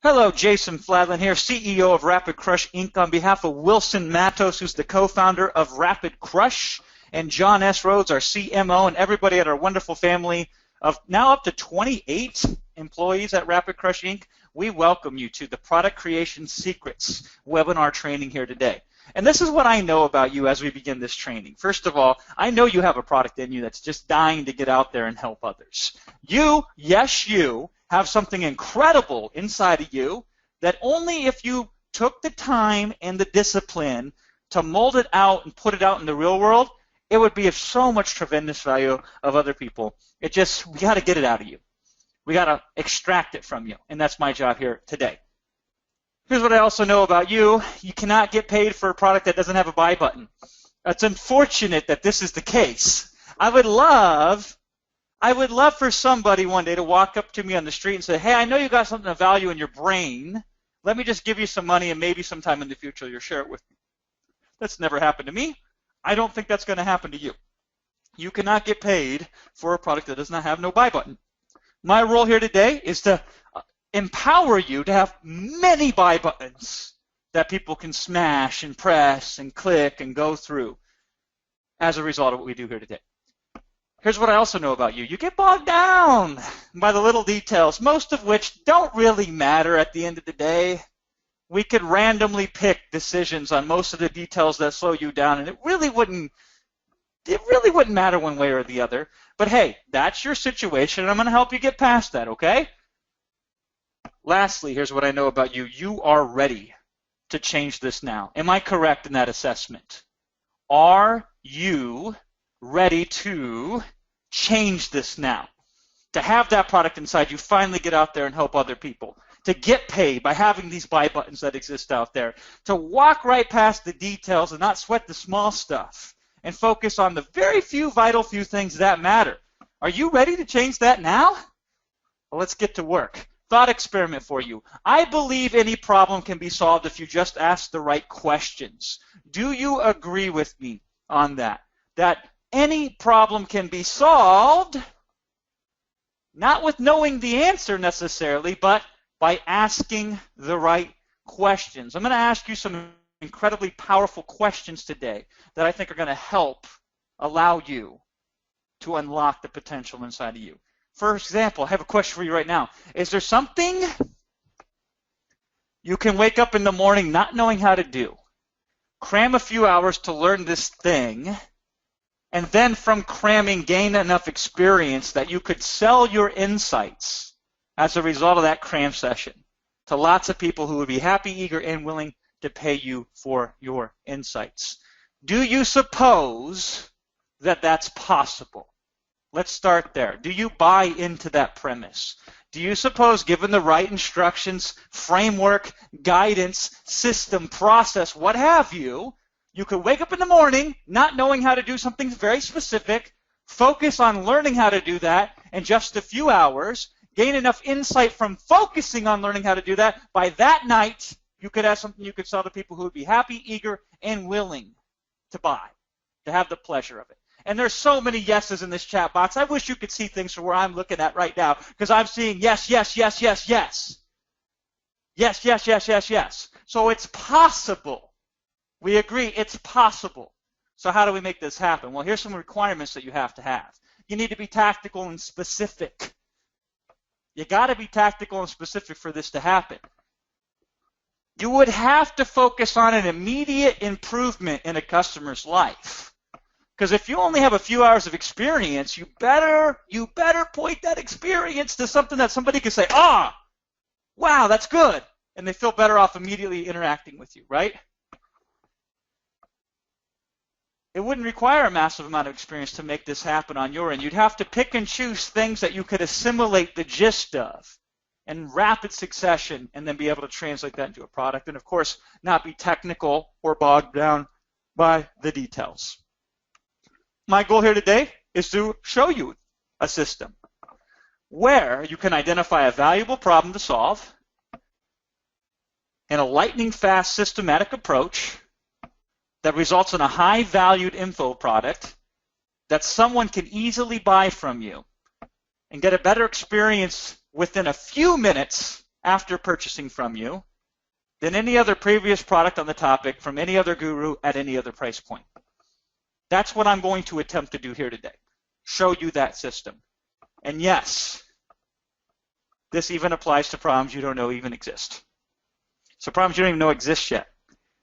Hello, Jason Fladlien here, CEO of Rapid Crush Inc. On behalf of Wilson Matos, who's the co-founder of Rapid Crush, and John S. Rhodes, our CMO, and everybody at our wonderful family of now up to 28 employees at Rapid Crush Inc., we welcome you to the Product Creation Secrets webinar training here today. And this is what I know about you as we begin this training. First of all, I know you have a product in you that's just dying to get out there and help others. You, yes you, have something incredible inside of you that only if you took the time and the discipline to mold it out and put it out in the real world, it would be of so much tremendous value of other people. We got to get it out of you. We got to extract it from you, and that's my job here today. Here's what I also know about you. You cannot get paid for a product that doesn't have a buy button. It's unfortunate that this is the case. I would love for somebody one day to walk up to me on the street and say, hey, I know you got something of value in your brain. Let me just give you some money and maybe sometime in the future you'll share it with me. That's never happened to me. I don't think that's going to happen to you. You cannot get paid for a product that does not have no buy button. My role here today is to empower you to have many buy buttons that people can smash and press and click and go through as a result of what we do here today. Here's what I also know about you. You get bogged down by the little details, most of which don't really matter at the end of the day. We could randomly pick decisions on most of the details that slow you down, and it really wouldn't matter one way or the other. But hey, that's your situation, and I'm going to help you get past that, okay? Lastly, here's what I know about you. You are ready to change this now. Am I correct in that assessment? Are you ready to change this now? To have that product inside you finally get out there and help other people. To get paid by having these buy buttons that exist out there. To walk right past the details and not sweat the small stuff. And focus on the very few vital few things that matter. Are you ready to change that now? Well, let's get to work. Thought experiment for you. I believe any problem can be solved if you just ask the right questions. Do you agree with me on that? That any problem can be solved, not with knowing the answer necessarily, but by asking the right questions. I'm going to ask you some incredibly powerful questions today that I think are going to help allow you to unlock the potential inside of you. For example, I have a question for you right now. Is there something you can wake up in the morning not knowing how to do, cram a few hours to learn this thing, and then from cramming gain enough experience that you could sell your insights as a result of that cram session to lots of people who would be happy, eager, and willing to pay you for your insights? Do you suppose that that's possible? Let's start there. Do you buy into that premise? Do you suppose, given the right instructions, framework, guidance, system, process, what have you, you could wake up in the morning not knowing how to do something very specific, focus on learning how to do that in just a few hours, gain enough insight from focusing on learning how to do that, by that night you could have something you could sell to people who would be happy, eager, and willing to buy, to have the pleasure of it. And there's so many yeses in this chat box. I wish you could see things from where I'm looking at right now, because I'm seeing yes, yes, yes, yes, yes. Yes, yes, yes, yes, yes. So it's possible. We agree it's possible. So how do we make this happen? Well, here's some requirements that you have to have. You need to be tactical and specific. You got to be tactical and specific for this to happen. You would have to focus on an immediate improvement in a customer's life. Because if you only have a few hours of experience, you better point that experience to something that somebody can say, wow, that's good. And they feel better off immediately interacting with you, right? It wouldn't require a massive amount of experience to make this happen on your end. You'd have to pick and choose things that you could assimilate the gist of in rapid succession and then be able to translate that into a product. And, of course, not be technical or bogged down by the details. My goal here today is to show you a system where you can identify a valuable problem to solve in a lightning-fast systematic approach that results in a high-valued info product that someone can easily buy from you and get a better experience within a few minutes after purchasing from you than any other previous product on the topic from any other guru at any other price point. That's what I'm going to attempt to do here today. Show you that system. And yes, this even applies to problems you don't know even exist. So problems you don't even know exist yet.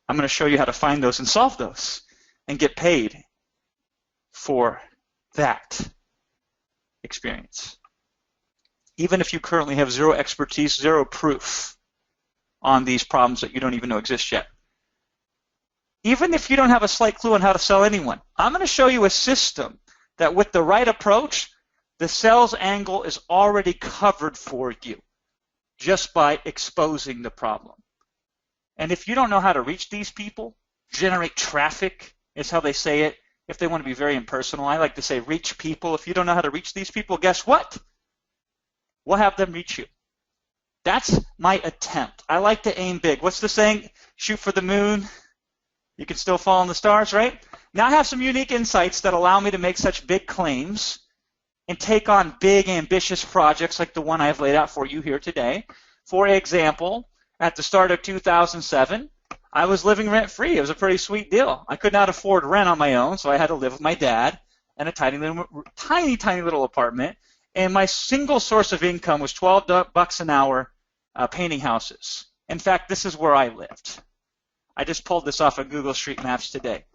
I'm going to show you how to find those and solve those and get paid for that experience. Even if you currently have zero expertise, zero proof on these problems that you don't even know exist yet. Even if you don't have a slight clue on how to sell anyone, I'm going to show you a system that with the right approach, the sales angle is already covered for you just by exposing the problem. And if you don't know how to reach these people, generate traffic is how they say it. If they want to be very impersonal, I like to say reach people. If you don't know how to reach these people, guess what? We'll have them reach you. That's my attempt. I like to aim big. What's the saying? Shoot for the moon. You can still fall in the stars, right? Now I have some unique insights that allow me to make such big claims and take on big, ambitious projects like the one I've laid out for you here today. For example, at the start of 2007, I was living rent-free. It was a pretty sweet deal. I could not afford rent on my own, so I had to live with my dad in a tiny little apartment. And my single source of income was $12 an hour painting houses. In fact, this is where I lived. I just pulled this off of Google Street Maps today.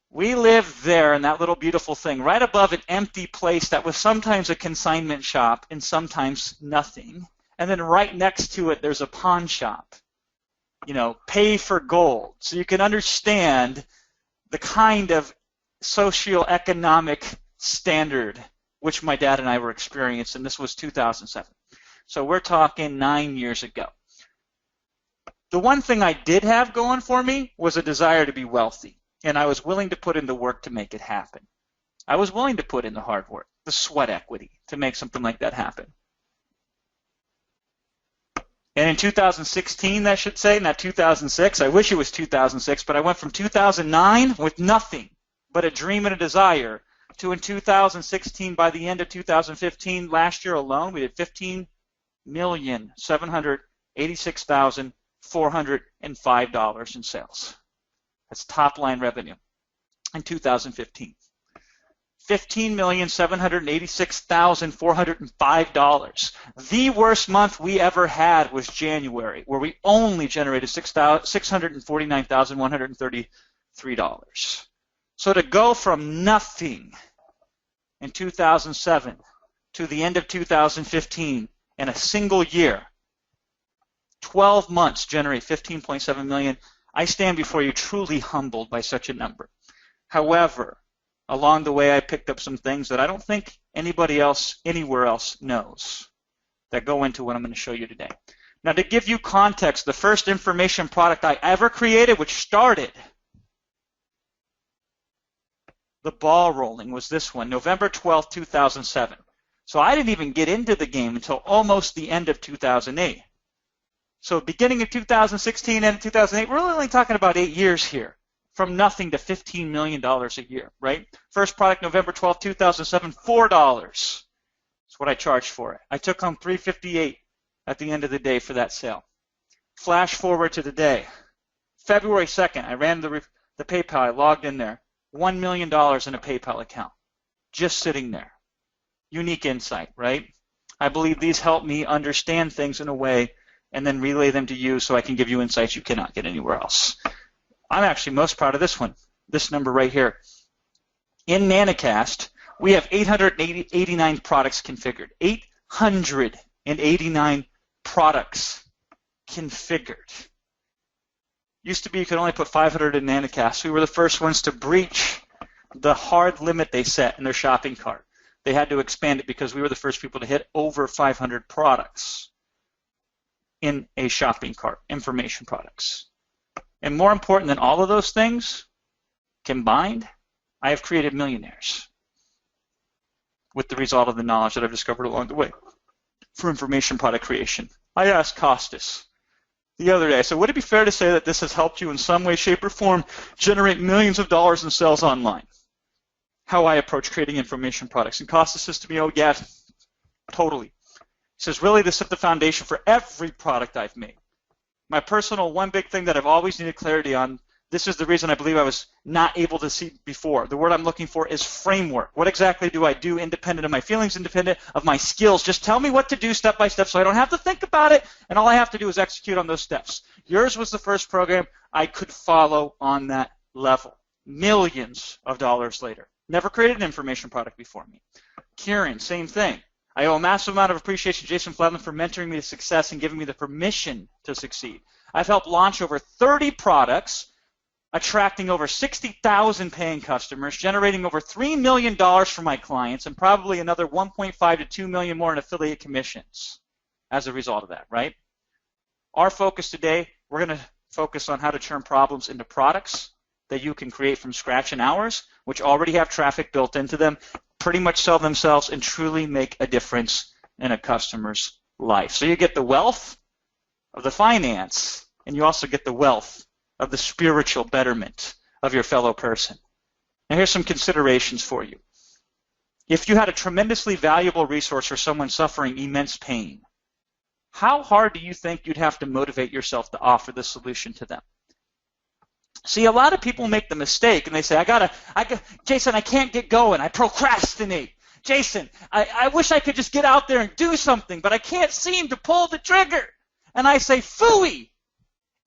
We lived there in that little beautiful thing, right above an empty place that was sometimes a consignment shop and sometimes nothing. And then right next to it, there's a pawn shop. You know, pay for gold. So you can understand the kind of socioeconomic standard which my dad and I were experiencing. This was 2007. So we're talking 9 years ago. The one thing I did have going for me was a desire to be wealthy, and I was willing to put in the work to make it happen. I was willing to put in the hard work, the sweat equity, to make something like that happen. And in 2016, that should say, not 2006. I wish it was 2006, but I went from 2009 with nothing but a dream and a desire to in 2016, by the end of 2015, last year alone, we did $15,786,405 in sales. That's top line revenue in 2015. $15,786,405. The worst month we ever had was January, where we only generated $649,133. So to go from nothing in 2007 to the end of 2015 in a single year, 12 months generate $15.7 million, I stand before you truly humbled by such a number. However, along the way I picked up some things that I don't think anybody else anywhere else knows that go into what I'm going to show you today. Now, to give you context, the first information product I ever created, which started the ball rolling, was this one, November 12, 2007. So I didn't even get into the game until almost the end of 2008. So beginning of 2016 and 2008, we're only talking about 8 years here, from nothing to $15 million a year, right? First product, November 12, 2007, $4. That's what I charged for it. I took home $358 at the end of the day for that sale. Flash forward to the day. February 2nd, I ran the PayPal. I logged in there. $1 million in a PayPal account, just sitting there. Unique insight, right? I believe these help me understand things in a way and then relay them to you so I can give you insights you cannot get anywhere else. I'm actually most proud of this one, this number right here. In Nanicast, we have 889 products configured. 889 products configured. Used to be you could only put 500 in Nanicast. We were the first ones to breach the hard limit they set in their shopping cart. They had to expand it because we were the first people to hit over 500 products in a shopping cart, information products. And more important than all of those things combined, I have created millionaires with the result of the knowledge that I've discovered along the way for information product creation. I asked Costas the other day, so would it be fair to say that this has helped you in some way, shape, or form generate millions of dollars in sales online? How I approach creating information products. And Costas says to me, oh yeah, totally. says, really to set the foundation for every product I've made. My personal one big thing that I've always needed clarity on, this is the reason I believe I was not able to see before. The word I'm looking for is framework. What exactly do I do independent of my feelings, independent of my skills? Just tell me what to do step by step so I don't have to think about it, and all I have to do is execute on those steps. Yours was the first program I could follow on that level. Millions of dollars later. Never created an information product before me. Kieran, same thing. I owe a massive amount of appreciation to Jason Fladlien for mentoring me to success and giving me the permission to succeed. I've helped launch over 30 products, attracting over 60,000 paying customers, generating over $3 million for my clients, and probably another 1.5 to $2 million more in affiliate commissions as a result of that, right? Our focus today, we're going to focus on how to turn problems into products that you can create from scratch in hours, which already have traffic built into them, pretty much sell themselves, and truly make a difference in a customer's life. So you get the wealth of the finance, and you also get the wealth of the spiritual betterment of your fellow person. Now here's some considerations for you. If you had a tremendously valuable resource for someone suffering immense pain, how hard do you think you'd have to motivate yourself to offer the solution to them? See, a lot of people make the mistake and they say, Jason, I can't get going. I procrastinate. Jason, I wish I could just get out there and do something, but I can't seem to pull the trigger. And I say, phooey.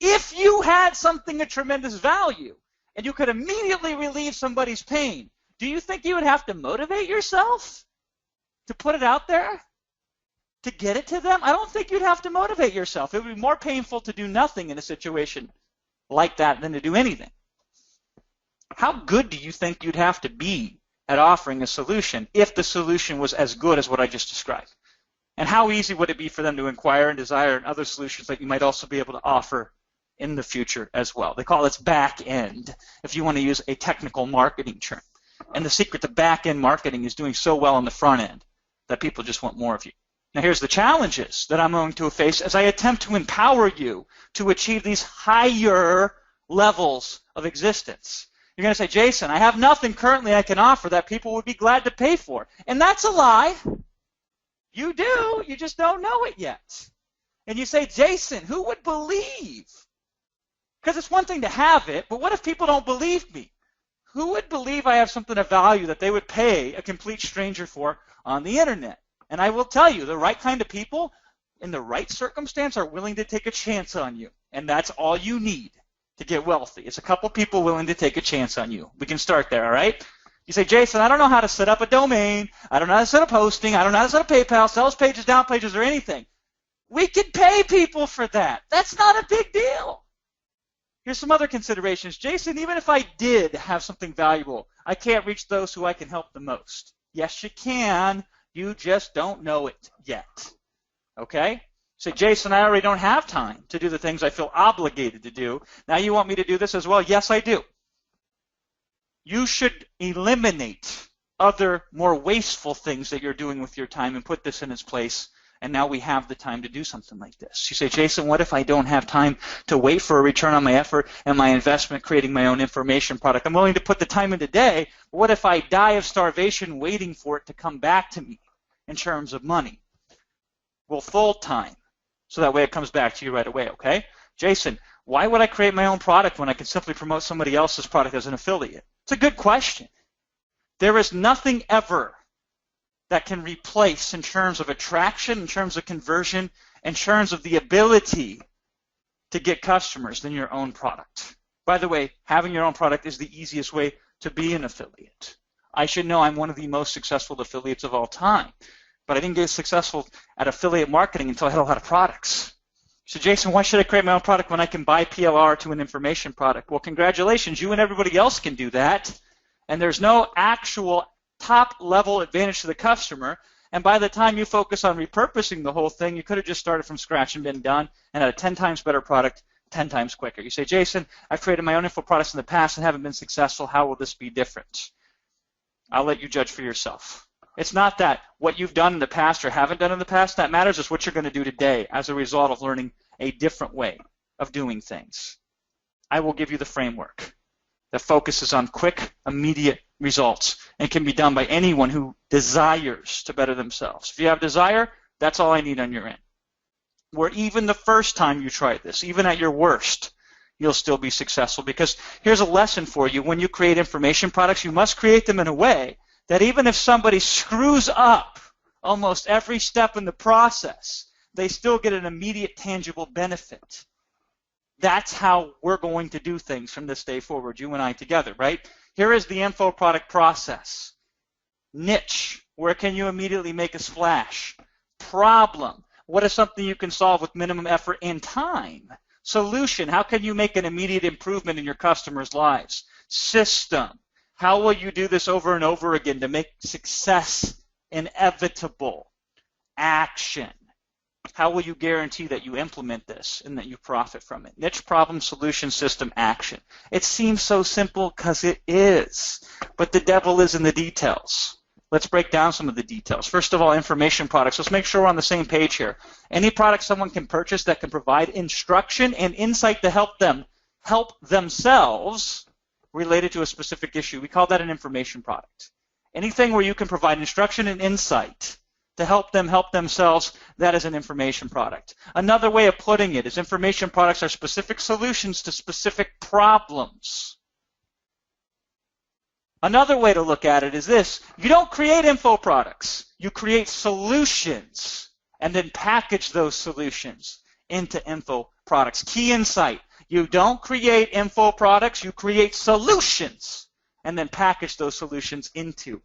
If you had something of tremendous value and you could immediately relieve somebody's pain, do you think you would have to motivate yourself to put it out there, to get it to them? I don't think you'd have to motivate yourself. It would be more painful to do nothing in a situation like that than to do anything. How good do you think you'd have to be at offering a solution if the solution was as good as what I just described? And how easy would it be for them to inquire and desire and other solutions that you might also be able to offer in the future as well? They call it back end, if you want to use a technical marketing term. And the secret to back end marketing is doing so well on the front end that people just want more of you. Now here's the challenges that I'm going to face as I attempt to empower you to achieve these higher levels of existence. You're going to say, Jason, I have nothing currently I can offer that people would be glad to pay for. And that's a lie. You do, you just don't know it yet. And you say, Jason, who would believe? Because it's one thing to have it, but what if people don't believe me? Who would believe I have something of value that they would pay a complete stranger for on the internet? And I will tell you, the right kind of people in the right circumstance are willing to take a chance on you. And that's all you need to get wealthy. It's a couple people willing to take a chance on you. We can start there, all right? You say, Jason, I don't know how to set up a domain. I don't know how to set up hosting. I don't know how to set up PayPal, sales pages, down pages, or anything. We can pay people for that. That's not a big deal. Here's some other considerations. Jason, even if I did have something valuable, I can't reach those who I can help the most. Yes, you can. You just don't know it yet. Okay? Say, Jason, I already don't have time to do the things I feel obligated to do. Now you want me to do this as well? Yes, I do. You should eliminate other more wasteful things that you're doing with your time and put this in its place. And now we have the time to do something like this. You say, Jason, what if I don't have time to wait for a return on my effort and my investment creating my own information product? I'm willing to put the time in today, but what if I die of starvation waiting for it to come back to me in terms of money? Well, full time, so that way it comes back to you right away, okay? Jason, why would I create my own product when I can simply promote somebody else's product as an affiliate? It's a good question. There is nothing ever that can replace in terms of attraction, in terms of conversion, in terms of the ability to get customers than your own product. By the way, having your own product is the easiest way to be an affiliate. I should know I'm one of the most successful affiliates of all time, but I didn't get successful at affiliate marketing until I had a lot of products. So Jason, why should I create my own product when I can buy PLR to an information product? Well, congratulations, you and everybody else can do that, and there's no actual top-level advantage to the customer, and by the time you focus on repurposing the whole thing, you could have just started from scratch and been done and had a 10 times better product 10 times quicker. You say, Jason, I've created my own info products in the past and haven't been successful. How will this be different? I'll let you judge for yourself. It's not that what you've done in the past or haven't done in the past that matters. It's what you're going to do today as a result of learning a different way of doing things. I will give you the framework that focuses on quick, immediate results and can be done by anyone who desires to better themselves. If you have desire, That's all I need on your end. Where even the first time you try this, even at your worst, you'll still be successful. Because here's a lesson for you. When you create information products, you must create them in a way that even if somebody screws up almost every step in the process, they still get an immediate tangible benefit. That's how we're going to do things from this day forward, you and I together, right? Here is the info product process. Niche, where can you immediately make a splash? Problem, what is something you can solve with minimum effort and time? Solution, how can you make an immediate improvement in your customers' lives? System, how will you do this over and over again to make success inevitable? Action, how will you guarantee that you implement this and that you profit from it? Niche, problem, solution, system, action. It seems so simple because it is, but the devil is in the details. Let's break down some of the details. First of all, information products. Let's make sure we're on the same page here. Any product someone can purchase that can provide instruction and insight to help themselves related to a specific issue. We call that an information product. Anything where you can provide instruction and insight to help them help themselves, that is an information product. Another way of putting it is information products are specific solutions to specific problems. Another way to look at it is this. You don't create info products. You create solutions and then package those solutions into info products. Key insight. You don't create info products. You create solutions and then package those solutions into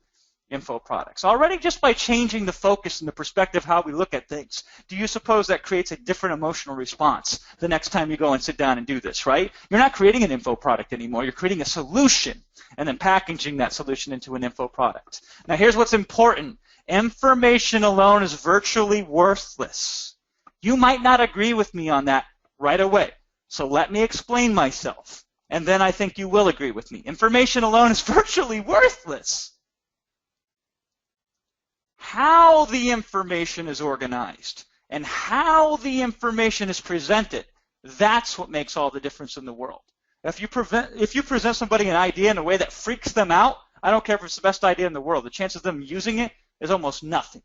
info products. Already just by changing the focus and the perspective how we look at things, do you suppose that creates a different emotional response the next time you go and sit down and do this, right? You're not creating an info product anymore. You're creating a solution and then packaging that solution into an info product. Now here's what's important. Information alone is virtually worthless. You might not agree with me on that right away. So let me explain myself. And then I think you will agree with me. Information alone is virtually worthless. How the information is organized and how the information is presented, that's what makes all the difference in the world. If you present somebody an idea in a way that freaks them out, I don't care if it's the best idea in the world, the chance of them using it is almost nothing.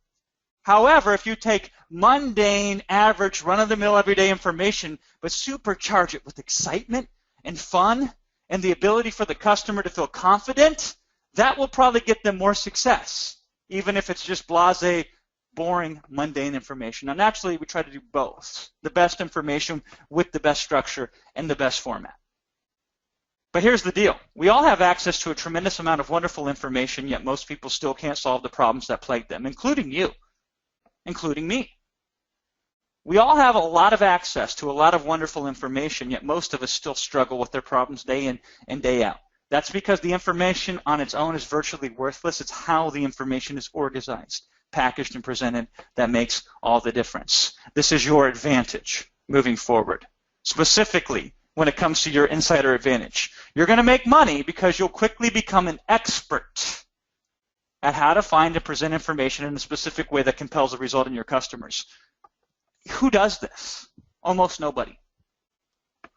However, if you take mundane, average, run-of-the-mill, everyday information, but supercharge it with excitement and fun and the ability for the customer to feel confident, that will probably get them more success, even if it's just blasé, boring, mundane information. Now, naturally, we try to do both, the best information with the best structure and the best format. But here's the deal. We all have access to a tremendous amount of wonderful information, yet most people still can't solve the problems that plague them, including you, including me. We all have a lot of access to a lot of wonderful information, yet most of us still struggle with their problems day in and day out. That's because the information on its own is virtually worthless. It's how the information is organized, packaged, and presented that makes all the difference. This is your advantage moving forward. Specifically, when it comes to your insider advantage, you're going to make money because you'll quickly become an expert at how to find and present information in a specific way that compels a result in your customers. Who does this? Almost nobody.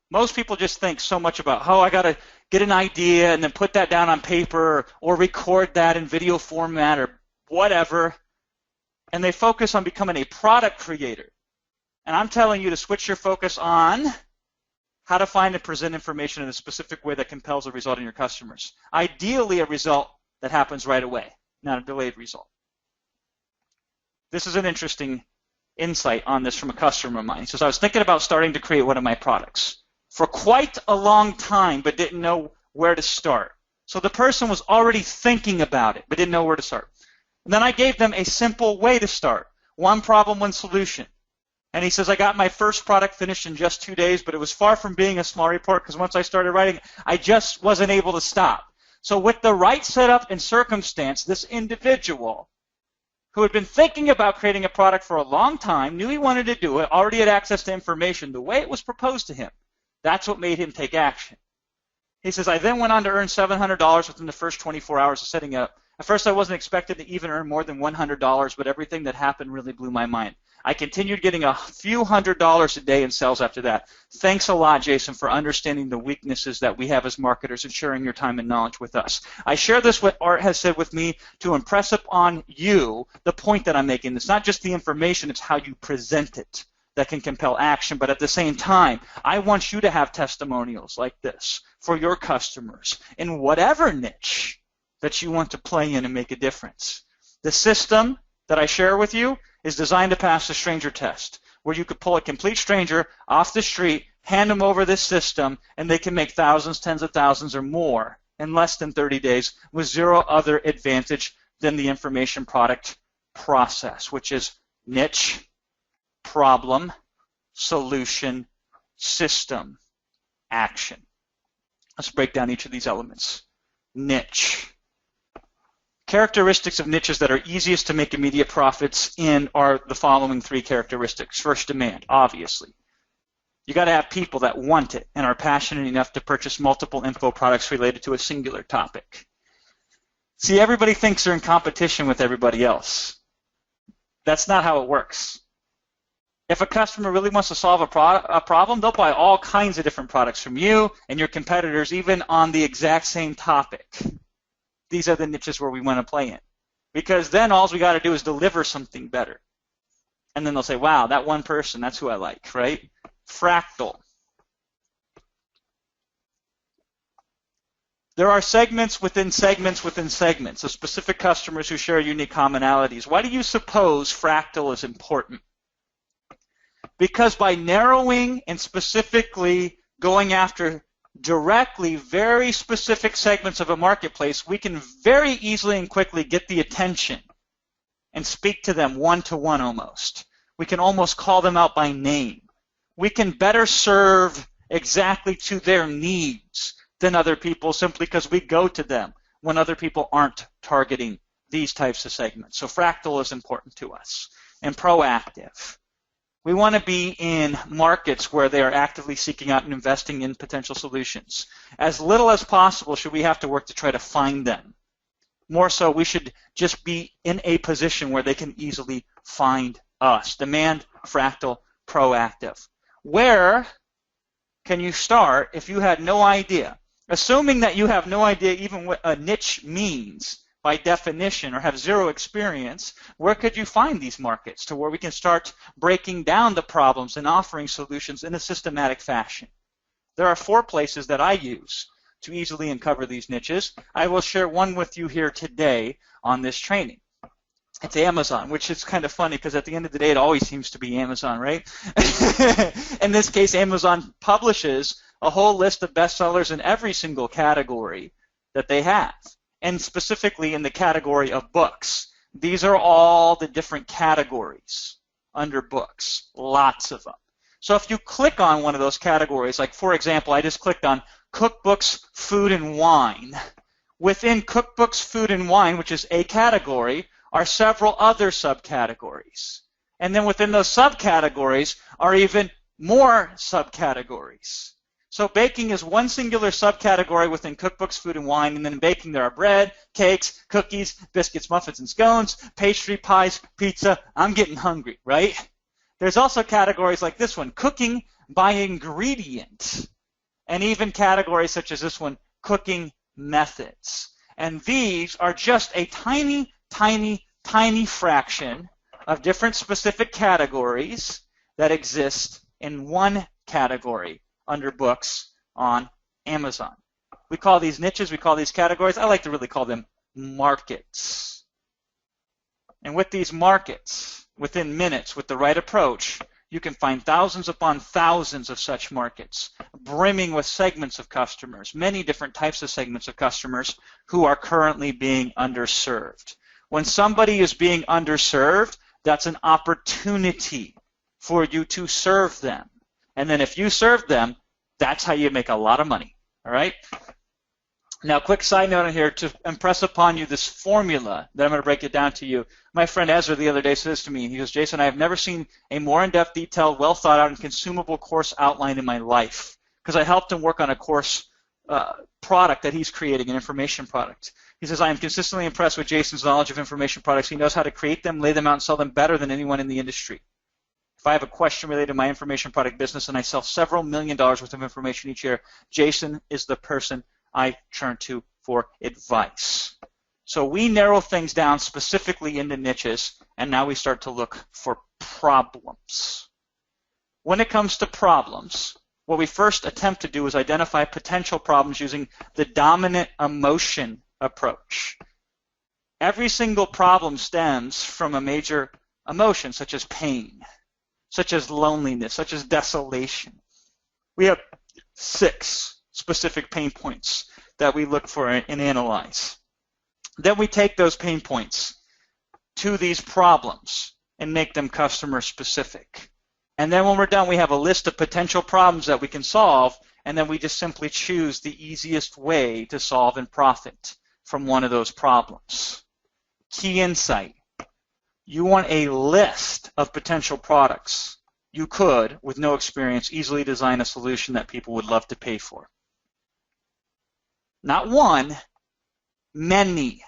Most people just think so much about, oh, I got to get an idea and then put that down on paper or record that in video format or whatever, and they focus on becoming a product creator. And I'm telling you to switch your focus on how to find and present information in a specific way that compels a result in your customers. Ideally, a result that happens right away, not a delayed result. This is an interesting insight on this from a customer of mine. He says, I was thinking about starting to create one of my products for quite a long time, but didn't know where to start. So the person was already thinking about it, but didn't know where to start. And then I gave them a simple way to start. One problem, one solution. And he says, I got my first product finished in just 2 days, but it was far from being a small report because once I started writing, I just wasn't able to stop. So with the right setup and circumstance, this individual who had been thinking about creating a product for a long time, knew he wanted to do it, already had access to information, the way it was proposed to him. That's what made him take action. He says, I then went on to earn $700 within the first 24 hours of setting up. At first, I wasn't expected to even earn more than $100, but everything that happened really blew my mind. I continued getting a few $100s a day in sales after that. Thanks a lot, Jason, for understanding the weaknesses that we have as marketers and sharing your time and knowledge with us. I share this, what Art has said with me, to impress upon you the point that I'm making. It's not just the information, it's how you present it that can compel action. But at the same time, I want you to have testimonials like this for your customers in whatever niche that you want to play in and make a difference. The system that I share with you is designed to pass the stranger test, where you could pull a complete stranger off the street, hand them over this system, and they can make thousands, tens of thousands, or more in less than 30 days with zero other advantage than the information product process, which is niche, problem, solution, system, action. Let's break down each of these elements. Niche. Characteristics of niches that are easiest to make immediate profits in are the following three characteristics. First, demand, obviously. You got to have people that want it and are passionate enough to purchase multiple info products related to a singular topic. See, everybody thinks they're in competition with everybody else. That's not how it works. If a customer really wants to solve a problem, they'll buy all kinds of different products from you and your competitors, even on the exact same topic. These are the niches where we want to play in. Because then all we got to do is deliver something better. And then they'll say, wow, that one person, that's who I like, right? Fractal. There are segments within segments within segments of specific customers who share unique commonalities. Why do you suppose fractal is important? Because by narrowing and specifically going after directly very specific segments of a marketplace, we can very easily and quickly get the attention and speak to them one-to-one almost. We can almost call them out by name. We can better serve exactly to their needs than other people simply because we go to them when other people aren't targeting these types of segments. So fractal is important to us. And proactive. We want to be in markets where they are actively seeking out and investing in potential solutions. As little as possible should we have to work to try to find them. More so, we should just be in a position where they can easily find us. Demand, fractal, proactive. Where can you start if you had no idea? Assuming that you have no idea even what a niche means by definition or have zero experience, where could you find these markets to where we can start breaking down the problems and offering solutions in a systematic fashion? There are 4 places that I use to easily uncover these niches. I will share one with you here today on this training. It's Amazon, which is kind of funny because at the end of the day it always seems to be Amazon, right? In this case, Amazon publishes a whole list of bestsellers in every single category that they have. And specifically in the category of books. These are all the different categories under books, lots of them. So if you click on one of those categories, like for example, I just clicked on cookbooks, food, and wine. Within cookbooks, food, and wine, which is a category, are several other subcategories. And then within those subcategories are even more subcategories. So baking is one singular subcategory within cookbooks, food, and wine, and then in baking there are bread, cakes, cookies, biscuits, muffins, and scones, pastry, pies, pizza. I'm getting hungry, right? There's also categories like this one, cooking by ingredient, and even categories such as this one, cooking methods. And these are just a tiny, tiny, tiny fraction of different specific categories that exist in one category under books on Amazon. We call these niches, we call these categories, I like to really call them markets. And with these markets, within minutes, with the right approach, you can find thousands upon thousands of such markets, brimming with segments of customers, many different types of segments of customers who are currently being underserved. When somebody is being underserved, that's an opportunity for you to serve them. And then if you serve them, that's how you make a lot of money, all right? Now, quick side note on here to impress upon you this formula that I'm going to break it down to you. My friend Ezra the other day says to me, he goes, Jason, I have never seen a more in-depth, detailed, well-thought-out, and consumable course outline in my life, because I helped him work on a course product that he's creating, an information product. He says, I am consistently impressed with Jason's knowledge of information products. He knows how to create them, lay them out, and sell them better than anyone in the industry. I have a question related to my information product business and I sell several $1 million worth of information each year, Jason is the person I turn to for advice. So we narrow things down specifically into niches, and now we start to look for problems. When it comes to problems, what we first attempt to do is identify potential problems using the dominant emotion approach. Every single problem stems from a major emotion, such as pain, such as loneliness, such as desolation. We have 6 specific pain points that we look for and analyze. Then we take those pain points to these problems and make them customer specific. And then when we're done, we have a list of potential problems that we can solve, and then we just simply choose the easiest way to solve and profit from one of those problems. Key insight. You want a list of potential products. You could, with no experience, easily design a solution that people would love to pay for. Not one, many.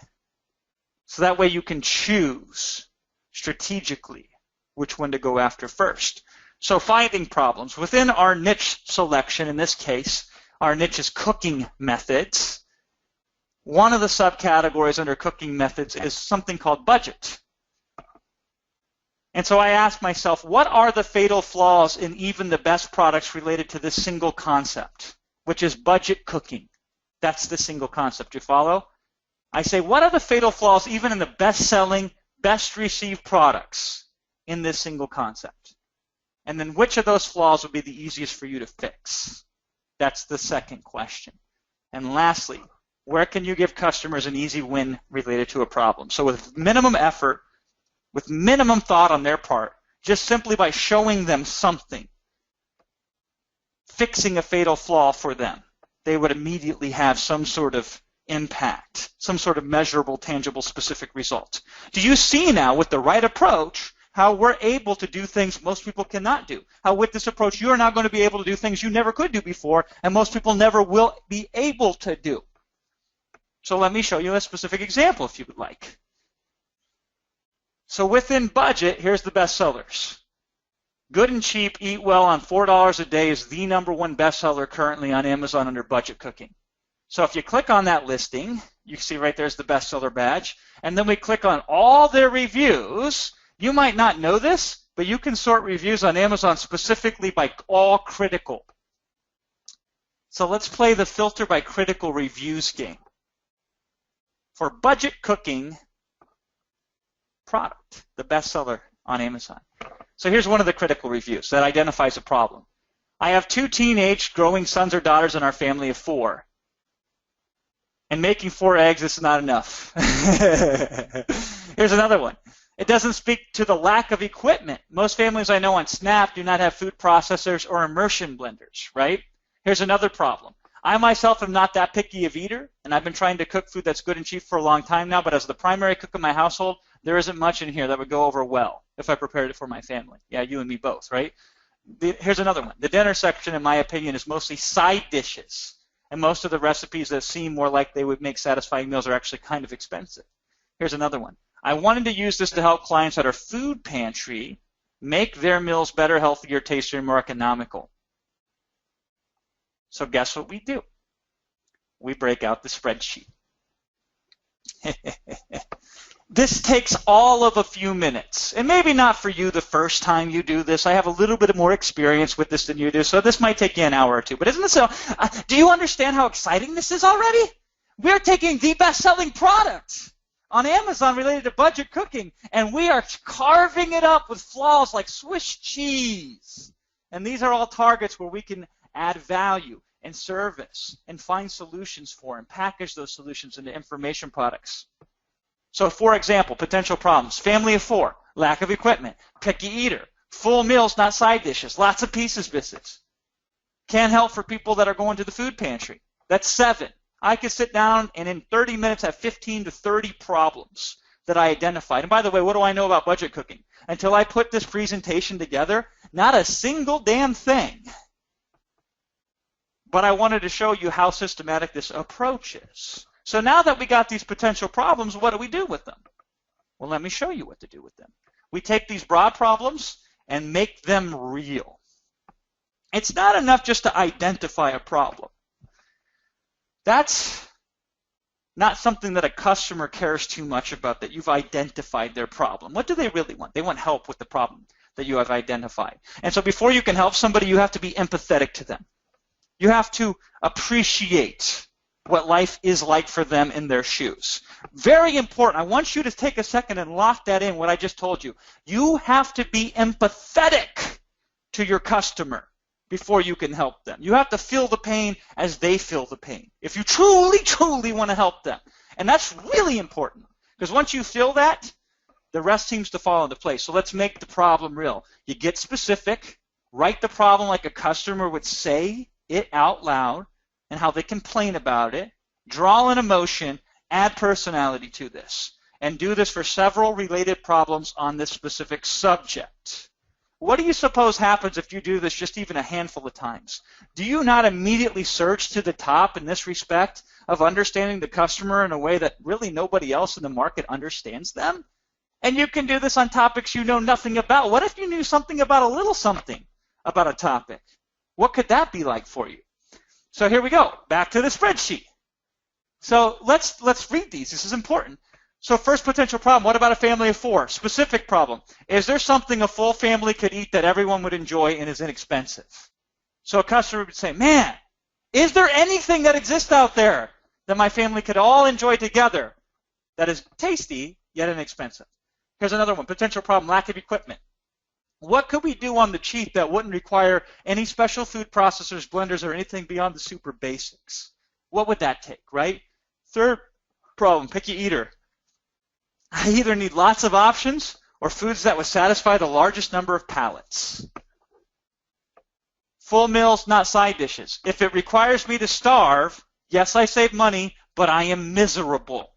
So that way you can choose strategically which one to go after first. So finding problems. Within our niche selection, in this case, our niche is cooking methods. One of the subcategories under cooking methods is something called budget. And so I asked myself, what are the fatal flaws in even the best products related to this single concept, which is budget cooking? That's the single concept. You follow? I say, what are the fatal flaws even in the best-selling, best-received products in this single concept? And then which of those flaws would be the easiest for you to fix? That's the second question. And lastly, where can you give customers an easy win related to a problem? So with minimum effort, with minimum thought on their part, just simply by showing them something, fixing a fatal flaw for them, they would immediately have some sort of impact, some sort of measurable, tangible, specific result. Do you see now, with the right approach, how we're able to do things most people cannot do? How with this approach, you are now going to be able to do things you never could do before, and most people never will be able to do. So let me show you a specific example if you would like. So within budget, here's the best sellers. Good and Cheap, Eat Well on $4 a day is the #1 bestseller currently on Amazon under budget cooking. So if you click on that listing, you can see right there's the bestseller badge, and then we click on all their reviews. You might not know this, but you can sort reviews on Amazon specifically by all critical. So let's play the filter by critical reviews game for budget cooking product, the bestseller on Amazon. So here's one of the critical reviews that identifies a problem. I have 2 teenage growing sons or daughters in our family of 4. And making 4 eggs is not enough. Here's another one. It doesn't speak to the lack of equipment. Most families I know on Snap do not have food processors or immersion blenders, right? Here's another problem. I myself am not that picky of eater, and I've been trying to cook food that's good and cheap for a long time now, but as the primary cook in my household, there isn't much in here that would go over well if I prepared it for my family. Yeah, you and me both, right? Here's another one. The dinner section, in my opinion, is mostly side dishes, and most of the recipes that seem more like they would make satisfying meals are actually kind of expensive. Here's another one. I wanted to use this to help clients at our food pantry make their meals better, healthier, tastier, and more economical. So guess what we do? We break out the spreadsheet. This takes all of a few minutes, and maybe not for you the first time you do this. I have a little bit more experience with this than you do, so this might take you an hour or two. But isn't this so? Do you understand how exciting this is already? We're taking the best-selling product on Amazon related to budget cooking, and we are carving it up with flaws like Swiss cheese. And these are all targets where we can add value and service and find solutions for and package those solutions into information products. So, for example, potential problems. Family of 4, lack of equipment, picky eater, full meals, not side dishes, lots of pieces business. Can't help for people that are going to the food pantry. That's 7. I could sit down and in 30 minutes have 15 to 30 problems that I identified. And by the way, what do I know about budget cooking? Until I put this presentation together, not a single damn thing. But I wanted to show you how systematic this approach is. So now that we got these potential problems, what do we do with them? Well, let me show you what to do with them. We take these broad problems and make them real. It's not enough just to identify a problem. That's not something that a customer cares too much about, that you've identified their problem. What do they really want? They want help with the problem that you have identified. And so before you can help somebody, you have to be empathetic to them. You have to appreciate what life is like for them in their shoes. Very important. I want you to take a second and lock that in, what I just told you. You have to be empathetic to your customer before you can help them. You have to feel the pain as they feel the pain, if you truly, truly want to help them. And that's really important, because once you feel that, the rest seems to fall into place. So let's make the problem real. You get specific, write the problem like a customer would say it out loud, and how they complain about it, draw an emotion, add personality to this, and do this for several related problems on this specific subject. What do you suppose happens if you do this just even a handful of times? Do you not immediately surge to the top in this respect of understanding the customer in a way that really nobody else in the market understands them? And you can do this on topics you know nothing about. What if you knew something about a little something about a topic? What could that be like for you? So here we go, back to the spreadsheet. So let's read these. This is important. So first potential problem, what about a family of 4? Specific problem. Is there something a full family could eat that everyone would enjoy and is inexpensive? So a customer would say, man, is there anything that exists out there that my family could all enjoy together that is tasty yet inexpensive? Here's another one, potential problem, lack of equipment. What could we do on the cheap that wouldn't require any special food processors, blenders, or anything beyond the super basics? What would that take, right? Third problem, picky eater. I either need lots of options or foods that would satisfy the largest number of palates. Full meals, not side dishes. If it requires me to starve, yes, I save money, but I am miserable.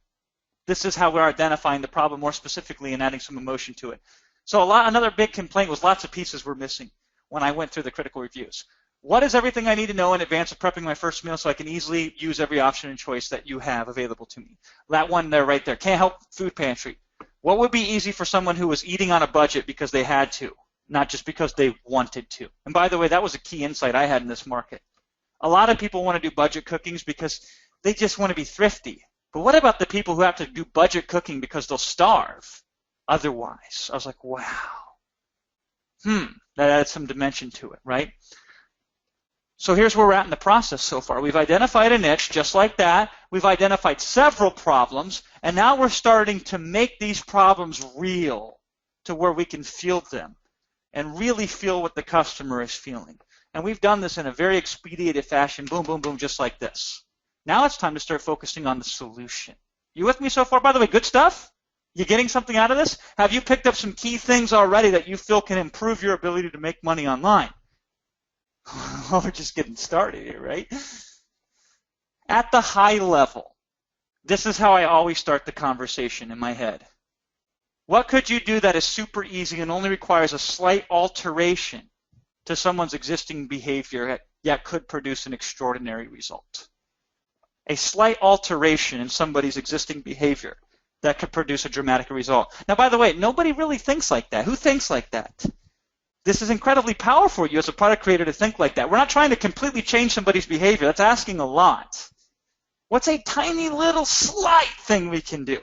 This is how we're identifying the problem more specifically and adding some emotion to it. So another big complaint was lots of pieces were missing when I went through the critical reviews. What is everything I need to know in advance of prepping my first meal so I can easily use every option and choice that you have available to me? That one there right there. Can't help food pantry. What would be easy for someone who was eating on a budget because they had to, not just because they wanted to? And by the way, that was a key insight I had in this market. A lot of people want to do budget cookings because they just want to be thrifty. But what about the people who have to do budget cooking because they'll starve otherwise? I was like, wow. That added some dimension to it, right? So here's where we're at in the process so far. We've identified a niche just like that. We've identified several problems, and now we're starting to make these problems real to where we can feel them and really feel what the customer is feeling. And we've done this in a very expedited fashion, boom, boom, boom, just like this. Now it's time to start focusing on the solution. You with me so far? By the way, good stuff? You getting something out of this? Have you picked up some key things already that you feel can improve your ability to make money online? Well, we're just getting started here, right? At the high level, this is how I always start the conversation in my head. What could you do that is super easy and only requires a slight alteration to someone's existing behavior yet could produce an extraordinary result? A slight alteration in somebody's existing behavior that could produce a dramatic result. Now, by the way, nobody really thinks like that. Who thinks like that? This is incredibly powerful for you as a product creator to think like that. We're not trying to completely change somebody's behavior. That's asking a lot. What's a tiny little slight thing we can do?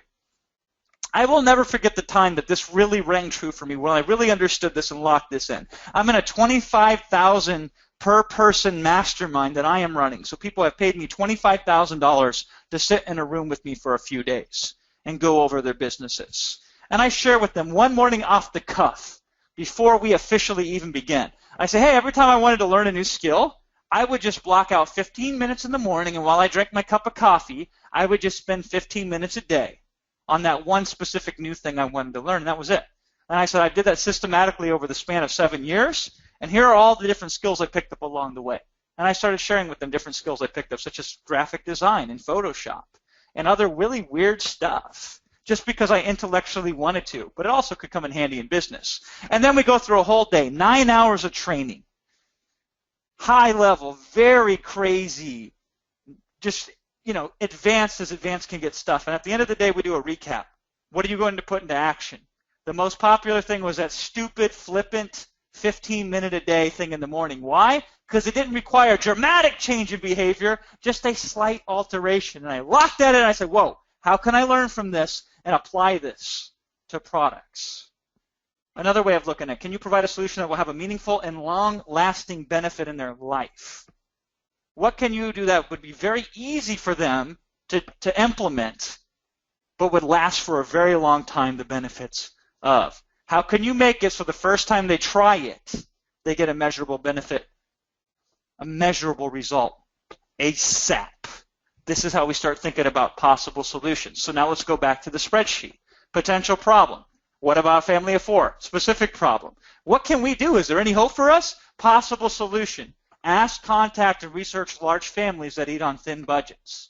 I will never forget the time that this really rang true for me, when I really understood this and locked this in. I'm in a $25,000 per person mastermind that I am running. So people have paid me $25,000 to sit in a room with me for a few days and go over their businesses. And I share with them one morning off the cuff, before we officially even begin. I say, hey, every time I wanted to learn a new skill, I would just block out 15 minutes in the morning, and while I drank my cup of coffee, I would just spend 15 minutes a day on that one specific new thing I wanted to learn, and that was it. And I said I did that systematically over the span of 7 years, and here are all the different skills I picked up along the way. And I started sharing with them different skills I picked up, such as graphic design and Photoshop and other really weird stuff, just because I intellectually wanted to, but it also could come in handy in business. And then we go through a whole day, 9 hours of training, high level, very crazy, just, advanced as advanced can get stuff. And at the end of the day, we do a recap. What are you going to put into action? The most popular thing was that stupid, flippant 15-minute-a-day thing in the morning. Why? Because it didn't require dramatic change in behavior, just a slight alteration. And I looked at it and I said, whoa, how can I learn from this and apply this to products? Another way of looking at it, can you provide a solution that will have a meaningful and long-lasting benefit in their life? What can you do that would be very easy for them to implement, but would last for a very long time, the benefits of? How can you make it so the first time they try it, they get a measurable benefit, a measurable result, ASAP? This is how we start thinking about possible solutions. So now let's go back to the spreadsheet. Potential problem. What about a family of 4? Specific problem. What can we do? Is there any hope for us? Possible solution. Ask, contact, and research large families that eat on thin budgets.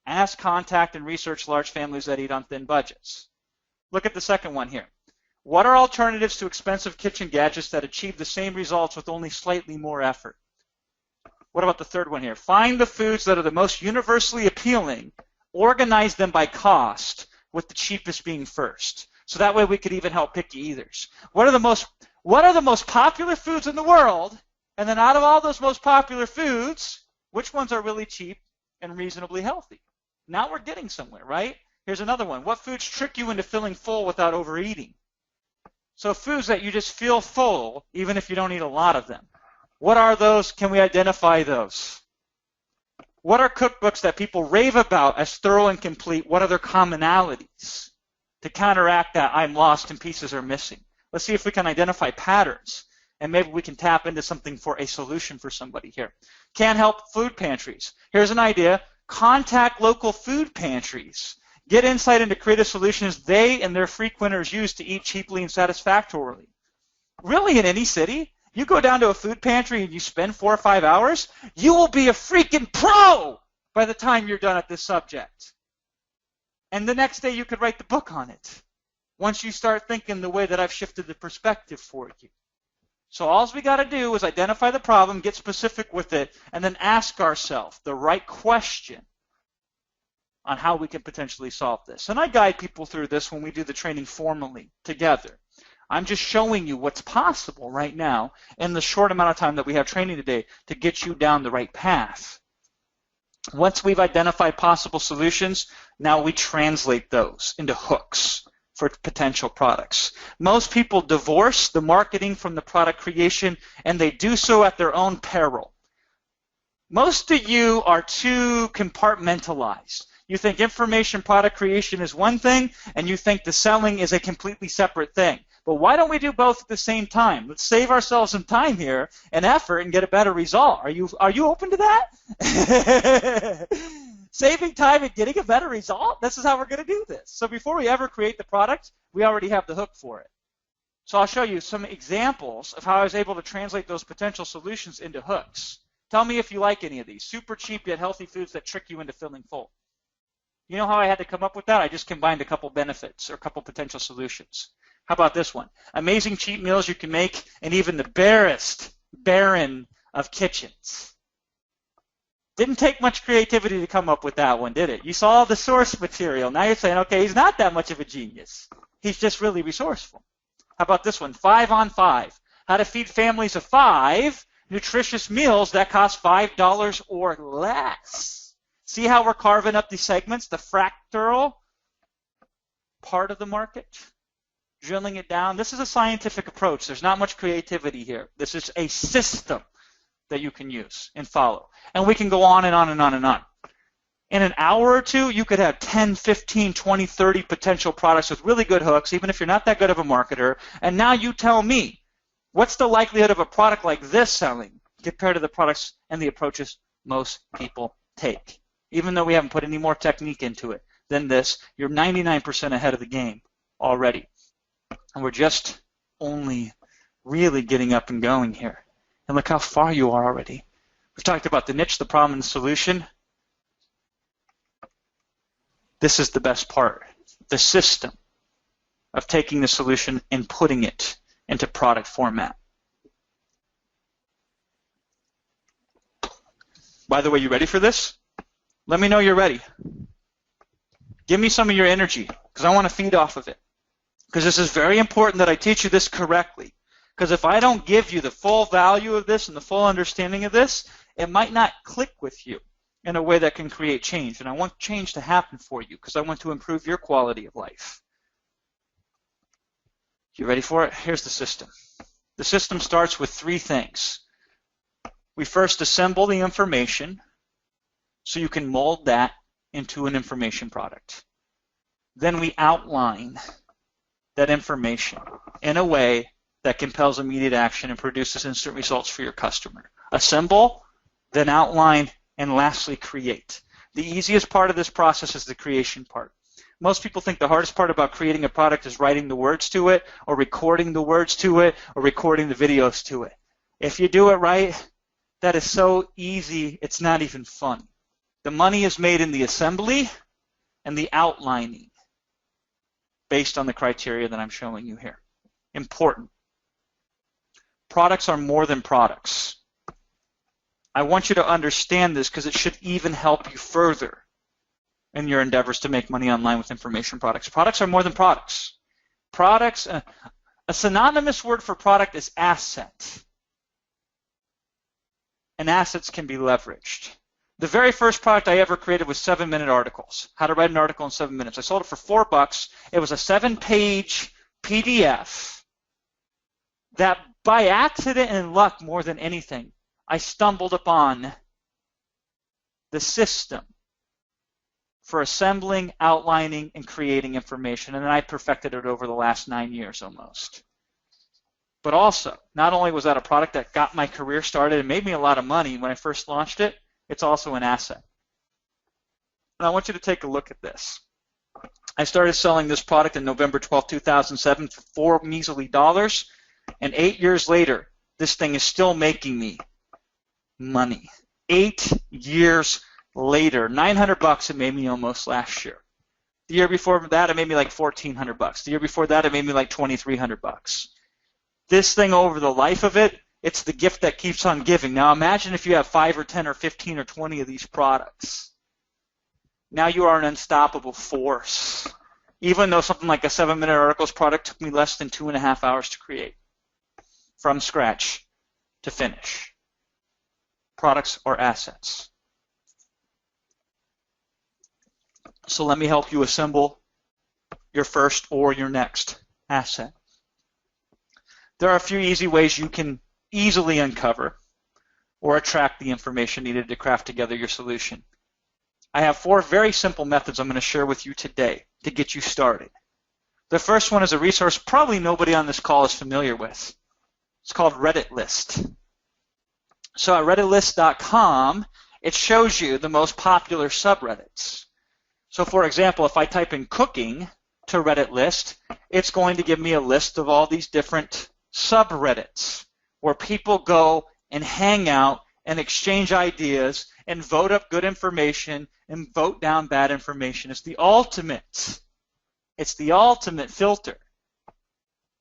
Ask, contact, and research large families that eat on thin budgets. Look at the second one here. What are alternatives to expensive kitchen gadgets that achieve the same results with only slightly more effort? What about the third one here? Find the foods that are the most universally appealing, organize them by cost, with the cheapest being first. So that way we could even help picky eaters. What are the most popular foods in the world? And then out of all those most popular foods, which ones are really cheap and reasonably healthy? Now we're getting somewhere, right? Here's another one. What foods trick you into feeling full without overeating? So foods that you just feel full even if you don't eat a lot of them. What are those? Can we identify those? What are cookbooks that people rave about as thorough and complete? What are their commonalities? To counteract that, I'm lost and pieces are missing. Let's see if we can identify patterns, and maybe we can tap into something for a solution for somebody here. Can help food pantries. Here's an idea. Contact local food pantries. Get insight into creative solutions they and their frequenters use to eat cheaply and satisfactorily. Really, in any city, you go down to a food pantry and you spend 4 or 5 hours, you will be a freaking pro by the time you're done at this subject. And the next day you could write the book on it once you start thinking the way that I've shifted the perspective for you. So all we got to do is identify the problem, get specific with it, and then ask ourselves the right question on how we can potentially solve this. And I guide people through this when we do the training formally together. I'm just showing you what's possible right now in the short amount of time that we have training today to get you down the right path. Once we've identified possible solutions, now we translate those into hooks for potential products. Most people divorce the marketing from the product creation, and they do so at their own peril. Most of you are too compartmentalized. You think information product creation is one thing, and you think the selling is a completely separate thing. But why don't we do both at the same time? Let's save ourselves some time here and effort and get a better result. Are you open to that? Saving time and getting a better result? This is how we're going to do this. So before we ever create the product, we already have the hook for it. So I'll show you some examples of how I was able to translate those potential solutions into hooks. Tell me if you like any of these. Super cheap yet healthy foods that trick you into feeling full. You know how I had to come up with that? I just combined a couple benefits or a couple potential solutions. How about this one? Amazing cheap meals you can make in even the barren of kitchens. Didn't take much creativity to come up with that one, did it? You saw the source material. Now you're saying, okay, he's not that much of a genius. He's just really resourceful. How about this one? 5 on 5. How to feed families of 5 nutritious meals that cost $5 or less. See how we're carving up these segments, the fractal part of the market? Drilling it down. This is a scientific approach. There's not much creativity here. This is a system that you can use and follow. And we can go on and on and on and on. In an hour or two, you could have 10, 15, 20, 30 potential products with really good hooks, even if you're not that good of a marketer. And now you tell me, what's the likelihood of a product like this selling compared to the products and the approaches most people take? Even though we haven't put any more technique into it than this, you're 99% ahead of the game already. And we're just only really getting up and going here. And look how far you are already. We've talked about the niche, the problem, and the solution. This is the best part. The system of taking the solution and putting it into product format. By the way, you ready for this? Let me know you're ready. Give me some of your energy, because I want to feed off of it. Because this is very important that I teach you this correctly. Because if I don't give you the full value of this and the full understanding of this, it might not click with you in a way that can create change. And I want change to happen for you because I want to improve your quality of life. You ready for it? Here's the system. The system starts with three things. We first assemble the information so you can mold that into an information product. Then we outline that information in a way that compels immediate action and produces instant results for your customer. Assemble, then outline, and lastly create. The easiest part of this process is the creation part. Most people think the hardest part about creating a product is writing the words to it, or recording the words to it, or recording the videos to it. If you do it right, that is so easy, it's not even fun. The money is made in the assembly and the outlining based on the criteria that I'm showing you here. Important. Products are more than products. I want you to understand this because it should even help you further in your endeavors to make money online with information products. Products are more than products. Products, a synonymous word for product is asset. And assets can be leveraged. The very first product I ever created was 7-minute articles. How to write an article in 7 minutes. I sold it for $4. It was a 7-page PDF that by accident and luck more than anything, I stumbled upon the system for assembling, outlining, and creating information, and then I perfected it over the last 9 years almost. But also, not only was that a product that got my career started and made me a lot of money when I first launched it, it's also an asset. And I want you to take a look at this. I started selling this product in November 12, 2007 for $4 measly, and 8 years later, this thing is still making me money. 8 years later, $900 it made me almost last year. The year before that, it made me like $1,400. The year before that, it made me like $2,300. This thing, over the life of it, it's the gift that keeps on giving. Now imagine if you have 5 or 10 or 15 or 20 of these products. Now you are an unstoppable force. Even though something like a 7-minute articles product took me less than 2.5 hours to create. From scratch to finish. Products are assets. So let me help you assemble your first or your next asset. There are a few easy ways you can easily uncover or attract the information needed to craft together your solution. I have 4 very simple methods I'm going to share with you today to get you started. The first one is a resource probably nobody on this call is familiar with. It's called Reddit List. So at redditlist.com, it shows you the most popular subreddits. So for example, if I type in cooking to Reddit List, it's going to give me a list of all these different subreddits where people go and hang out and exchange ideas and vote up good information and vote down bad information. It's the ultimate filter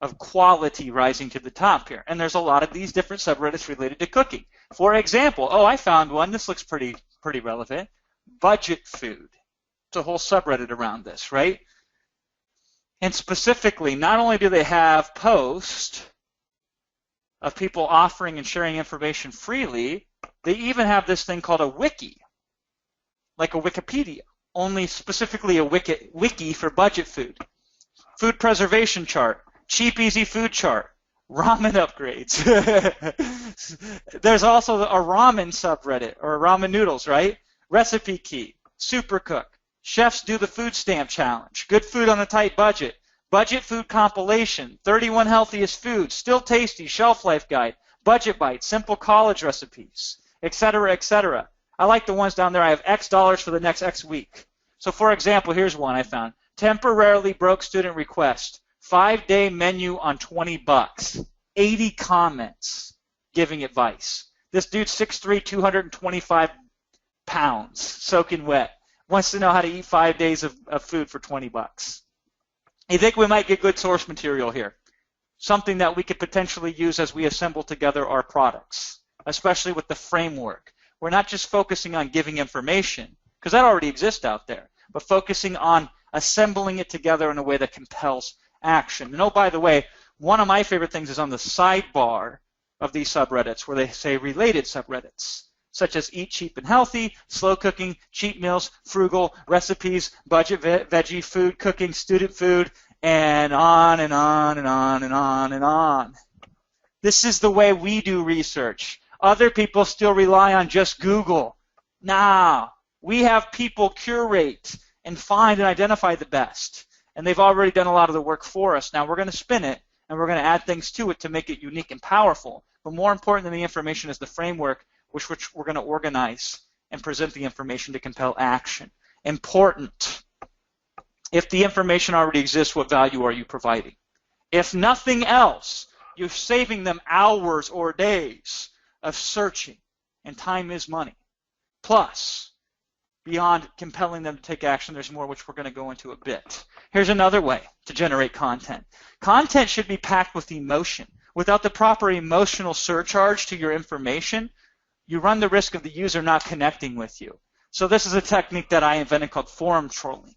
of quality rising to the top here. And there's a lot of these different subreddits related to cooking. For example, I found one. This looks pretty relevant. Budget food. It's a whole subreddit around this, right? And specifically, not only do they have posts of people offering and sharing information freely, they even have this thing called a wiki, like a Wikipedia, only specifically a wiki for budget food. Food preservation chart, cheap, easy food chart, ramen upgrades. There's also a ramen subreddit, or ramen noodles, right? Recipe key, Supercook, chefs do the food stamp challenge, good food on a tight budget, budget food compilation, 31 healthiest foods, still tasty, shelf life guide, budget bites, simple college recipes, etc., etc. I like the ones down there. I have X dollars for the next X week. So for example, here's one I found. Temporarily broke student request. 5-day menu on $20. 80 comments giving advice. This dude's 6'3", 225 pounds, soaking wet. Wants to know how to eat 5 days of food for $20. You think we might get good source material here? Something that we could potentially use as we assemble together our products, especially with the framework. We're not just focusing on giving information, because that already exists out there, but focusing on assembling it together in a way that compels action. And oh, by the way, One of my favorite things is on the sidebar of these subreddits where they say related subreddits, such as Eat Cheap and Healthy, Slow Cooking, Cheat Meals, Frugal, Recipes, Budget Veggie, Food Cooking, Student Food, and on and on and on and on and on. This is the way we do research. Other people still rely on just Google. Now, we have people curate and find and identify the best. And they've already done a lot of the work for us. Now we're going to spin it, and we're going to add things to it to make it unique and powerful. But more important than the information is the framework which we're going to organize and present the information to compel action. Important. If the information already exists, what value are you providing? If nothing else, you're saving them hours or days of searching, and time is money. Plus, beyond compelling them to take action, there's more which we're going to go into a bit. Here's another way to generate content. Content should be packed with emotion. Without the proper emotional surcharge to your information, you run the risk of the user not connecting with you. So this is a technique that I invented called forum trolling.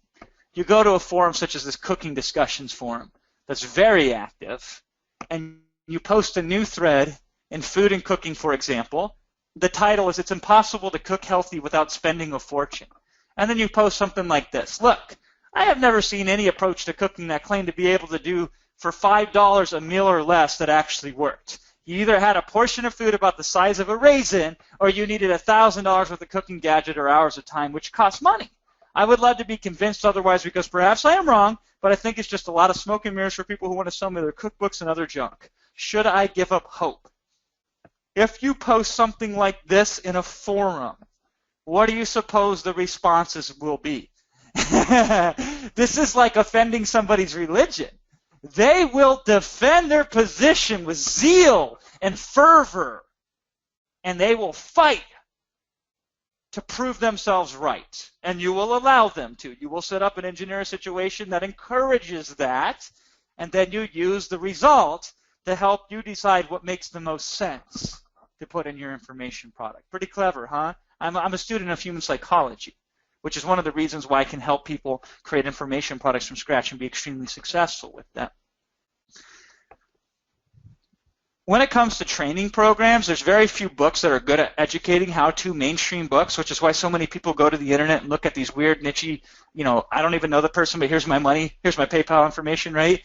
You go to a forum such as this cooking discussions forum that's very active, and you post a new thread in food and cooking, for example. The title is, "It's impossible to cook healthy without spending a fortune." And then you post something like this. "Look, I have never seen any approach to cooking that claimed to be able to do for $5 a meal or less that actually worked. You either had a portion of food about the size of a raisin, or you needed $1,000 worth of cooking gadget or hours of time, which costs money. I would love to be convinced otherwise because perhaps I am wrong, but I think it's just a lot of smoke and mirrors for people who want to sell me their cookbooks and other junk. Should I give up hope?" If you post something like this in a forum, what do you suppose the responses will be? This is like offending somebody's religion. They will defend their position with zeal and fervor, and they will fight to prove themselves right, and you will allow them to. You will set up and engineer a situation that encourages that, and then you use the result to help you decide what makes the most sense to put in your information product. Pretty clever, huh? I'm a student of human psychology, which is one of the reasons why I can help people create information products from scratch and be extremely successful with them. When it comes to training programs, there's very few books that are good at educating, how-to mainstream books, which is why so many people go to the internet and look at these weird, niche-y, I don't even know the person, but here's my money, here's my PayPal information, right?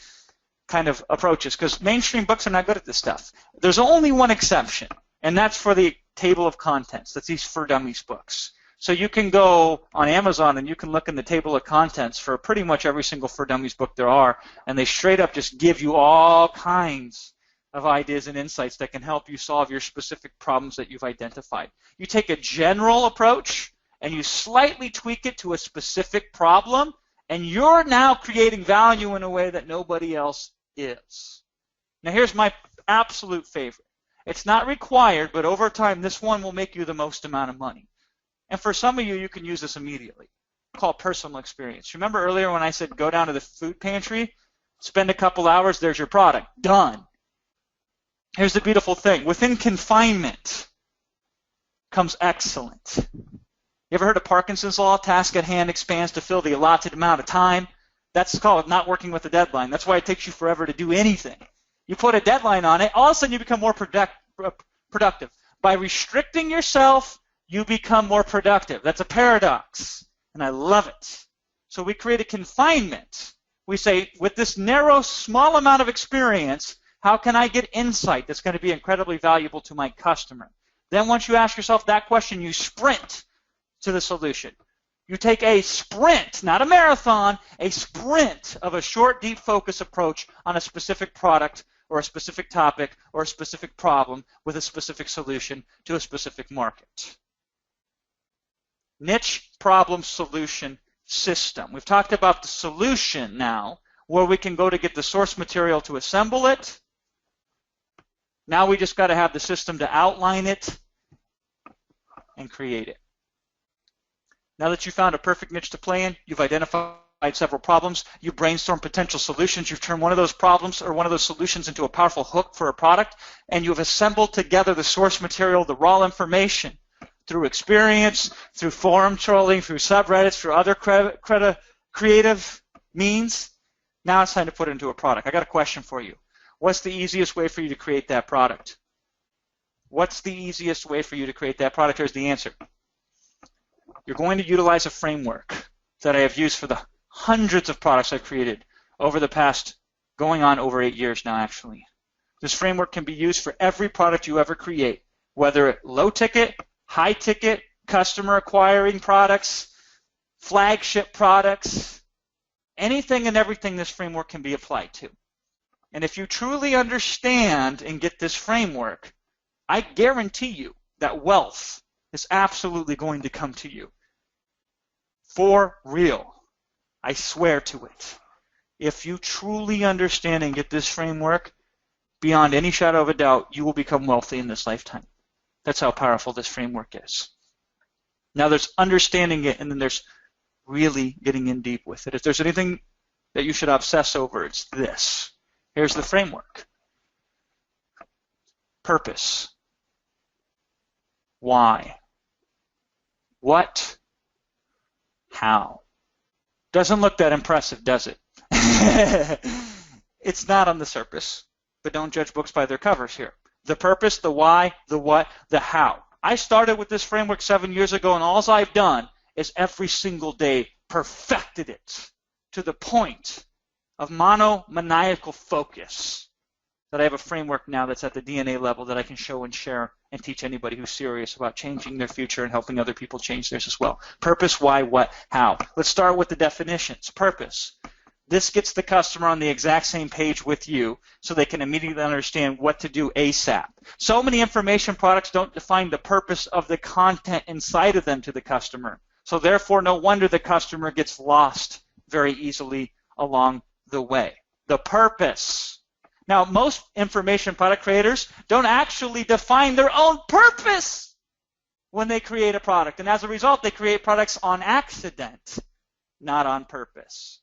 Kind of approaches, because mainstream books are not good at this stuff. There's only one exception, and that's for the table of contents. That's these For Dummies books. So you can go on Amazon and you can look in the table of contents for pretty much every single For Dummies book there are, and they straight up just give you all kinds of ideas and insights that can help you solve your specific problems that you've identified. You take a general approach and you slightly tweak it to a specific problem, and you're now creating value in a way that nobody else is. Now here's my absolute favorite. It's not required, but over time this one will make you the most amount of money. And for some of you, you can use this immediately. It's called personal experience. Remember earlier when I said go down to the food pantry, spend a couple hours, there's your product. Done. Here's the beautiful thing. Within confinement comes excellent. You ever heard of Parkinson's law? Task at hand expands to fill the allotted amount of time. That's called not working with a deadline. That's why it takes you forever to do anything. You put a deadline on it, all of a sudden you become more productive. By restricting yourself, you become more productive. That's a paradox, and I love it. So we create a confinement. We say, with this narrow, small amount of experience, how can I get insight that's going to be incredibly valuable to my customer? Then once you ask yourself that question, you sprint to the solution. You take a sprint, not a marathon, a sprint of a short, deep focus approach on a specific product or a specific topic or a specific problem with a specific solution to a specific market. Niche problem solution system. We've talked about the solution now, where we can go to get the source material to assemble it. Now we just got to have the system to outline it and create it. Now that you found a perfect niche to play in, you've identified several problems, you brainstorm potential solutions, you've turned one of those problems or one of those solutions into a powerful hook for a product, and you've assembled together the source material, the raw information, through experience, through forum trolling, through subreddits, through other creative means. Now it's time to put it into a product. I got a question for you. What's the easiest way for you to create that product? What's the easiest way for you to create that product? Here's the answer. You're going to utilize a framework that I have used for the hundreds of products I've created over the past, going on over 8 years now, actually. This framework can be used for every product you ever create, whether low ticket, high ticket, customer acquiring products, flagship products, anything and everything this framework can be applied to. And if you truly understand and get this framework, I guarantee you that wealth is absolutely going to come to you. For real. I swear to it. If you truly understand and get this framework, beyond any shadow of a doubt, you will become wealthy in this lifetime. That's how powerful this framework is. Now there's understanding it, and then there's really getting in deep with it. If there's anything that you should obsess over, it's this. Here's the framework. Purpose. Why? What? How? Doesn't look that impressive, does it? It's not on the surface, but don't judge books by their covers here. The purpose, the why, the what, the how. I started with this framework 7 years ago, and all I've done is every single day perfected it to the point of monomaniacal focus that I have a framework now that's at the DNA level that I can show and share and teach anybody who's serious about changing their future and helping other people change theirs as well. Purpose, why, what, how. Let's start with the definitions. Purpose. This gets the customer on the exact same page with you so they can immediately understand what to do ASAP. So many information products don't define the purpose of the content inside of them to the customer. So therefore, no wonder the customer gets lost very easily along the way. The purpose. Now, most information product creators don't actually define their own purpose when they create a product. And as a result, they create products on accident, not on purpose.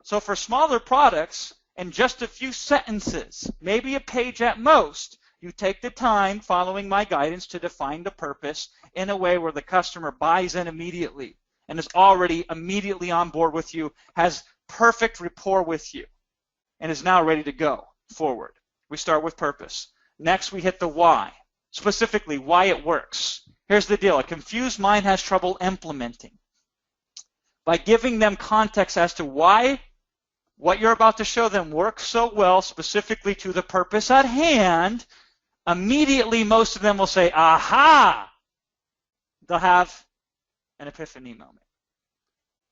So for smaller products, in just a few sentences, maybe a page at most, you take the time following my guidance to define the purpose in a way where the customer buys in immediately and is already immediately on board with you, has perfect rapport with you, and is now ready to go forward. We start with purpose. Next, we hit the why, specifically why it works. Here's the deal. A confused mind has trouble implementing. By giving them context as to why what you're about to show them works so well, specifically to the purpose at hand, immediately most of them will say, aha! They'll have an epiphany moment.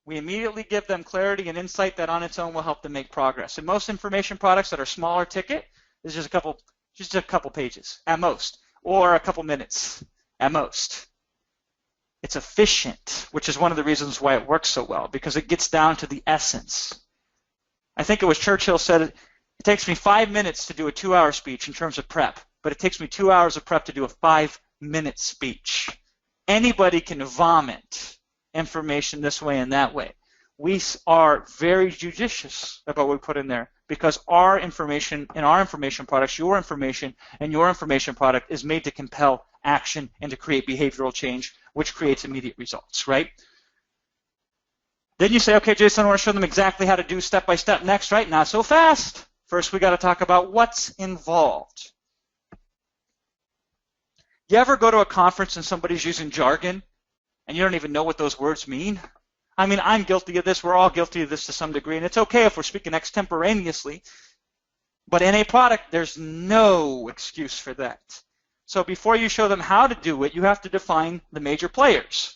We immediately give them clarity and insight that on its own will help them make progress. In most information products that are smaller ticket, there's just a couple pages at most, or a couple minutes at most. It's efficient, which is one of the reasons why it works so well, because it gets down to the essence. I think it was Churchill said it takes me 5 minutes to do a 2-hour speech in terms of prep, but it takes me 2 hours of prep to do a 5-minute speech. Anybody can vomit information this way and that way. We are very judicious about what we put in there because our information in our information products, your information and your information product is made to compel action and to create behavioral change, which creates immediate results, right? Then you say, okay, Jason, I want to show them exactly how to do step by step next, right? Not so fast. First, we got to talk about what's involved. You ever go to a conference and somebody's using jargon and you don't even know what those words mean? I mean, I'm guilty of this. We're all guilty of this to some degree, and it's okay if we're speaking extemporaneously. But in a product, there's no excuse for that. So before you show them how to do it, you have to define the major players.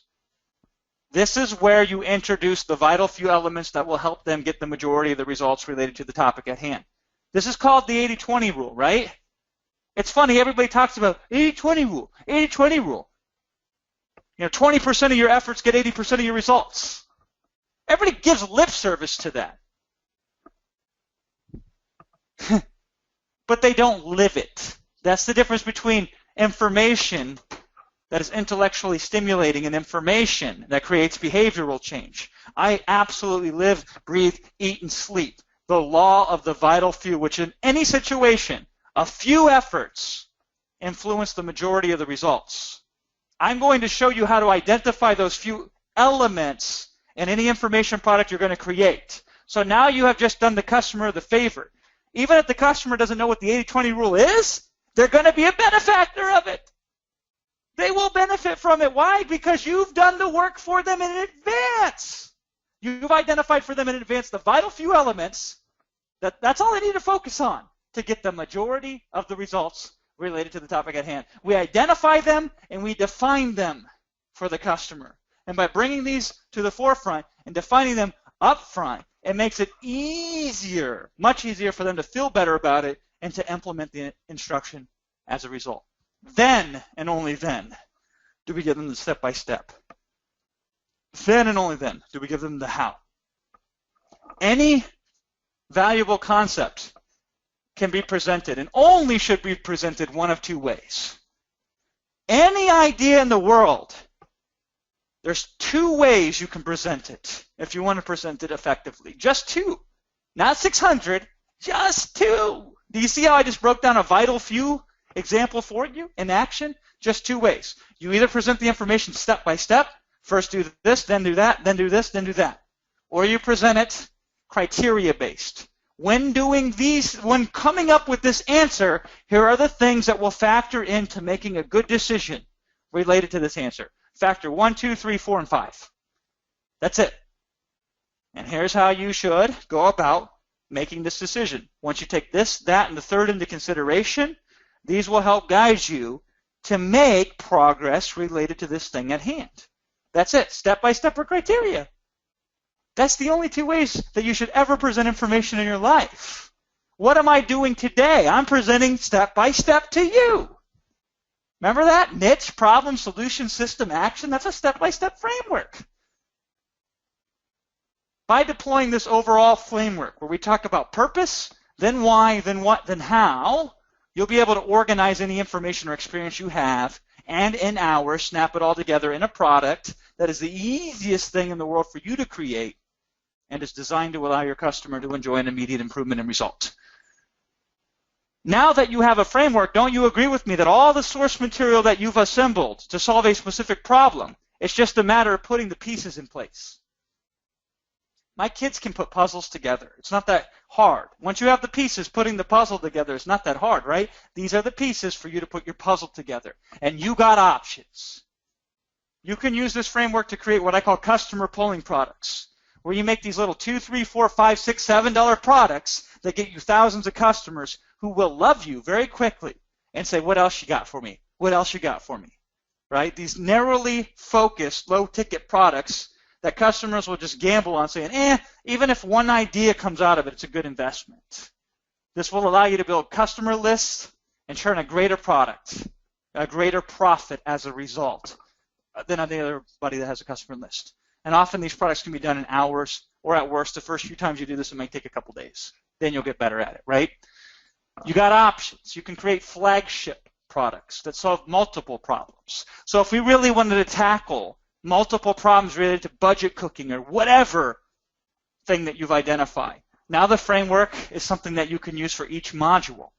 This is where you introduce the vital few elements that will help them get the majority of the results related to the topic at hand. This is called the 80-20 rule, right? It's funny, everybody talks about 80-20 rule, 80-20 rule. 20% of your efforts get 80% of your results. Everybody gives lip service to that. But they don't live it. That's the difference between information that is intellectually stimulating and information that creates behavioral change. I absolutely live, breathe, eat, and sleep the law of the vital few, which in any situation, a few efforts influence the majority of the results. I'm going to show you how to identify those few elements in any information product you're going to create. So now you have just done the customer the favor. Even if the customer doesn't know what the 80-20 rule is, they're going to be a benefactor of it. They will benefit from it. Why? Because you've done the work for them in advance. You've identified for them in advance the vital few elements. That's all they need to focus on to get the majority of the results related to the topic at hand. We identify them and we define them for the customer. And by bringing these to the forefront and defining them up front, it makes it easier, much easier for them to feel better about it and to implement the instruction as a result. Then, and only then, do we give them the step-by-step. Then and only then do we give them the how. Any valuable concept can be presented and only should be presented one of two ways. Any idea in the world, there's two ways you can present it if you want to present it effectively. Just two. Not 600, just two. Do you see how I just broke down a vital few example for you in action? Just two ways. You either present the information step by step, first do this, then do that, then do this, then do that. Or you present it criteria-based. When doing these, when coming up with this answer, here are the things that will factor into making a good decision related to this answer. Factor 1, 2, 3, 4, and 5. That's it. And here's how you should go about making this decision. Once you take this, that, and the third into consideration, these will help guide you to make progress related to this thing at hand. That's it. Step-by-step or criteria. That's the only two ways that you should ever present information in your life. What am I doing today? I'm presenting step-by-step to you. Remember that? Niche, problem, solution, system, action. That's a step-by-step framework. By deploying this overall framework where we talk about purpose, then why, then what, then how, you'll be able to organize any information or experience you have and in hours, snap it all together in a product that is the easiest thing in the world for you to create and is designed to allow your customer to enjoy an immediate improvement in result. Now that you have a framework, don't you agree with me that all the source material that you've assembled to solve a specific problem, it's just a matter of putting the pieces in place? My kids can put puzzles together. It's not that hard. Once you have the pieces, putting the puzzle together is not that hard, right? These are the pieces for you to put your puzzle together. And you got options. You can use this framework to create what I call customer pulling products, where you make these little $2, $3, $4, $5, $6, $7 products that get you thousands of customers who will love you very quickly and say, what else you got for me? What else you got for me? Right? These narrowly focused, low-ticket products that customers will just gamble on saying, even if one idea comes out of it, it's a good investment. This will allow you to build customer lists and turn a greater product, a greater profit as a result than anybody that has a customer list. And often these products can be done in hours, or at worst, the first few times you do this, it might take a couple days. Then you'll get better at it, right? You got options. You can create flagship products that solve multiple problems. So if we really wanted to tackle multiple problems related to budget cooking or whatever thing that you've identified, now the framework is something that you can use for each module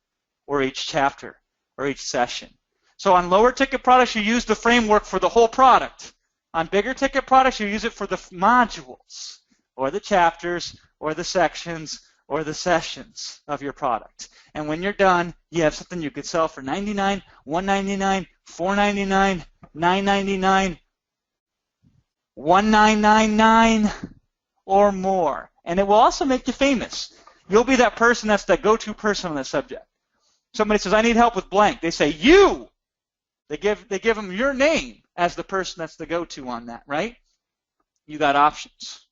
or each chapter or each session. So on lower ticket products, you use the framework for the whole product. On bigger ticket products, you use it for the modules or the chapters or the sections or the sessions of your product. And when you're done, you have something you could sell for $99, $199, $499, $999, $1999 or more. And it will also make you famous. You'll be that person that's the go-to person on the subject. Somebody says, I need help with blank. They say, you. They give them your name as the person that's the go-to on that, right? You got options.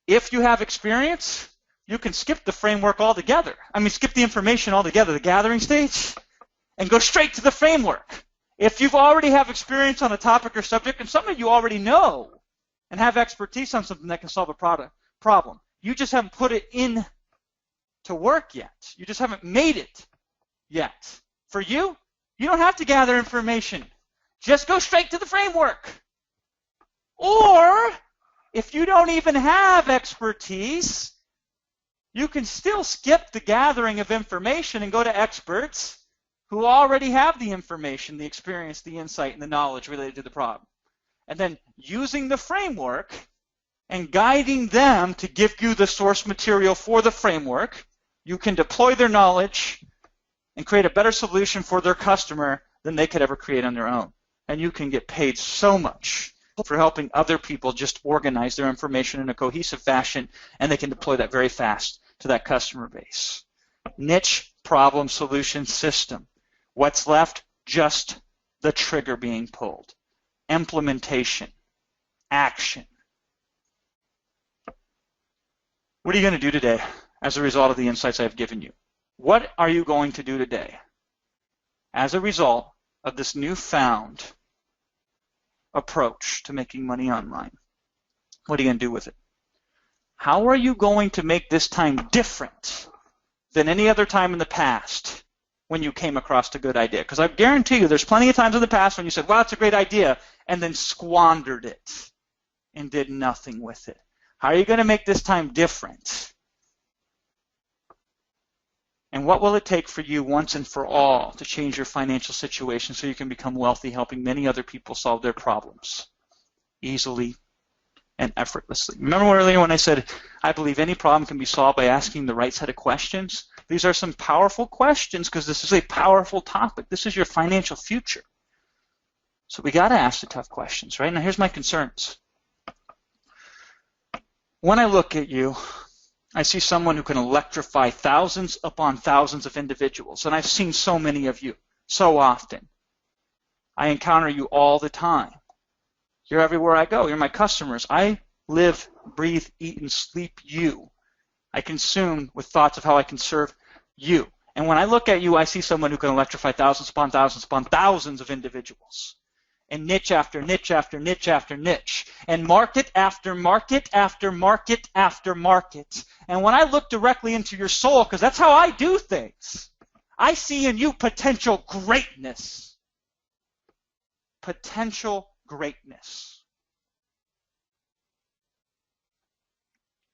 If you have experience, you can skip the framework altogether. I mean, skip the information altogether, the gathering stage, and go straight to the framework. If you've already have experience on a topic or subject, and some of you already know and have expertise on something that can solve a problem, you just haven't put it in to work yet. You just haven't made it yet. For you, you don't have to gather information. Just go straight to the framework. Or, if you don't even have expertise, you can still skip the gathering of information and go to experts who already have the information, the experience, the insight, and the knowledge related to the problem. And then using the framework and guiding them to give you the source material for the framework. You can deploy their knowledge and create a better solution for their customer than they could ever create on their own. And you can get paid so much for helping other people just organize their information in a cohesive fashion, and they can deploy that very fast to that customer base. Niche problem solution system. What's left? Just the trigger being pulled. Implementation. Action. What are you going to do today as a result of the insights I've given you? What are you going to do today as a result of this newfound approach to making money online? What are you going to do with it? How are you going to make this time different than any other time in the past when you came across a good idea? Because I guarantee you there's plenty of times in the past when you said, wow, it's a great idea, and then squandered it and did nothing with it. How are you going to make this time different? And what will it take for you once and for all to change your financial situation so you can become wealthy, helping many other people solve their problems easily and effortlessly? Remember earlier when I said I believe any problem can be solved by asking the right set of questions? These are some powerful questions because this is a powerful topic. This is your financial future. So we got to ask the tough questions, right? Now here's my concerns. When I look at you, I see someone who can electrify thousands upon thousands of individuals, and I've seen so many of you so often. I encounter you all the time. You're everywhere I go. You're my customers. I live, breathe, eat, and sleep you. I consume with thoughts of how I can serve you. And when I look at you, I see someone who can electrify thousands upon thousands of individuals. And niche after niche after niche after niche. And market after market after market after market. And when I look directly into your soul, because that's how I do things, I see in you potential greatness. Potential greatness.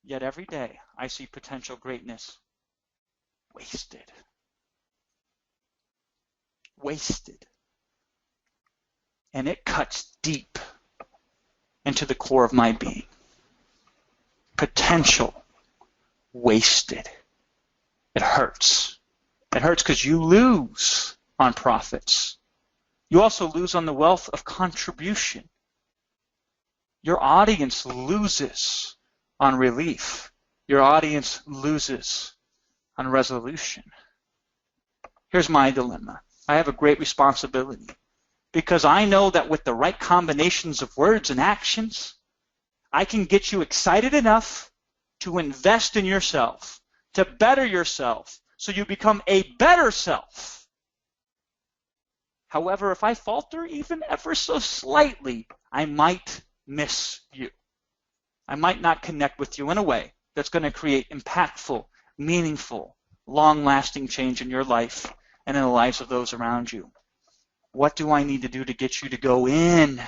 Yet every day I see potential greatness wasted. Wasted. And it cuts deep into the core of my being. Potential wasted. It hurts. It hurts because you lose on profits. You also lose on the wealth of contribution. Your audience loses on relief. Your audience loses on resolution. Here's my dilemma. I have a great responsibility. Because I know that with the right combinations of words and actions, I can get you excited enough to invest in yourself, to better yourself, so you become a better self. However, if I falter even ever so slightly, I might miss you. I might not connect with you in a way that's going to create impactful, meaningful, long-lasting change in your life and in the lives of those around you. What do I need to do to get you to go in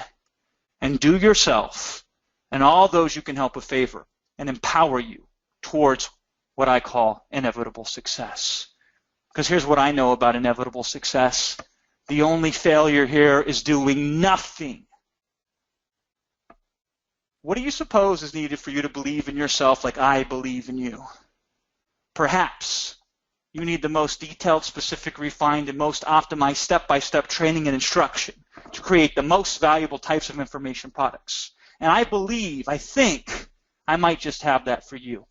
and do yourself and all those you can help a favor and empower you towards what I call inevitable success? Because here's what I know about inevitable success. The only failure here is doing nothing. What do you suppose is needed for you to believe in yourself like I believe in you? Perhaps you need the most detailed, specific, refined, and most optimized step-by-step training and instruction to create the most valuable types of information products. And I think I might just have that for you.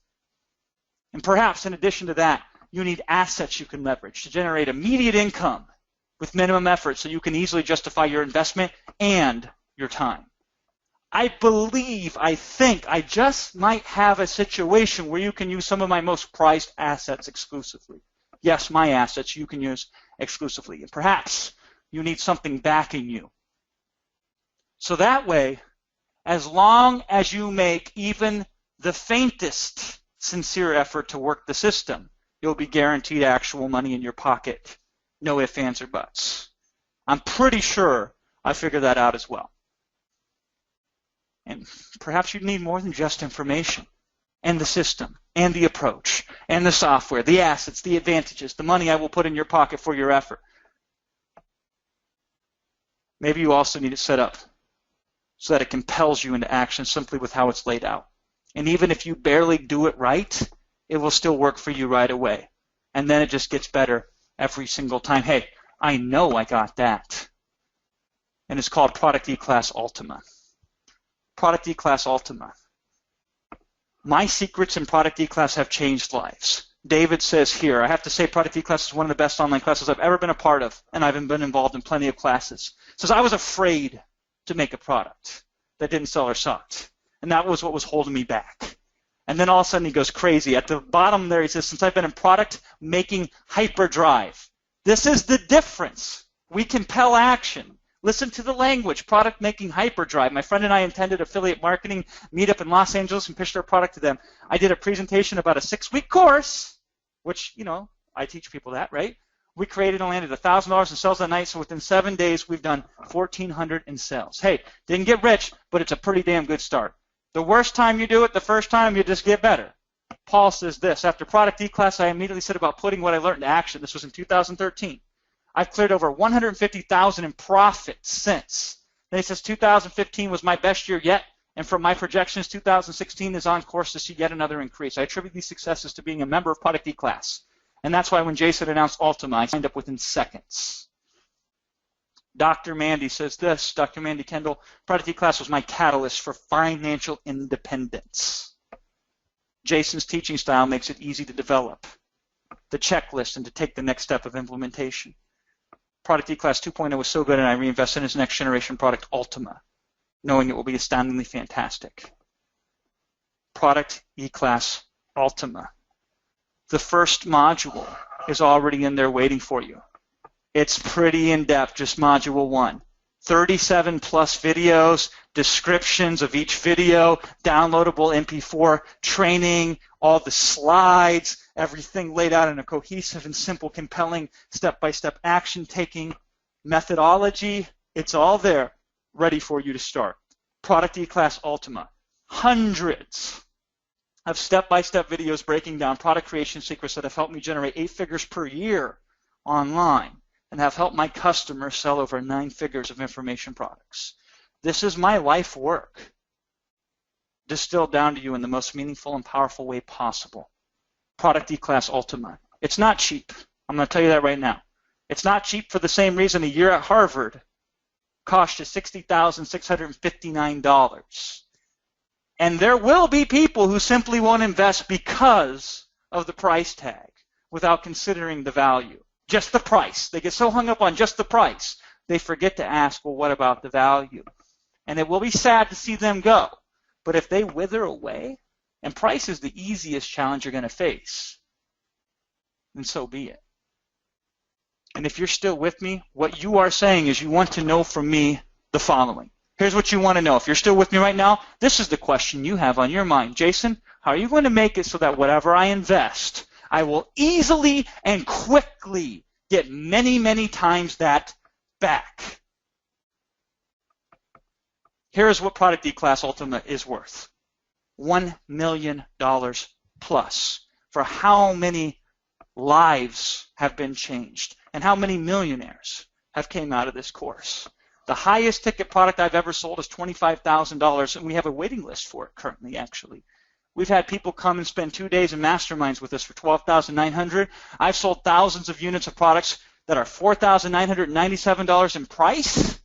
And perhaps in addition to that, you need assets you can leverage to generate immediate income with minimum effort so you can easily justify your investment and your time. I think I just might have a situation where you can use some of my most prized assets exclusively. Yes, my assets you can use exclusively. And perhaps you need something backing you. So that way, as long as you make even the faintest sincere effort to work the system, you'll be guaranteed actual money in your pocket. No ifs, ands, or buts. I'm pretty sure I figured that out as well. And perhaps you need more than just information and the system and the approach and the software, the assets, the advantages, the money I will put in your pocket for your effort. Maybe you also need it set up so that it compels you into action simply with how it's laid out. And even if you barely do it right, it will still work for you right away. And then it just gets better every single time. Hey, I know I got that. And it's called Product E-Class Ultima. Product E-Class Ultima. My secrets in Product E-Class have changed lives. David says here, I have to say Product E-Class is one of the best online classes I've ever been a part of, and I've been involved in plenty of classes. Says I was afraid to make a product that didn't sell or sucked, and that was what was holding me back. And then all of a sudden he goes crazy. At the bottom there he says, since I've been in product making hyperdrive. This is the difference. We compel action. Listen to the language, product making hyperdrive. My friend and I attended affiliate marketing meetup in Los Angeles and pitched our product to them. I did a presentation about a 6-week course, which, you know, I teach people that, right? We created and landed $1,000 in sales that night, so within 7 days we've done $1,400 in sales. Hey, didn't get rich, but it's a pretty damn good start. The worst time you do it, the first time, you just get better. Paul says this, after Product E-Class, I immediately set about putting what I learned into action. This was in 2013. I've cleared over $150,000 in profit since. Then he says 2015 was my best year yet, and from my projections, 2016 is on course to see yet another increase. I attribute these successes to being a member of Product E-Class, and that's why when Jason announced Ultima, I signed up within seconds. Dr. Mandy says this, Dr. Mandy Kendall, Product E-Class was my catalyst for financial independence. Jason's teaching style makes it easy to develop the checklist and to take the next step of implementation. Product E-Class 2.0 was so good, and I reinvested in his next generation product, Ultima, knowing it will be astoundingly fantastic. Product E-Class Ultima. The first module is already in there waiting for you. It's pretty in-depth, just module 1. 37 plus videos, descriptions of each video, downloadable MP4 training, all the slides, everything laid out in a cohesive and simple, compelling, step-by-step action-taking methodology. It's all there, ready for you to start. Product E-Class Ultima. Hundreds of step-by-step videos breaking down product creation secrets that have helped me generate 8 figures per year online and have helped my customers sell over 9 figures of information products. This is my life work, distilled down to you in the most meaningful and powerful way possible. Product E-Class Ultima. It's not cheap. I'm going to tell you that right now. It's not cheap for the same reason a year at Harvard cost you $60,659. And there will be people who simply won't invest because of the price tag without considering the value. Just the price. They get so hung up on just the price, they forget to ask, well, what about the value? And it will be sad to see them go. But if they wither away, and price is the easiest challenge you're going to face, then so be it. And if you're still with me, what you are saying is you want to know from me the following. Here's what you want to know. If you're still with me right now, this is the question you have on your mind. Jason, how are you going to make it so that whatever I invest, I will easily and quickly get many, many times that back? Here's what Product E-Class Ultima is worth. $1 million plus. For how many lives have been changed and how many millionaires have came out of this course. The highest ticket product I've ever sold is $25,000, and we have a waiting list for it currently, actually. We've had people come and spend 2 days in masterminds with us for $12,900. I've sold thousands of units of products that are $4,997 in price.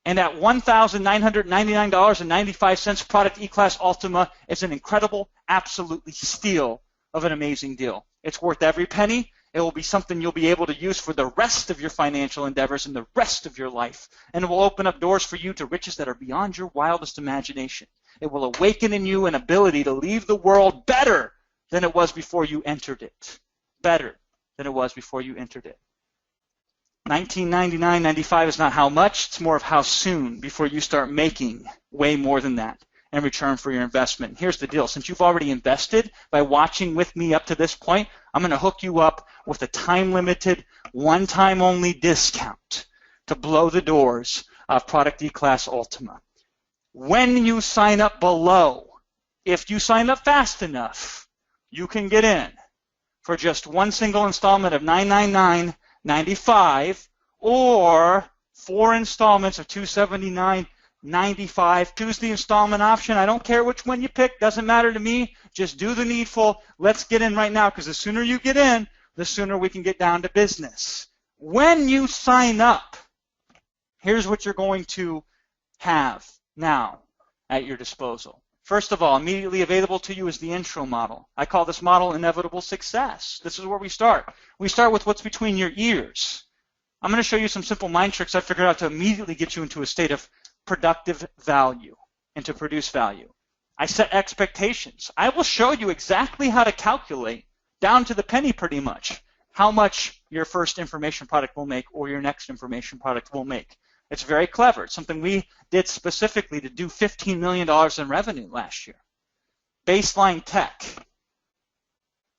And at $1,999.95, Product E-Class Ultima is an incredible, absolutely steal of an amazing deal. It's worth every penny. It will be something you'll be able to use for the rest of your financial endeavors and the rest of your life. And it will open up doors for you to riches that are beyond your wildest imagination. It will awaken in you an ability to leave the world better than it was before you entered it. Better than it was before you entered it. $19.99.95 is not how much, it's more of how soon before you start making way more than that in return for your investment. Here's the deal. Since you've already invested by watching with me up to this point, I'm going to hook you up with a time-limited, one-time-only discount to blow the doors of Product E-Class Ultima. When you sign up below, if you sign up fast enough, you can get in for just one single installment of $999.95 or 4 installments of $279.95 $95. Choose the installment option. I don't care which one you pick. Doesn't matter to me. Just do the needful. Let's get in right now, because the sooner you get in, the sooner we can get down to business. When you sign up, here's what you're going to have now at your disposal. First of all, immediately available to you is the intro model. I call this model inevitable success. This is where we start. We start with what's between your ears. I'm going to show you some simple mind tricks I figured out to immediately get you into a state of productive value and to produce value. I set expectations. I will show you exactly how to calculate, down to the penny pretty much, how much your first information product will make or your next information product will make. It's very clever. It's something we did specifically to do $15 million in revenue last year. Baseline tech.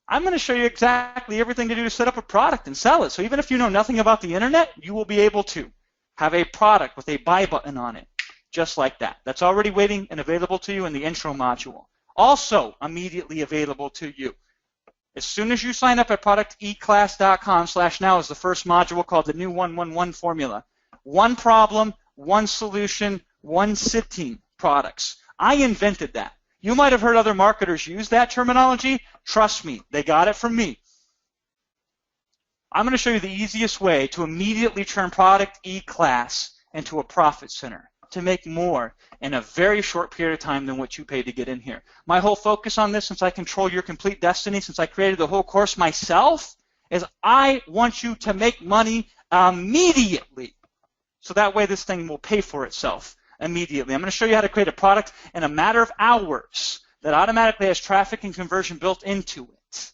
I'm going to show you exactly everything to do to set up a product and sell it. So even if you know nothing about the internet, you will be able to have a product with a buy button on it, just like that. That's already waiting and available to you in the intro module. Also immediately available to you. As soon as you sign up at producteclass.com/now is the first module called the new 111 formula. One problem, one solution, one sitting products. I invented that. You might have heard other marketers use that terminology. Trust me, they got it from me. I'm going to show you the easiest way to immediately turn Product E-Class into a profit center, to make more in a very short period of time than what you paid to get in here. My whole focus on this, since I control your complete destiny, since I created the whole course myself, is I want you to make money immediately. So that way this thing will pay for itself immediately. I'm going to show you how to create a product in a matter of hours that automatically has traffic and conversion built into it.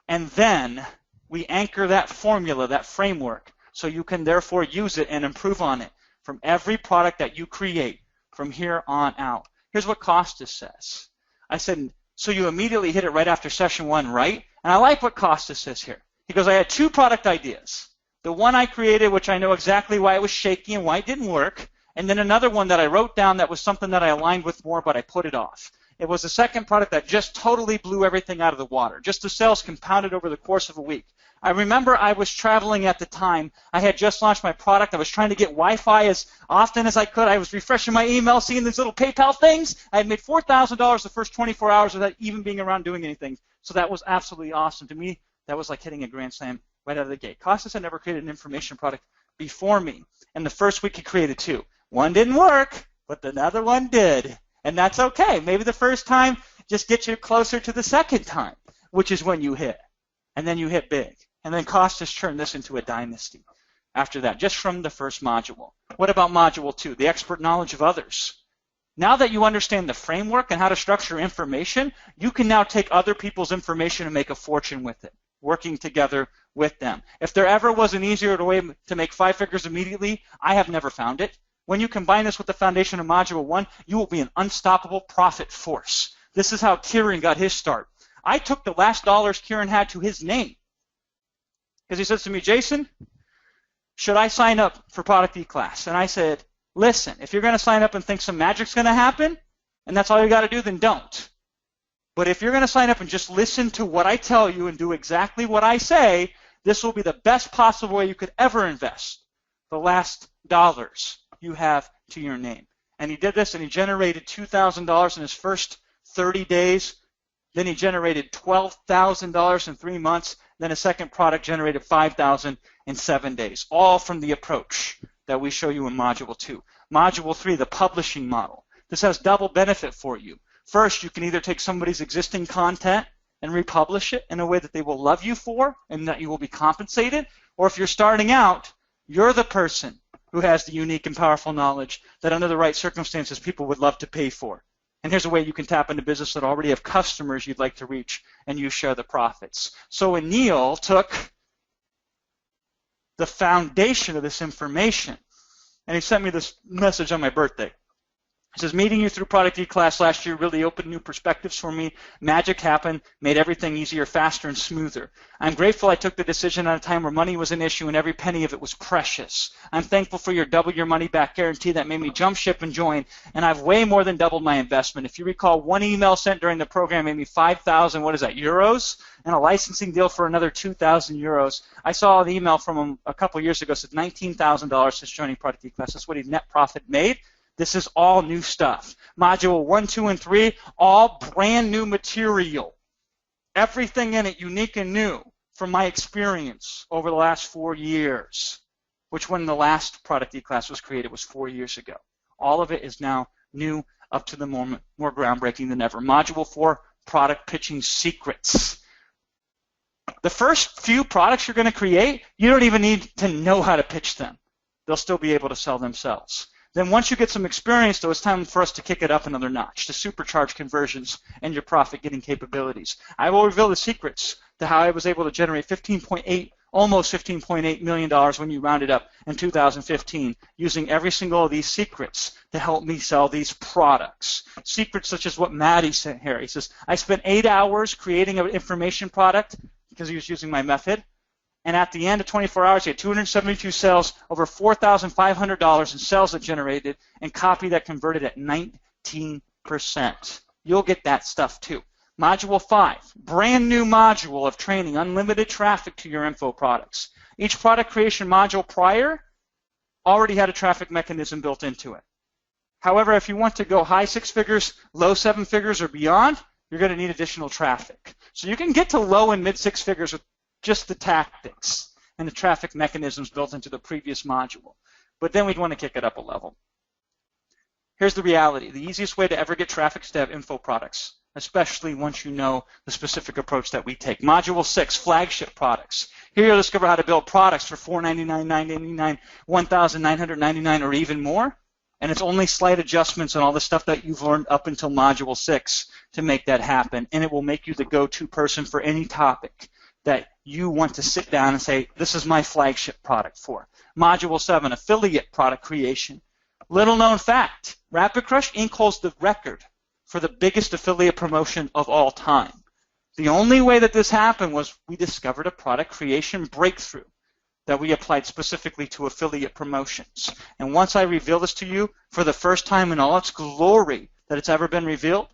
And then we anchor that formula, that framework, so you can therefore use it and improve on it from every product that you create from here on out. Here's what Costas says. I said, so you immediately hit it right after session 1, right? And I like what Costas says here. He goes, I had 2 product ideas. The one I created, which I know exactly why it was shaky and why it didn't work, and then another one that I wrote down that was something that I aligned with more, but I put it off. It was the second product that just totally blew everything out of the water. Just the sales compounded over the course of a week. I remember I was traveling at the time. I had just launched my product. I was trying to get Wi-Fi as often as I could. I was refreshing my email, seeing these little PayPal things. I had made $4,000 the first 24 hours without even being around doing anything. So that was absolutely awesome. To me, that was like hitting a grand slam right out of the gate. Costas had never created an information product before me. And the first week he created 2. One didn't work, but the other one did. And that's okay. Maybe the first time just gets you closer to the second time, which is when you hit. And then you hit big. And then Costas turned this into a dynasty after that, just from the first module. What about module 2, the expert knowledge of others? Now that you understand the framework and how to structure information, you can now take other people's information and make a fortune with it, working together with them. If there ever was an easier way to make 5 figures immediately, I have never found it. When you combine this with the foundation of Module 1, you will be an unstoppable profit force. This is how Kieran got his start. I took the last dollars Kieran had to his name. Because he says to me, Jason, should I sign up for Product E-Class? And I said, listen, if you're going to sign up and think some magic's going to happen, and that's all you got to do, then don't. But if you're going to sign up and just listen to what I tell you and do exactly what I say, this will be the best possible way you could ever invest the last dollars you have to your name. And he did this, and he generated $2,000 in his first 30 days. Then he generated $12,000 in 3 months. Then a second product generated $5,000 in 7 days, all from the approach that we show you in Module 2. Module 3, the publishing model. This has double benefit for you. First, you can either take somebody's existing content and republish it in a way that they will love you for and that you will be compensated, or if you're starting out, you're the person who has the unique and powerful knowledge that under the right circumstances people would love to pay for. And here's a way you can tap into business that already have customers you'd like to reach, and you share the profits. So Anil took the foundation of this information, and he sent me this message on my birthday. He says, meeting you through Product E-Class last year really opened new perspectives for me. Magic happened, made everything easier, faster, and smoother. I'm grateful I took the decision at a time where money was an issue and every penny of it was precious. I'm thankful for your double your money back guarantee that made me jump ship and join, and I've way more than doubled my investment. If you recall, one email sent during the program made me 5,000, what is that, euros? And a licensing deal for another 2,000 euros. I saw an email from him a couple years ago, said $19,000 since joining Product E-Class. That's what he net profit made. This is all new stuff. Module 1, 2, and 3, all brand new material. Everything in it unique and new from my experience over the last 4 years, which when the last product E-Class was created was 4 years ago. All of it is now new, up to the moment, more groundbreaking than ever. Module 4, product pitching secrets. The first few products you're going to create, you don't even need to know how to pitch them. They'll still be able to sell themselves. Then once you get some experience, though, it's time for us to kick it up another notch, to supercharge conversions and your profit-getting capabilities. I will reveal the secrets to how I was able to generate almost $15.8 million when you round it up in 2015, using every single of these secrets to help me sell these products. Secrets such as what Maddie sent here. He says, I spent 8 hours creating an information product because he was using my method. And at the end of 24 hours, he had 272 sales, over $4,500 in sales that generated, and copy that converted at 19%. You'll get that stuff too. Module 5, brand new module of training, unlimited traffic to your info products. Each product creation module prior already had a traffic mechanism built into it. However, if you want to go high 6 figures, low 7 figures, or beyond, you're going to need additional traffic. So you can get to low and mid 6 figures with just the tactics and the traffic mechanisms built into the previous module. But then we'd want to kick it up a level. Here's the reality. The easiest way to ever get traffic is to have info products, especially once you know the specific approach that we take. Module 6, flagship products. Here you'll discover how to build products for $499, $999, $1,999, or even more. And it's only slight adjustments on all the stuff that you've learned up until Module 6 to make that happen. And it will make you the go-to person for any topic that you want to sit down and say, this is my flagship product for. Module 7, affiliate product creation. Little known fact, Rapid Crush Inc. holds the record for the biggest affiliate promotion of all time. The only way that this happened was we discovered a product creation breakthrough that we applied specifically to affiliate promotions. And once I reveal this to you for the first time in all its glory that it's ever been revealed,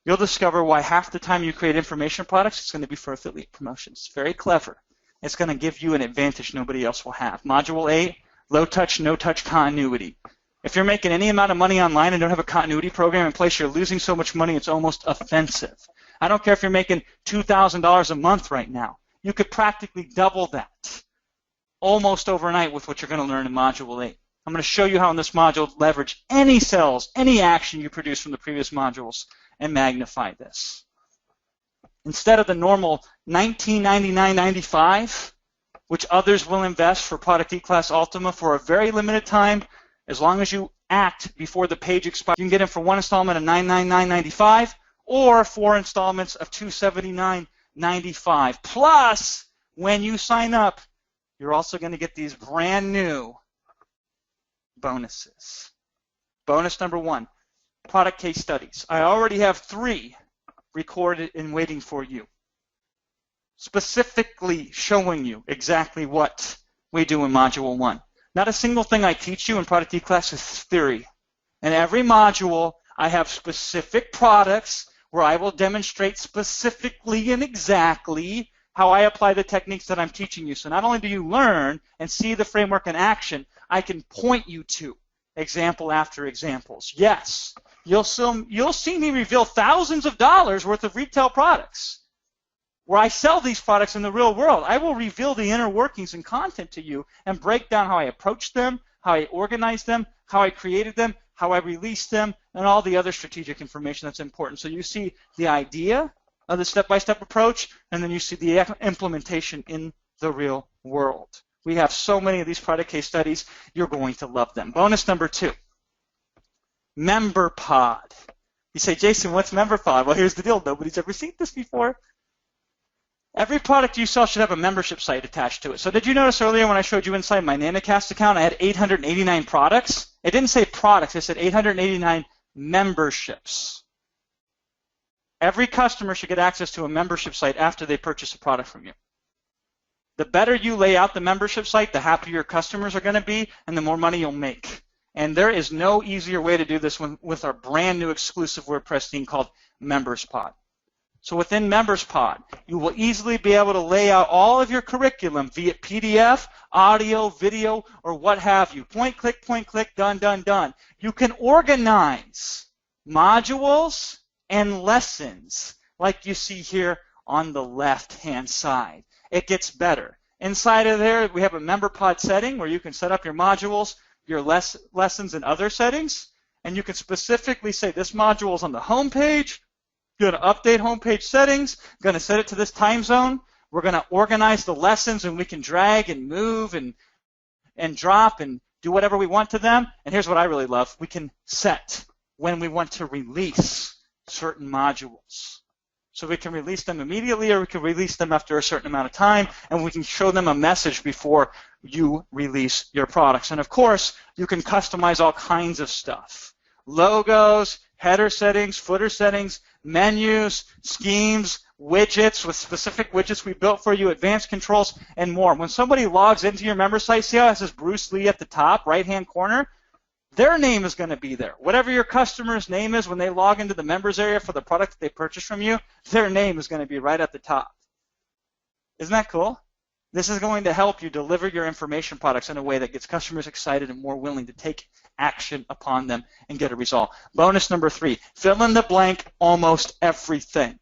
you'll discover why half the time you create information products, it's going to be for affiliate promotions. It's very clever. It's going to give you an advantage nobody else will have. Module 8, low touch, no touch continuity. If you're making any amount of money online and don't have a continuity program in place, you're losing so much money it's almost offensive. I don't care if you're making $2,000 a month right now. You could practically double that almost overnight with what you're going to learn in Module 8. I'm going to show you how in this module leverage any sales, any action you produce from the previous modules and magnify this. Instead of the normal $1999.95, which others will invest for Product E-Class Ultima for a very limited time, as long as you act before the page expires, you can get in for one installment of $999.95 or 4 installments of $279.95. Plus, when you sign up, you're also going to get these brand new bonuses. Bonus number 1, product case studies. I already have 3 recorded and waiting for you, specifically showing you exactly what we do in Module 1. Not a single thing I teach you in Product E-Class is theory. In every module, I have specific products where I will demonstrate specifically and exactly how I apply the techniques that I'm teaching you. So not only do you learn and see the framework in action, I can point you to example after examples. Yes, you'll see me reveal thousands of dollars worth of retail products where I sell these products in the real world. I will reveal the inner workings and content to you and break down how I approached them, how I organized them, how I created them, how I released them, and all the other strategic information that's important. So you see the idea of the step-by-step approach, and then you see the implementation in the real world. We have so many of these product case studies, you're going to love them. Bonus number 2, Member Pod. You say, Jason, what's Member Pod? Well, here's the deal. Nobody's ever seen this before. Every product you sell should have a membership site attached to it. So did you notice earlier when I showed you inside my Nanocast account, I had 889 products? It didn't say products. It said 889 memberships. Every customer should get access to a membership site after they purchase a product from you. The better you lay out the membership site, the happier your customers are going to be, and the more money you'll make. And there is no easier way to do this with our brand new exclusive WordPress theme called Members Pod. So within Members Pod, you will easily be able to lay out all of your curriculum via PDF, audio, video, or what have you. Point, click, done, done, done. You can organize modules and lessons like you see here on the left-hand side. It gets better. Inside of there, we have a Member Pod setting where you can set up your modules, your lessons, and other settings. And you can specifically say this module is on the home page. Going to update homepage settings, going to set it to this time zone. We're going to organize the lessons, and we can drag and move and drop and do whatever we want to them. And here's what I really love. We can set when we want to release certain modules. So we can release them immediately, or we can release them after a certain amount of time, and we can show them a message before you release your products. And of course, you can customize all kinds of stuff. Logos, header settings, footer settings, menus, schemes, widgets with specific widgets we built for you, advanced controls, and more. When somebody logs into your member site, see how it says Bruce Lee at the top, right-hand corner? Their name is going to be there. Whatever your customer's name is when they log into the members area for the product that they purchase from you, their name is going to be right at the top. Isn't that cool? This is going to help you deliver your information products in a way that gets customers excited and more willing to take action upon them and get a result. Bonus number 3, fill in the blank almost everything.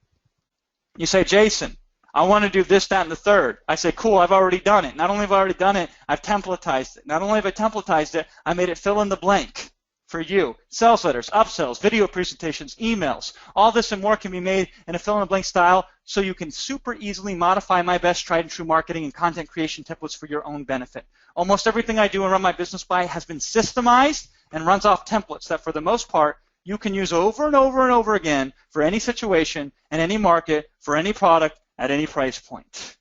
You say, Jason, I want to do this, that, and the third. I say, cool, I've already done it. Not only have I already done it, I've templatized it. Not only have I templatized it, I made it fill in the blank for you. Sales letters, upsells, video presentations, emails. All this and more can be made in a fill in the blank style so you can super easily modify my best tried and true marketing and content creation templates for your own benefit. Almost everything I do and run my business by has been systemized and runs off templates that for the most part you can use over and over and over again for any situation and any market for any product at any price point.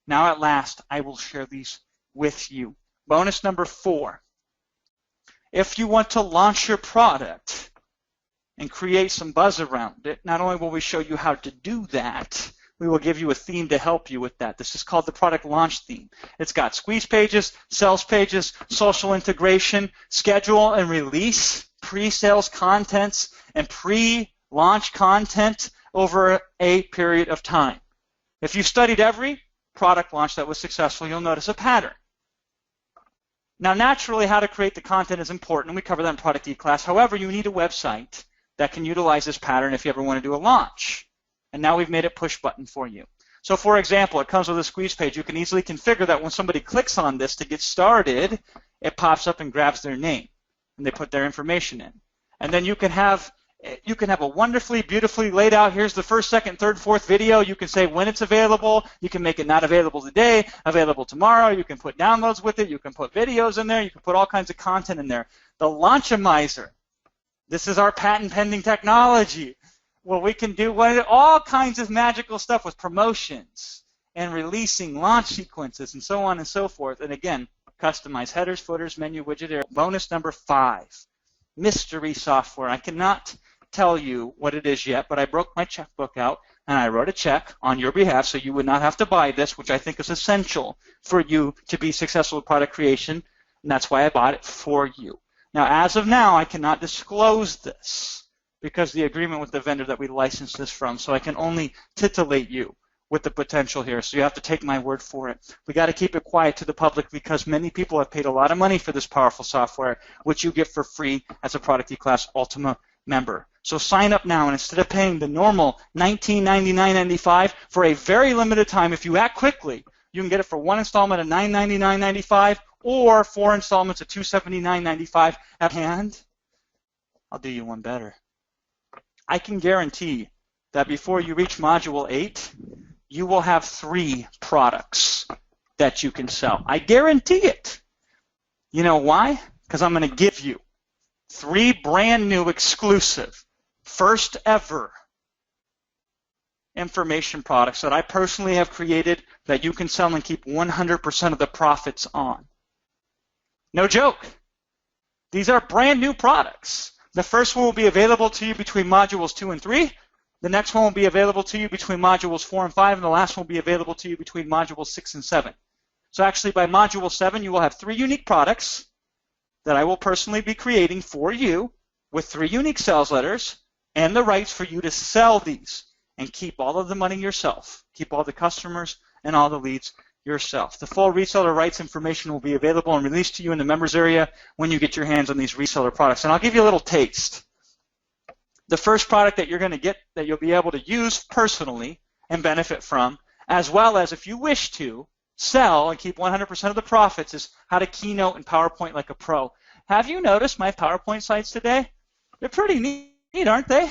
Now at last, I will share these with you. Bonus number 4. If you want to launch your product and create some buzz around it, not only will we show you how to do that, we will give you a theme to help you with that. This is called the product launch theme. It's got squeeze pages, sales pages, social integration, schedule and release, pre-sales contents, and pre-launch content over a period of time. If you studied every product launch that was successful, you'll notice a pattern. Now, naturally, how to create the content is important, and we cover that in Product E class. However, you need a website that can utilize this pattern if you ever want to do a launch. And now we've made it push button for you. So, for example, it comes with a squeeze page. You can easily configure that when somebody clicks on this to get started, it pops up and grabs their name, and they put their information in. And then you can have a wonderfully, beautifully laid out, here's the first, second, third, fourth video. You can say when it's available. You can make it not available today, available tomorrow. You can put downloads with it. You can put videos in there. You can put all kinds of content in there. The Launchimizer. This is our patent pending technology. Well, we can do all kinds of magical stuff with promotions and releasing launch sequences and so on and so forth. And again, customize headers, footers, menu, widget area. Bonus number 5, mystery software. I cannot tell you what it is yet, but I broke my checkbook out and I wrote a check on your behalf so you would not have to buy this, which I think is essential for you to be successful with product creation, and that's why I bought it for you. Now, as of now, I cannot disclose this because the agreement with the vendor that we licensed this from, so I can only titillate you with the potential here, so you have to take my word for it. We got to keep it quiet to the public because many people have paid a lot of money for this powerful software, which you get for free as a Product E-Class Ultima member. So sign up now, and instead of paying the normal $19.99.95 for a very limited time, if you act quickly, you can get it for one installment of $999.95 or 4 installments of $279.95 at hand. I'll do you one better. I can guarantee that before you reach Module 8, you will have 3 products that you can sell. I guarantee it. You know why? Because I'm going to give you 3 brand new exclusive, first ever information products that I personally have created that you can sell and keep 100% of the profits on. No joke. These are brand new products. The first one will be available to you between modules 2 and 3. The next one will be available to you between modules 4 and 5, and the last one will be available to you between modules 6 and 7. So actually by module 7, you will have 3 unique products that I will personally be creating for you with 3 unique sales letters and the rights for you to sell these. and keep all of the money yourself. Keep all the customers and all the leads yourself. The full reseller rights information will be available and released to you in the members area when you get your hands on these reseller products. And I'll give you a little taste. The first product that you're going to get that you'll be able to use personally and benefit from, as well as if you wish to sell and keep 100% of the profits, is how to keynote and PowerPoint like a pro. Have you noticed my PowerPoint slides today? They're pretty neat, aren't they?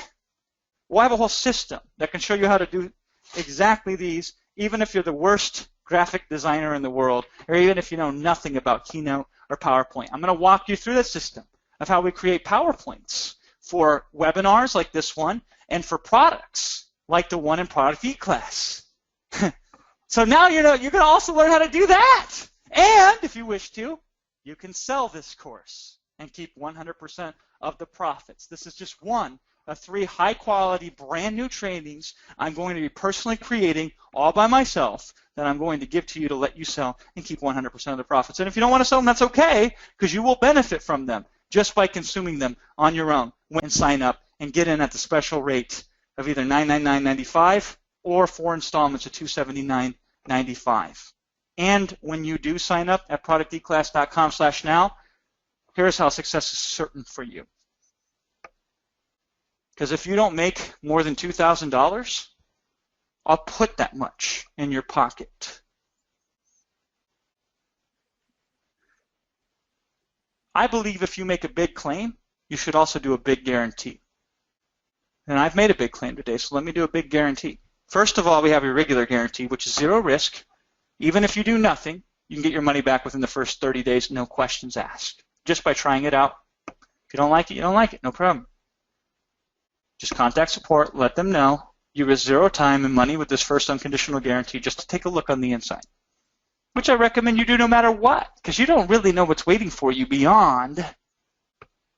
Well, I have a whole system that can show you how to do exactly these, even if you're the worst graphic designer in the world, or even if you know nothing about Keynote or PowerPoint. I'm going to walk you through the system of how we create PowerPoints for webinars like this one and for products like the one in Product E-Class. So now you know you can also learn how to do that. And if you wish to, you can sell this course and keep 100% of the profits. This is just one of 3 high-quality, brand-new trainings I'm going to be personally creating all by myself that I'm going to give to you to let you sell and keep 100% of the profits. And if you don't want to sell them, that's okay, because you will benefit from them just by consuming them on your own. When sign up and get in at the special rate of either $999.95 or 4 installments of $279.95. And when you do sign up at producteclass.com/now, here's how success is certain for you. Because if you don't make more than $2,000, I'll put that much in your pocket. I believe if you make a big claim, you should also do a big guarantee. And I've made a big claim today, so let me do a big guarantee. First of all, we have a regular guarantee, which is 0 risk. Even if you do nothing, you can get your money back within the first 30 days, no questions asked, just by trying it out. If you don't like it, you don't like it, no problem. Just contact support, let them know you risk 0 time and money with this first unconditional guarantee just to take a look on the inside, which I recommend you do no matter what, because you don't really know what's waiting for you beyond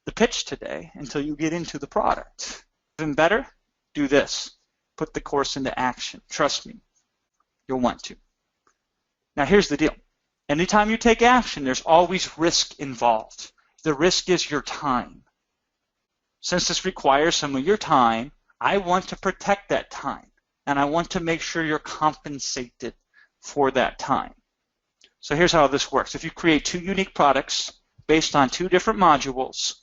the pitch today until you get into the product. Even better, do this. Put the course into action. Trust me, you'll want to. Now here's the deal. Anytime you take action, there's always risk involved. The risk is your time. Since this requires some of your time, I want to protect that time, and I want to make sure you're compensated for that time. So here's how this works. If you create 2 unique products based on 2 different modules,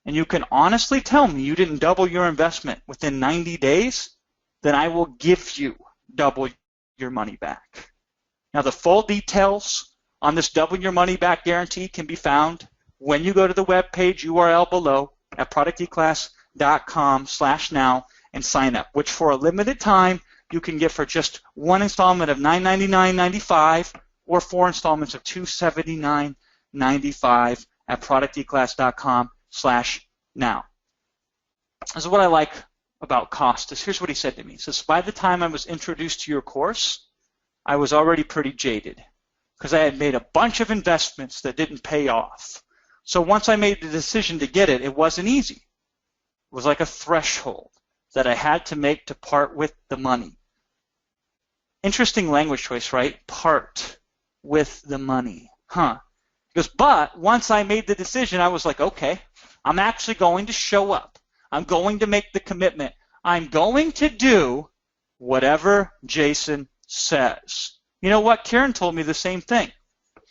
and you can honestly tell me you didn't double your investment within 90 days, then I will give you double your money back. Now the full details on this double your money back guarantee can be found when you go to the web page URL below at producteclass.com/now and sign up, which for a limited time you can get for just 1 installment of $999.95 or 4 installments of $279.95 at producteclass.com/now. This is what I like about Costas. Here's what he said to me. He says, by the time I was introduced to your course, I was already pretty jaded because I had made a bunch of investments that didn't pay off. So once I made the decision to get it, it wasn't easy. It was like a threshold that I had to make to part with the money. Interesting language choice, right? Part with the money. Huh. Because, but once I made the decision, I was like, okay, I'm actually going to show up. I'm going to make the commitment. I'm going to do whatever Jason says. You know what? Karen told me the same thing.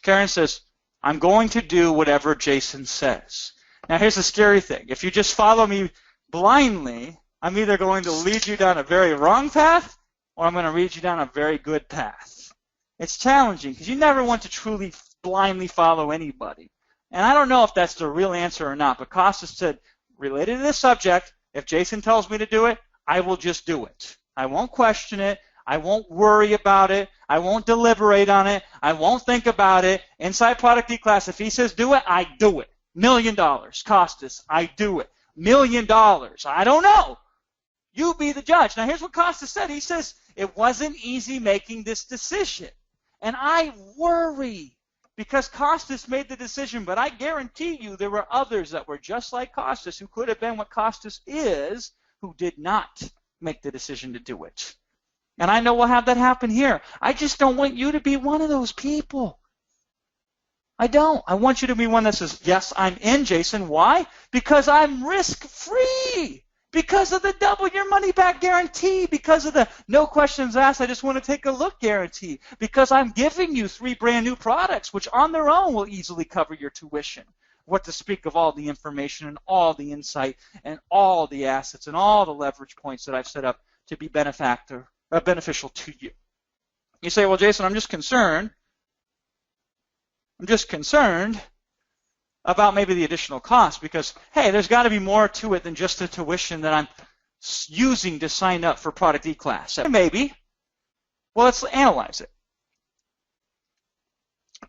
Karen says, I'm going to do whatever Jason says. Now here's the scary thing. If you just follow me blindly, I'm either going to lead you down a very wrong path or I'm going to lead you down a very good path. It's challenging because you never want to truly blindly follow anybody. And I don't know if that's the real answer or not, but Costas said, related to this subject, if Jason tells me to do it, I will just do it. I won't question it. I won't worry about it. I won't deliberate on it. I won't think about it. Inside Product E-Class, if he says do it, I do it. $1 million. Costas, I do it. $1 million. I don't know. You be the judge. Now here's what Costas said. He says, it wasn't easy making this decision. And I worry because Costas made the decision, but I guarantee you there were others that were just like Costas who could have been what Costas is who did not make the decision to do it. And I know we'll have that happen here. I just don't want you to be one of those people. I don't. I want you to be one that says, yes, I'm in, Jason. Why? Because I'm risk-free. Because of the double your money back guarantee, because of the no questions asked, I just want to take a look guarantee, because I'm giving you 3 brand new products, which on their own will easily cover your tuition. What to speak of all the information and all the insight and all the assets and all the leverage points that I've set up to be beneficial to you. You say, well, Jason, I'm just concerned about maybe the additional cost because, hey, there's got to be more to it than just the tuition that I'm using to sign up for Product E-Class. Maybe. Well, let's analyze it.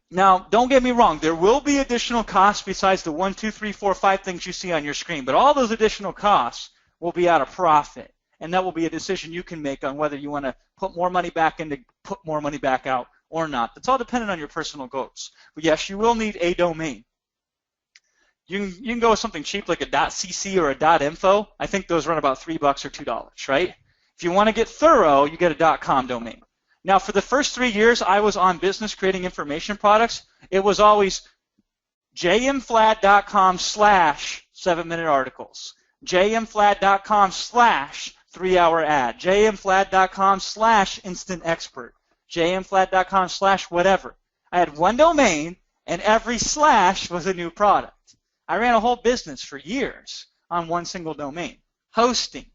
Now, don't get me wrong. There will be additional costs besides the 1, 2, 3, 4, 5 things you see on your screen, but all those additional costs will be out of profit, and that will be a decision you can make on whether you want to put more money back in to put more money back out or not. It's all dependent on your personal goals. But yes, you will need a domain. You can go with something cheap like a .cc or a .info. I think those run about $3 or $2, right? If you want to get thorough, you get a .com domain. Now, for the first 3 years I was on business creating information products, it was always jmflad.com/7-minute articles, jmflad.com/3-hour ad, jmflad.com/instant expert, jmflad.com/whatever. I had one domain, and every slash was a new product. I ran a whole business for years on one single domain. Hosting.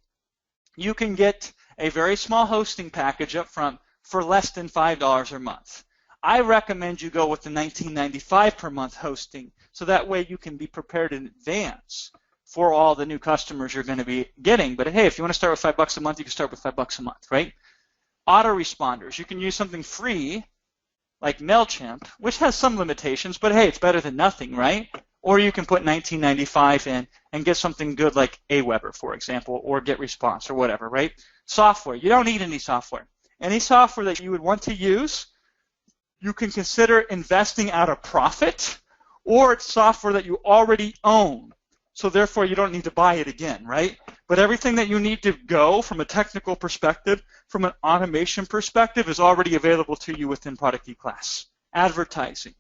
You can get a very small hosting package up front for less than $5 a month. I recommend you go with the $19.95 per month hosting, so that way you can be prepared in advance for all the new customers you're going to be getting. But hey, if you want to start with $5 a month, you can start with $5 a month, right? Autoresponders. You can use something free like MailChimp, which has some limitations, but hey, it's better than nothing, right? Or you can put $19.95 in and get something good like Aweber, for example, or GetResponse or whatever, right? Software. You don't need any software. Any software that you would want to use, you can consider investing out of profit, or it's software that you already own. So therefore, you don't need to buy it again, right? But everything that you need to go from a technical perspective, from an automation perspective, is already available to you within Product E-Class. Advertising.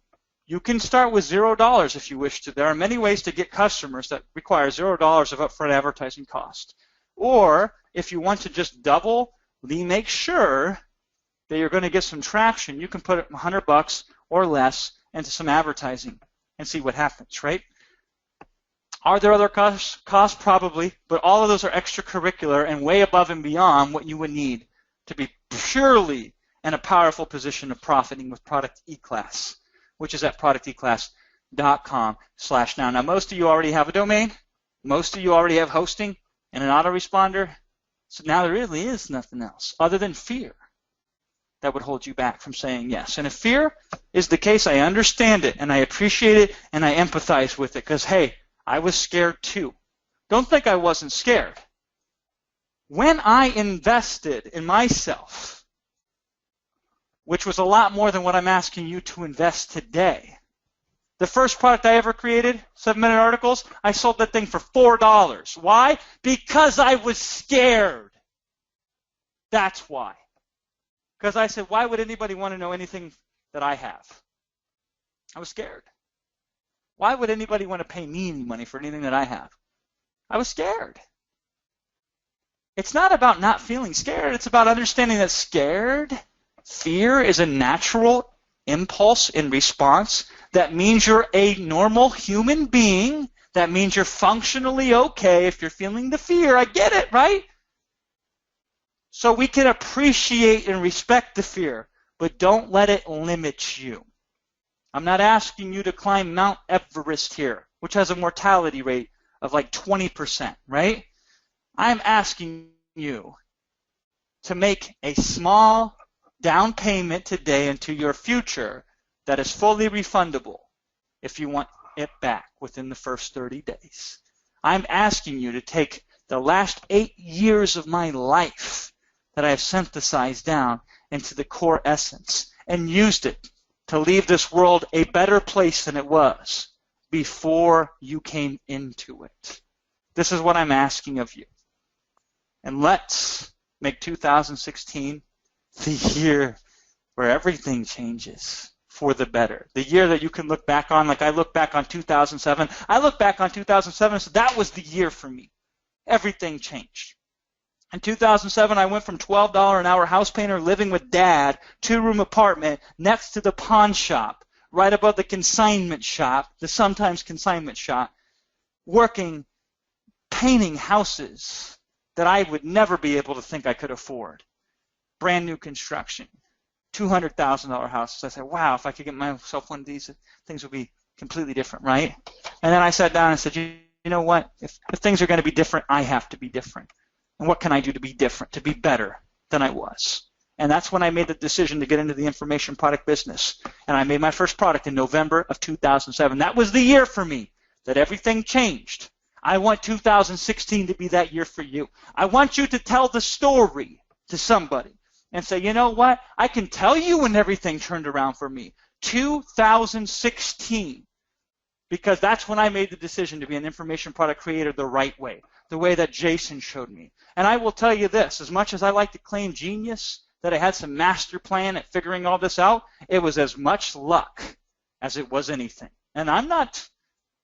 You can start with $0 if you wish to. There are many ways to get customers that require $0 of upfront advertising cost. Or if you want to just make sure that you're going to get some traction, you can put $100 or less into some advertising and see what happens, right? Are there other costs? Probably, but all of those are extracurricular and way above and beyond what you would need to be purely in a powerful position of profiting with Product E-Class, which is at producteclass.com/now. Now, most of you already have a domain. Most of you already have hosting and an autoresponder. So now there really is nothing else other than fear that would hold you back from saying yes. And if fear is the case, I understand it, and I appreciate it, and I empathize with it, because, hey, I was scared too. Don't think I wasn't scared. When I invested in myself, which was a lot more than what I'm asking you to invest today, the first product I ever created, 7-minute articles, I sold that thing for $4. Why? Because I was scared. That's why. Because I said, why would anybody want to know anything that I have? I was scared. Why would anybody want to pay me any money for anything that I have? I was scared. It's not about not feeling scared. It's about understanding that fear is a natural impulse in response. That means you're a normal human being. That means you're functionally okay if you're feeling the fear. I get it, right? So we can appreciate and respect the fear, but don't let it limit you. I'm not asking you to climb Mount Everest here, which has a mortality rate of like 20%, right? I'm asking you to make a small down payment today into your future that is fully refundable if you want it back within the first 30 days. I'm asking you to take the last 8 years of my life that I have synthesized down into the core essence and used it to leave this world a better place than it was before you came into it. This is what I'm asking of you. And let's make 2016 the year where everything changes for the better. The year that you can look back on, like I look back on 2007. I look back on 2007 and said, that was the year for me. everything changed. In 2007, I went from $12 an hour house painter living with dad, 2-room apartment next to the pawn shop, right above the consignment shop, the sometimes consignment shop, working, painting houses that I would never be able to think I could afford. Brand new construction, $200,000 houses. I said, wow, if I could get myself one of these, things would be completely different, right? And then I sat down and said, you know what? If things are going to be different, I have to be different. And what can I do to be different, to be better than I was? And that's when I made the decision to get into the information product business. And I made my first product in November of 2007. That was the year for me that everything changed. I want 2016 to be that year for you. I want you to tell the story to somebody and say, you know what? I can tell you when everything turned around for me. 2016. Because that's when I made the decision to be an information product creator the right way, the way that Jason showed me. And I will tell you this, as much as I like to claim genius, that I had some master plan at figuring all this out, it was as much luck as it was anything. And I'm not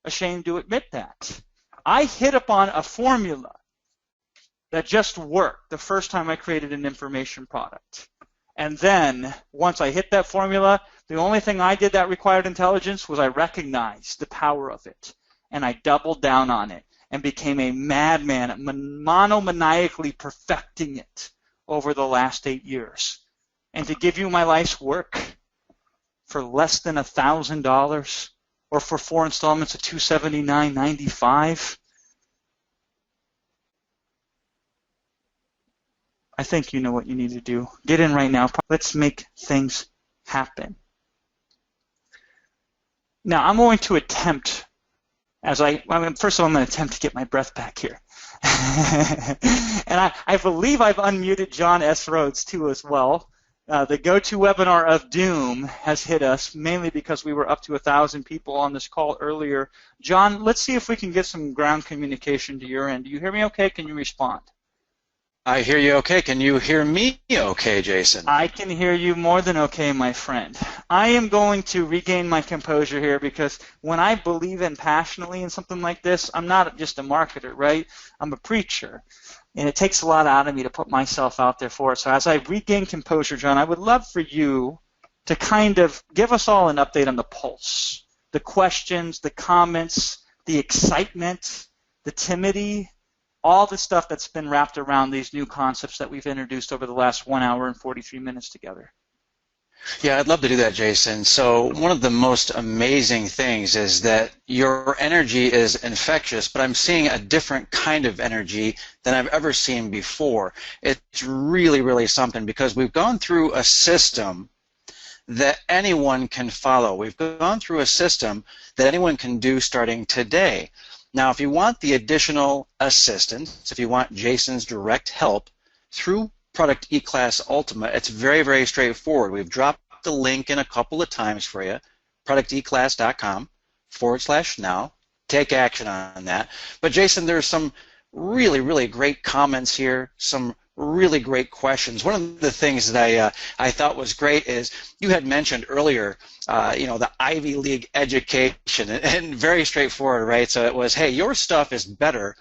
ashamed to admit that. I hit upon a formula that just worked the first time I created an information product. And then, once I hit that formula, the only thing I did that required intelligence was I recognized the power of it. And I doubled down on it and became a madman at monomaniacally perfecting it over the last 8 years. And to give you my life's work for less than $1,000 or for 4 installments of $279.95, I think you know what you need to do. Get in right now. Let's make things happen. Now, I'm going to attempt, first of all, I'm going to attempt to get my breath back here. And I believe I've unmuted John S. Rhodes, too, as well. The GoToWebinar of Doom has hit us, mainly because we were up to 1,000 people on this call earlier. John, let's see if we can get some ground communication to your end. Do you hear me okay? Can you respond? I hear you okay. Can you hear me okay, Jason? I can hear you more than okay, my friend. I am going to regain my composure here because when I believe in passionately in something like this, I'm not just a marketer, right? I'm a preacher. And it takes a lot out of me to put myself out there for it. So as I regain composure, John, I would love for you to kind of give us all an update on the pulse, the questions, the comments, the excitement, the timidity, all the stuff that's been wrapped around these new concepts that we've introduced over the last 1 hour and 43 minutes together. Yeah, I'd love to do that, Jason. So one of the most amazing things is that your energy is infectious, but I'm seeing a different kind of energy than I've ever seen before. It's really, really something because we've gone through a system that anyone can follow. We've gone through a system that anyone can do starting today. Now, if you want the additional assistance, if you want Jason's direct help through Product E-Class Ultima, it's very, very straightforward. We've dropped the link in a couple of times for you, producteclass.com/now. Take action on that. But Jason, there's some really, really great comments here, some really great questions. One of the things that I thought was great is you had mentioned earlier, the Ivy League education, and very straightforward, right? So it was, hey, your stuff is better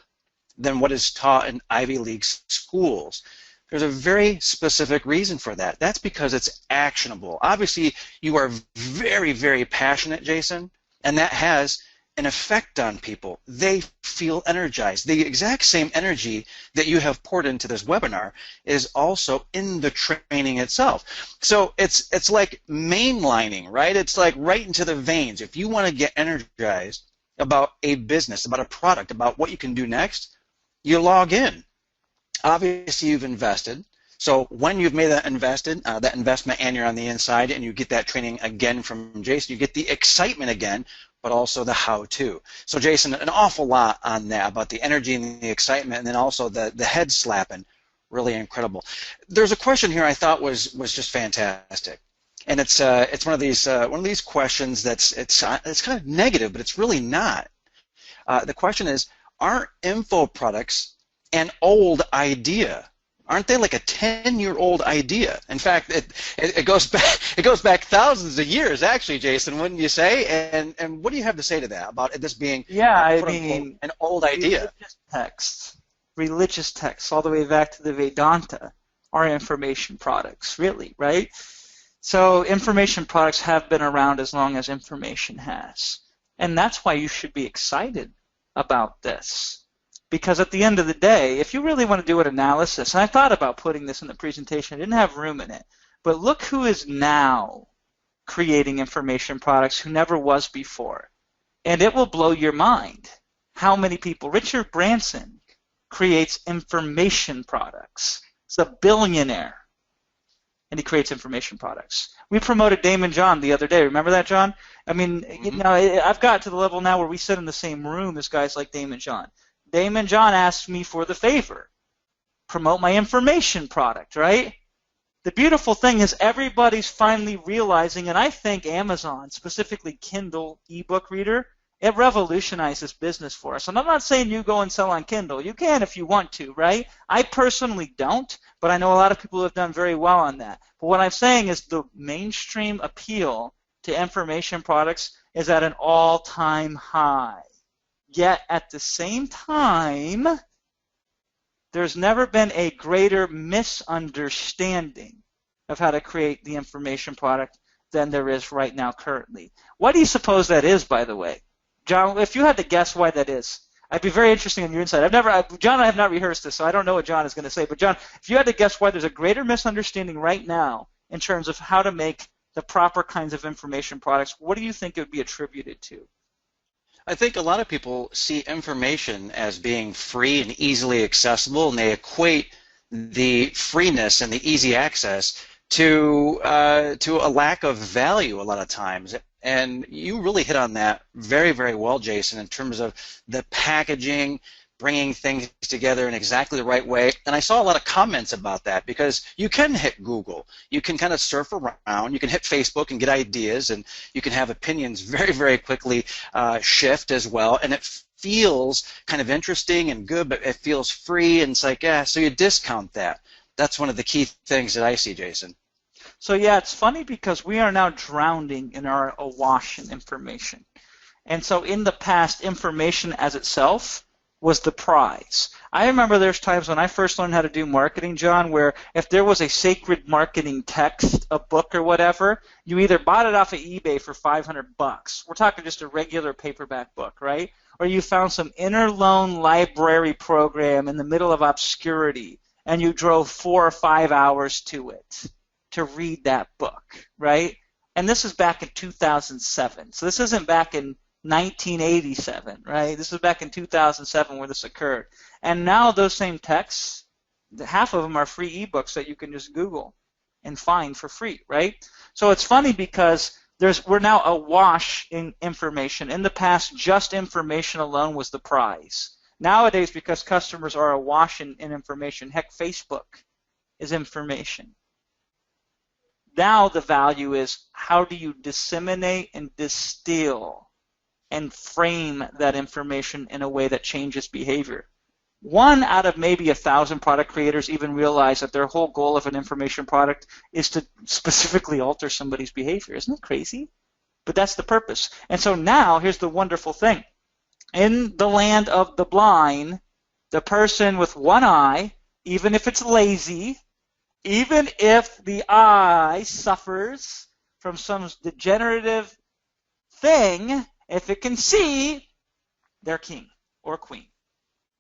than what is taught in Ivy League schools. There's a very specific reason for that. That's because it's actionable. Obviously, you are very, very passionate, Jason, and that has an effect on people. They feel energized. The exact same energy that you have poured into this webinar is also in the training itself. So it's like mainlining, right? It's like right into the veins. If you want to get energized about a business, about a product, about what you can do next, you log in. Obviously, you've invested. So when you've made that investment, and you're on the inside, and you get that training again from Jason, you get the excitement again, but also the how-to. So Jason, an awful lot on that, about the energy and the excitement, and then also the head slapping, really incredible. There's a question here I thought was just fantastic, and it's one of these questions it's kind of negative, but it's really not. The question is, aren't info products an old idea? Aren't they like a 10-year-old idea? In fact, it goes back thousands of years, actually, Jason, wouldn't you say? And what do you have to say to that about this being an old idea? Just text. religious texts, all the way back to the Vedanta, are information products, really, right? So information products have been around as long as information has. And that's why you should be excited about this. Because at the end of the day, if you really want to do an analysis, and I thought about putting this in the presentation, I didn't have room in it, but look who is now creating information products who never was before. And it will blow your mind how many people. Richard Branson creates information products. He's a billionaire, and he creates information products. We promoted Damon John the other day. Remember that, John? I mean, you know, I've got to the level now where we sit in the same room as guys like Damon John. Damon John asked me for the favor, promote my information product, right? The beautiful thing is everybody's finally realizing, and I think Amazon, specifically Kindle ebook reader, it revolutionizes business for us. And I'm not saying you go and sell on Kindle. You can if you want to, right? I personally don't, but I know a lot of people who have done very well on that. But what I'm saying is the mainstream appeal to information products is at an all-time high. Yet at the same time, there's never been a greater misunderstanding of how to create the information product than there is right now currently. What do you suppose that is, by the way? John, if you had to guess why that is, I'd be very interested in your insight. John and I have not rehearsed this, so I don't know what John is going to say. But John, if you had to guess why there's a greater misunderstanding right now in terms of how to make the proper kinds of information products, what do you think it would be attributed to? I think a lot of people see information as being free and easily accessible, and they equate the freeness and the easy access to a lack of value a lot of times. And you really hit on that very, very well, Jason, in terms of the packaging, bringing things together in exactly the right way. And I saw a lot of comments about that because you can hit Google. You can kind of surf around. You can hit Facebook and get ideas, and you can have opinions very, very quickly shift as well. And it feels kind of interesting and good, but it feels free, and it's like, yeah, so you discount that. That's one of the key things that I see, Jason. So yeah, it's funny because we are now drowning in our awash in information. And so in the past, information as itself was the prize. I remember there's times when I first learned how to do marketing, John, where if there was a sacred marketing text, a book or whatever, you either bought it off of eBay for $500. We're talking just a regular paperback book, right? Or you found some inner loan library program in the middle of obscurity, and you drove 4 or 5 hours to it to read that book, right? And this is back in 2007. So this isn't back in 1987, right? This is back in 2007 where this occurred. And now those same texts, half of them are free ebooks that you can just Google and find for free, right? So it's funny because we're now awash in information. In the past, just information alone was the prize. Nowadays, because customers are awash in information, heck, Facebook is information. Now the value is how do you disseminate and distill and frame that information in a way that changes behavior. 1 out of maybe 1,000 product creators even realize that their whole goal of an information product is to specifically alter somebody's behavior. Isn't it crazy? But that's the purpose. And so now, here's the wonderful thing. In the land of the blind, the person with one eye, even if it's lazy, even if the eye suffers from some degenerative thing, if it can see, they're king or queen.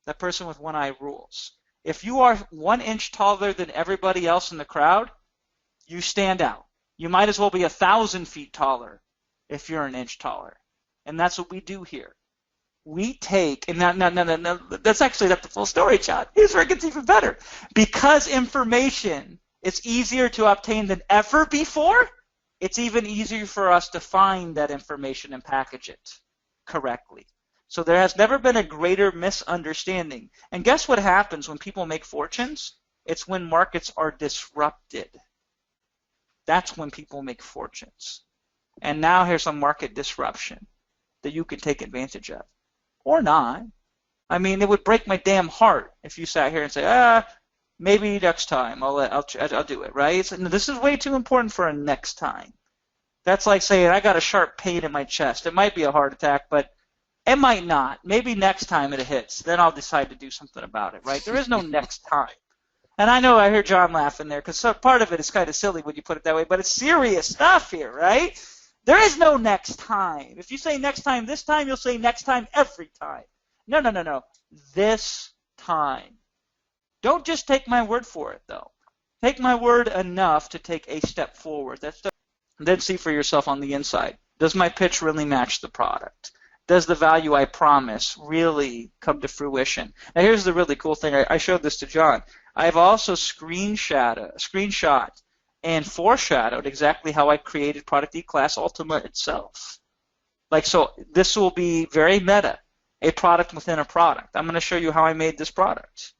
That person with one eye rules. If you are 1 inch taller than everybody else in the crowd, you stand out. You might as well be 1,000 feet taller if you're 1 inch taller. And that's what we do here. We take, and no, that's actually not the full story, John. Here's where it gets even better. Because information is easier to obtain than ever before, it's even easier for us to find that information and package it correctly. So there has never been a greater misunderstanding. And guess what happens when people make fortunes? It's when markets are disrupted. That's when people make fortunes. And now here's a market disruption that you can take advantage of. Or not. I mean, it would break my damn heart if you sat here and say, maybe next time I'll do it, right? This is way too important for a next time. That's like saying I got a sharp pain in my chest. It might be a heart attack, but It might not. Maybe next time it hits. Then I'll decide to do something about it, right? There is no next time. And I know I hear John laughing there because part of it is kind of silly when you put it that way, but it's serious stuff here, right? There is no next time. If you say next time this time, you'll say next time every time. No, no, no, no. This time. Don't just take my word for it, though. Take my word enough to take a step forward. Then see for yourself on the inside. Does my pitch really match the product? Does the value I promise really come to fruition? Now here's the really cool thing. I showed this to John. I've also screenshot and foreshadowed exactly how I created Product E-Class Ultima itself. So this will be very meta, a product within a product. I'm going to show you how I made this product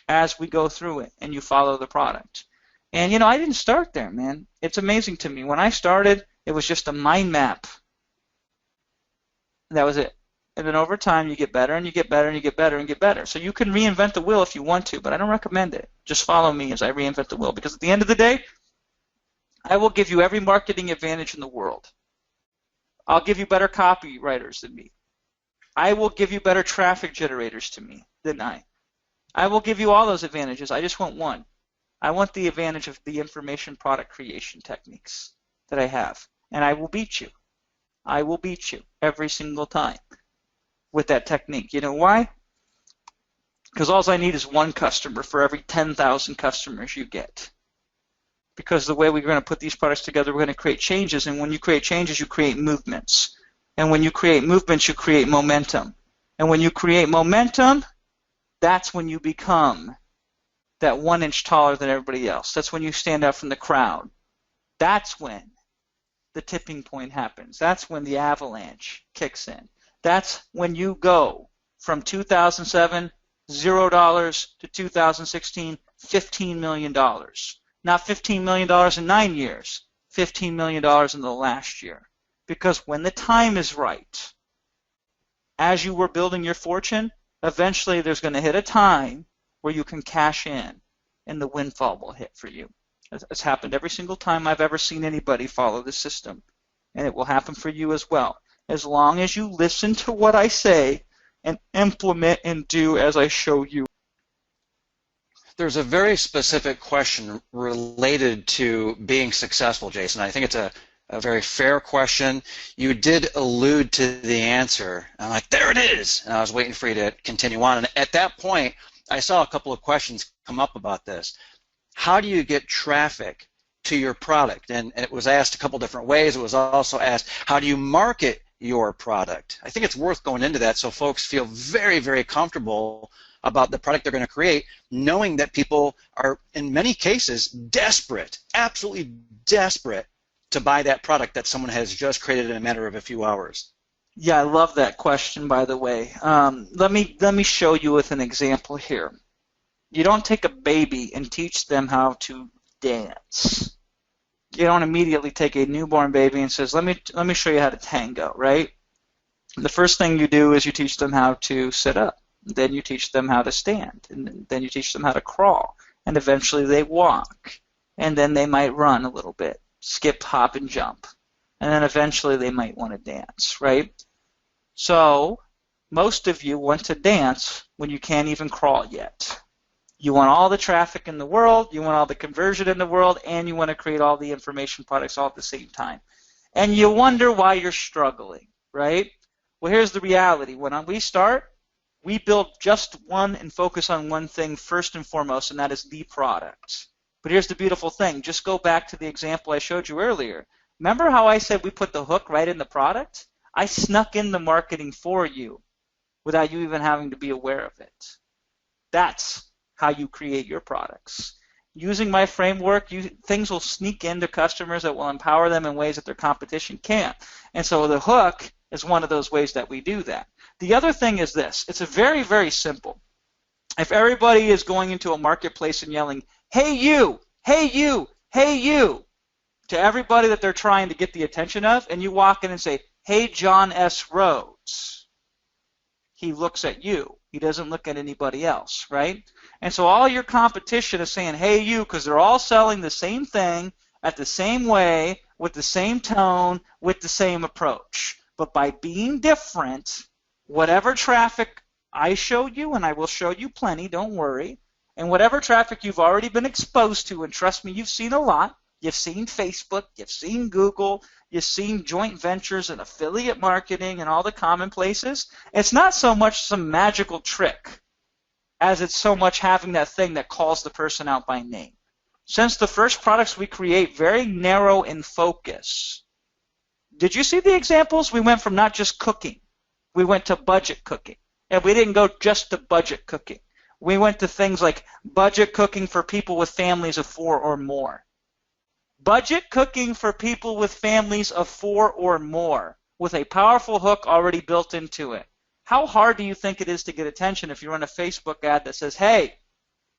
as we go through it and you follow the product. And I didn't start there, man. It's amazing to me. When I started, it was just a mind map. That was it. And then over time, you get better and you get better and you get better and get better. So you can reinvent the wheel if you want to, but I don't recommend it. Just follow me as I reinvent the wheel, because at the end of the day, I will give you every marketing advantage in the world. I'll give you better copywriters than me. I will give you better traffic generators than I. I will give you all those advantages. I just want one. I want the advantage of the information product creation techniques that I have, and I will beat you. I will beat you every single time with that technique. You know why? Because all I need is one customer for every 10,000 customers you get. Because the way we're going to put these products together, we're going to create changes, and when you create changes, you create movements. And when you create movements, you create momentum. And when you create momentum, that's when you become that 1 inch taller than everybody else. That's when you stand out from the crowd. That's when the tipping point happens. That's when the avalanche kicks in. That's when you go from 2007, $0 to 2016, $15 million. Not $15 million in 9 years, $15 million in the last year. Because when the time is right, as you were building your fortune, eventually there's going to hit a time where you can cash in and the windfall will hit for you. It's happened every single time I've ever seen anybody follow the system. And it will happen for you as well. As long as you listen to what I say and implement and do as I show you. There's a very specific question related to being successful, Jason. I think it's a very fair question. You did allude to the answer. I'm like, there it is. And I was waiting for you to continue on. And at that point, I saw a couple of questions come up about this. How do you get traffic to your product? And it was asked a couple different ways. It was also asked, how do you market your product? I think it's worth going into that so folks feel very, very comfortable about the product they're going to create, knowing that people are, in many cases, desperate, absolutely desperate to buy that product that someone has just created in a matter of a few hours. Yeah, I love that question, by the way. Let me show you with an example here. You don't take a baby and teach them how to dance. You don't immediately take a newborn baby and says, let me show you how to tango, right? The first thing you do is you teach them how to sit up. Then you teach them how to stand. And then you teach them how to crawl. And eventually they walk. And then they might run a little bit, skip, hop, and jump. And then eventually they might want to dance, right? So most of you want to dance when you can't even crawl yet. You want all the traffic in the world, you want all the conversion in the world, and you want to create all the information products all at the same time. And you wonder why you're struggling, right? Well, here's the reality. When we start, we build just one and focus on one thing first and foremost, and that is the product. But here's the beautiful thing. Just go back to the example I showed you earlier. Remember how I said we put the hook right in the product? I snuck in the marketing for you without you even having to be aware of it. That's how you create your products. Using my framework, things will sneak into customers that will empower them in ways that their competition can't. And so the hook is one of those ways that we do that. The other thing is this. It's a very, very simple. If everybody is going into a marketplace and yelling, hey you, hey you, hey you, to everybody that they're trying to get the attention of, and you walk in and say, hey John S. Rhodes, he looks at you. He doesn't look at anybody else, right? And so all your competition is saying, hey you, because they're all selling the same thing at the same way, with the same tone, with the same approach. But by being different, Whatever traffic I show you, and I will show you plenty, don't worry, and whatever traffic you've already been exposed to, and trust me, you've seen a lot. You've seen Facebook, you've seen Google, you've seen joint ventures and affiliate marketing and all the commonplaces. It's not so much some magical trick as it's so much having that thing that calls the person out by name. Since the first products we create very narrow in focus. Did you see the examples? We went from not just cooking. We went to budget cooking. And we didn't go just to budget cooking. We went to things like budget cooking for people with families of 4 or more. Budget cooking for people with families of 4 or more with a powerful hook already built into it. How hard do you think it is to get attention if you run a Facebook ad that says, hey,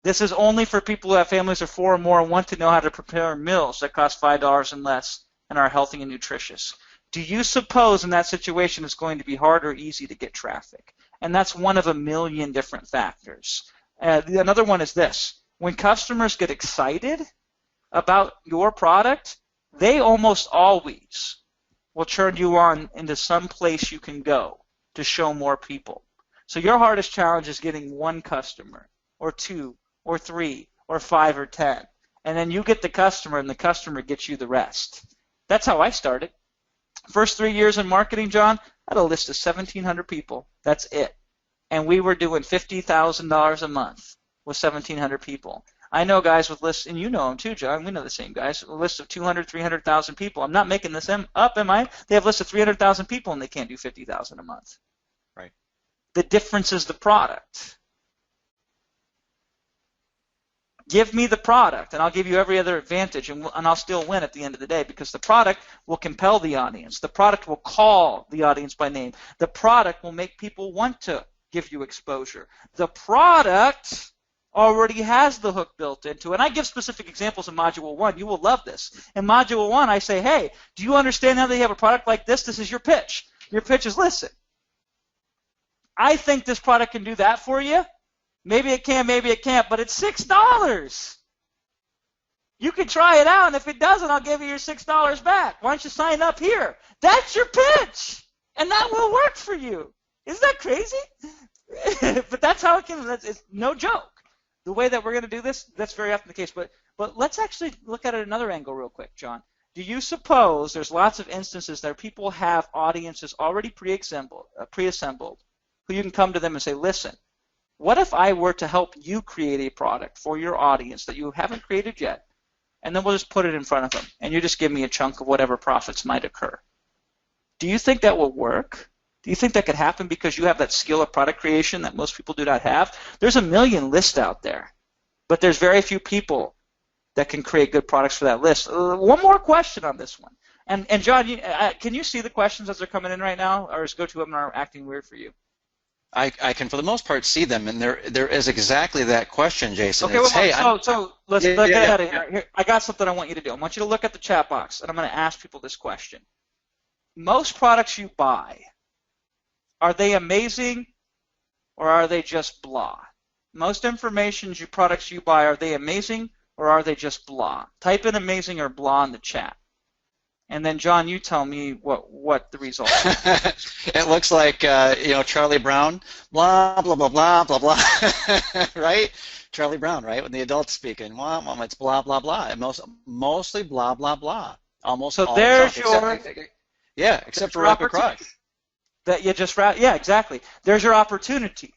this is only for people who have families of 4 or more and want to know how to prepare meals that cost $5 and less and are healthy and nutritious? Do you suppose in that situation it's going to be hard or easy to get traffic? And that's one of a million different factors. Another one is this. When customers get excited about your product, they almost always will turn you on into some place you can go to show more people. So your hardest challenge is getting 1 customer or 2 or 3 or 5 or 10. And then you get the customer and the customer gets you the rest. That's how I started. First 3 years in marketing, John, I had a list of 1,700 people. That's it. And we were doing $50,000 a month with 1,700 people. I know guys with lists, and you know them too, John. We know the same guys. A list of 200, 300,000 people. I'm not making this up, am I? They have lists of 300,000 people and they can't do $50,000 a month. Right. The difference is the product. Give me the product, and I'll give you every other advantage, and I'll still win at the end of the day because the product will compel the audience. The product will call the audience by name. The product will make people want to give you exposure. The product already has the hook built into it. And I give specific examples in Module 1. You will love this. In Module 1, I say, hey, do you understand how they have a product like this? This is your pitch. Your pitch is, listen, I think this product can do that for you. Maybe it can, maybe it can't, but it's $6. You can try it out, and if it doesn't, I'll give you your $6 back. Why don't you sign up here? That's your pitch, and that will work for you. Isn't that crazy? But that's how it can. It's no joke. The way that we're going to do this, that's very often the case. But let's actually look at it another angle real quick, John. Do you suppose there's lots of instances that people have audiences already pre-assembled, who you can come to them and say, listen, what if I were to help you create a product for your audience that you haven't created yet, and then we'll just put it in front of them, and you just give me a chunk of whatever profits might occur? Do you think that will work? Do you think that could happen because you have that skill of product creation that most people do not have? There's a million lists out there, but there's very few people that can create good products for that list. One more question on this one. And John, can you see the questions as they're coming in right now, or is GoToWebinar acting weird for you? I can, for the most part, see them, and there is exactly that question, Jason. Okay, well, so let's get ahead of here. I got something I want you to do. I want you to look at the chat box, and I'm going to ask people this question. Most products you buy, are they amazing, or are they just blah? Most products you buy, are they amazing, or are they just blah? Type in amazing or blah in the chat. And then, John, you tell me what the result is. It looks like, Charlie Brown, blah, blah, blah, blah, blah, blah, right? Charlie Brown, right? When the adult's speaking, it's blah, blah, blah. And mostly blah, blah, blah. Almost so all there's except for Rapid Crush. Yeah, exactly. There's your opportunity.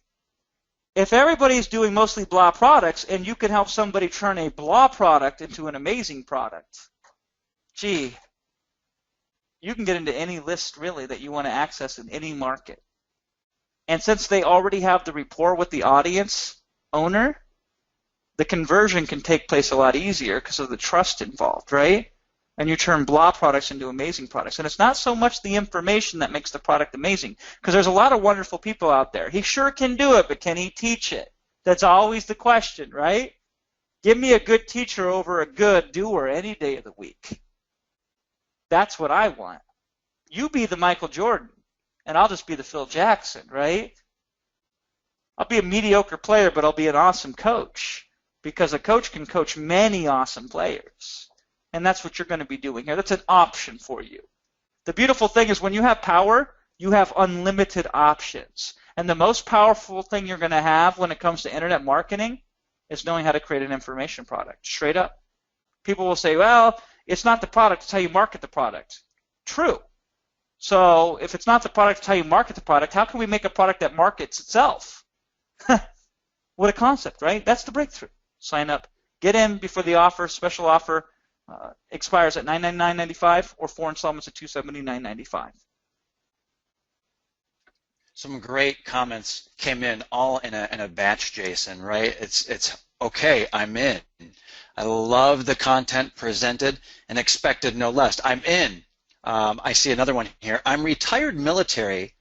If everybody's doing mostly blah products and you can help somebody turn a blah product into an amazing product, gee, you can get into any list, really, that you want to access in any market. And since they already have the rapport with the audience owner, the conversion can take place a lot easier because of the trust involved, right? And you turn blah products into amazing products. And it's not so much the information that makes the product amazing, because there's a lot of wonderful people out there. He sure can do it, but can he teach it? That's always the question, right? Give me a good teacher over a good doer any day of the week. That's what I want. You be the Michael Jordan, and I'll just be the Phil Jackson, right? I'll be a mediocre player, but I'll be an awesome coach, because a coach can coach many awesome players. And that's what you're going to be doing here. That's an option for you. The beautiful thing is when you have power, You have unlimited options. And the most powerful thing you're going to have when it comes to internet marketing is knowing how to create an information product, straight up. People will say, well, it's not the product, it's how you market the product. True. So if it's not the product, it's how you market the product, how can we make a product that markets itself? What a concept, right? That's the breakthrough. Sign up. Get in before the offer, special offer, expires at $999.95 or 4 installments at $279.95. Some great comments came in all in a batch, Jason, right? It's okay, I'm in. I love the content presented and expected no less. I'm in. I see another one here. I'm retired military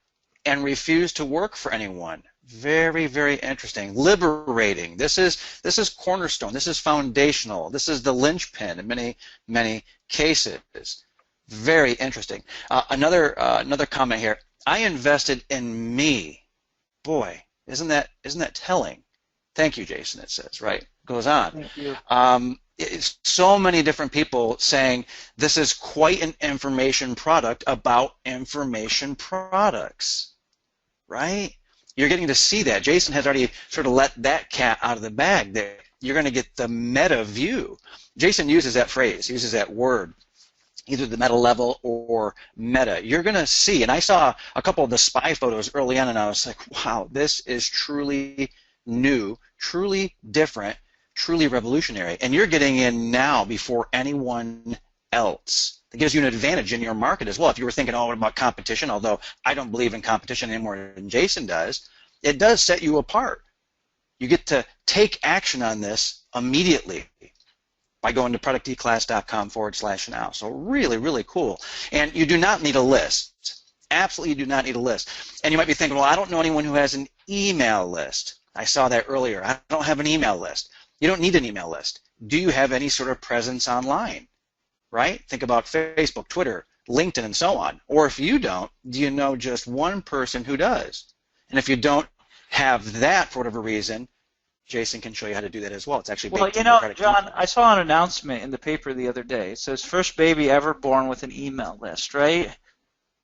and refuse to work for anyone. Very, very interesting. Liberating. This is cornerstone. This is foundational. This is the linchpin in many, many cases. Very interesting. Another comment here. I invested in me. Boy, isn't that telling? Thank you, Jason. It says, right? Goes on. Thank you. It's so many different people saying this is quite an information product about information products, right? You're getting to see that. Jason has already sort of let that cat out of the bag there. You're going to get the meta view. Jason uses that phrase, uses that word, either the meta level or meta. You're going to see, and I saw a couple of the spy photos early on, and I was like, wow, this is truly new, truly different, truly revolutionary. And you're getting in now before anyone else. It gives you an advantage in your market as well. If you were thinking, oh, what about competition? Although I don't believe in competition any more than Jason does, it does set you apart. You get to take action on this immediately by going to producteclass.com/now. So really, really cool. And you do not need a list. Absolutely you do not need a list. And you might be thinking, well, I don't know anyone who has an email list. I saw that earlier. I don't have an email list. You don't need an email list. Do you have any sort of presence online? Right? Think about Facebook, Twitter, LinkedIn, and so on. Or if you don't, do you know just one person who does? And if you don't have that for whatever reason, Jason can show you how to do that as well. It's actually well, you know, John, I saw an announcement in the paper the other day. It says first baby ever born with an email list, right?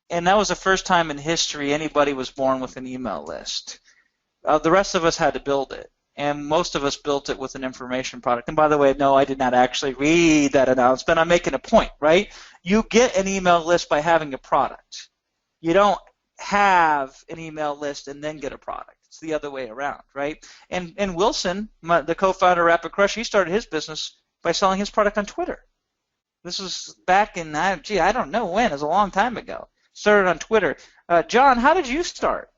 And that was the first time in history anybody was born with an email list. The rest of us had to build it. And most of us built it with an information product. And by the way, no, I did not actually read that announcement. I'm making a point, right? You get an email list by having a product. You don't have an email list and then get a product. It's the other way around, right? And Wilson, the co-founder of Rapid Crush, he started his business by selling his product on Twitter. This was back in, I don't know when. It was a long time ago. Started on Twitter. John, how did you start?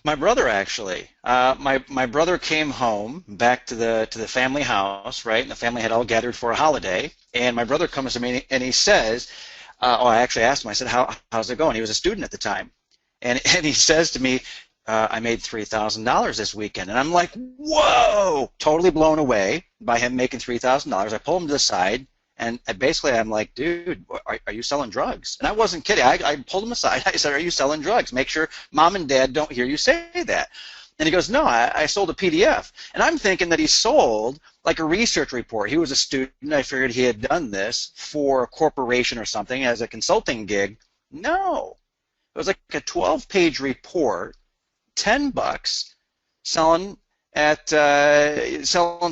My brother actually. My brother came home back to the family house, right? And the family had all gathered for a holiday. And my brother comes to me and he says, I actually asked him. I said, how's it going? He was a student at the time, and he says to me, I made $3,000 this weekend. And I'm like, whoa! Totally blown away by him making $3,000. I pulled him to the side. And basically, I'm like, dude, are you selling drugs? And I wasn't kidding. I pulled him aside. I said, are you selling drugs? Make sure mom and dad don't hear you say that. And he goes, no, I sold a PDF. And I'm thinking that he sold like a research report. He was a student. I figured he had done this for a corporation or something as a consulting gig. No. It was like a 12-page report, $10, selling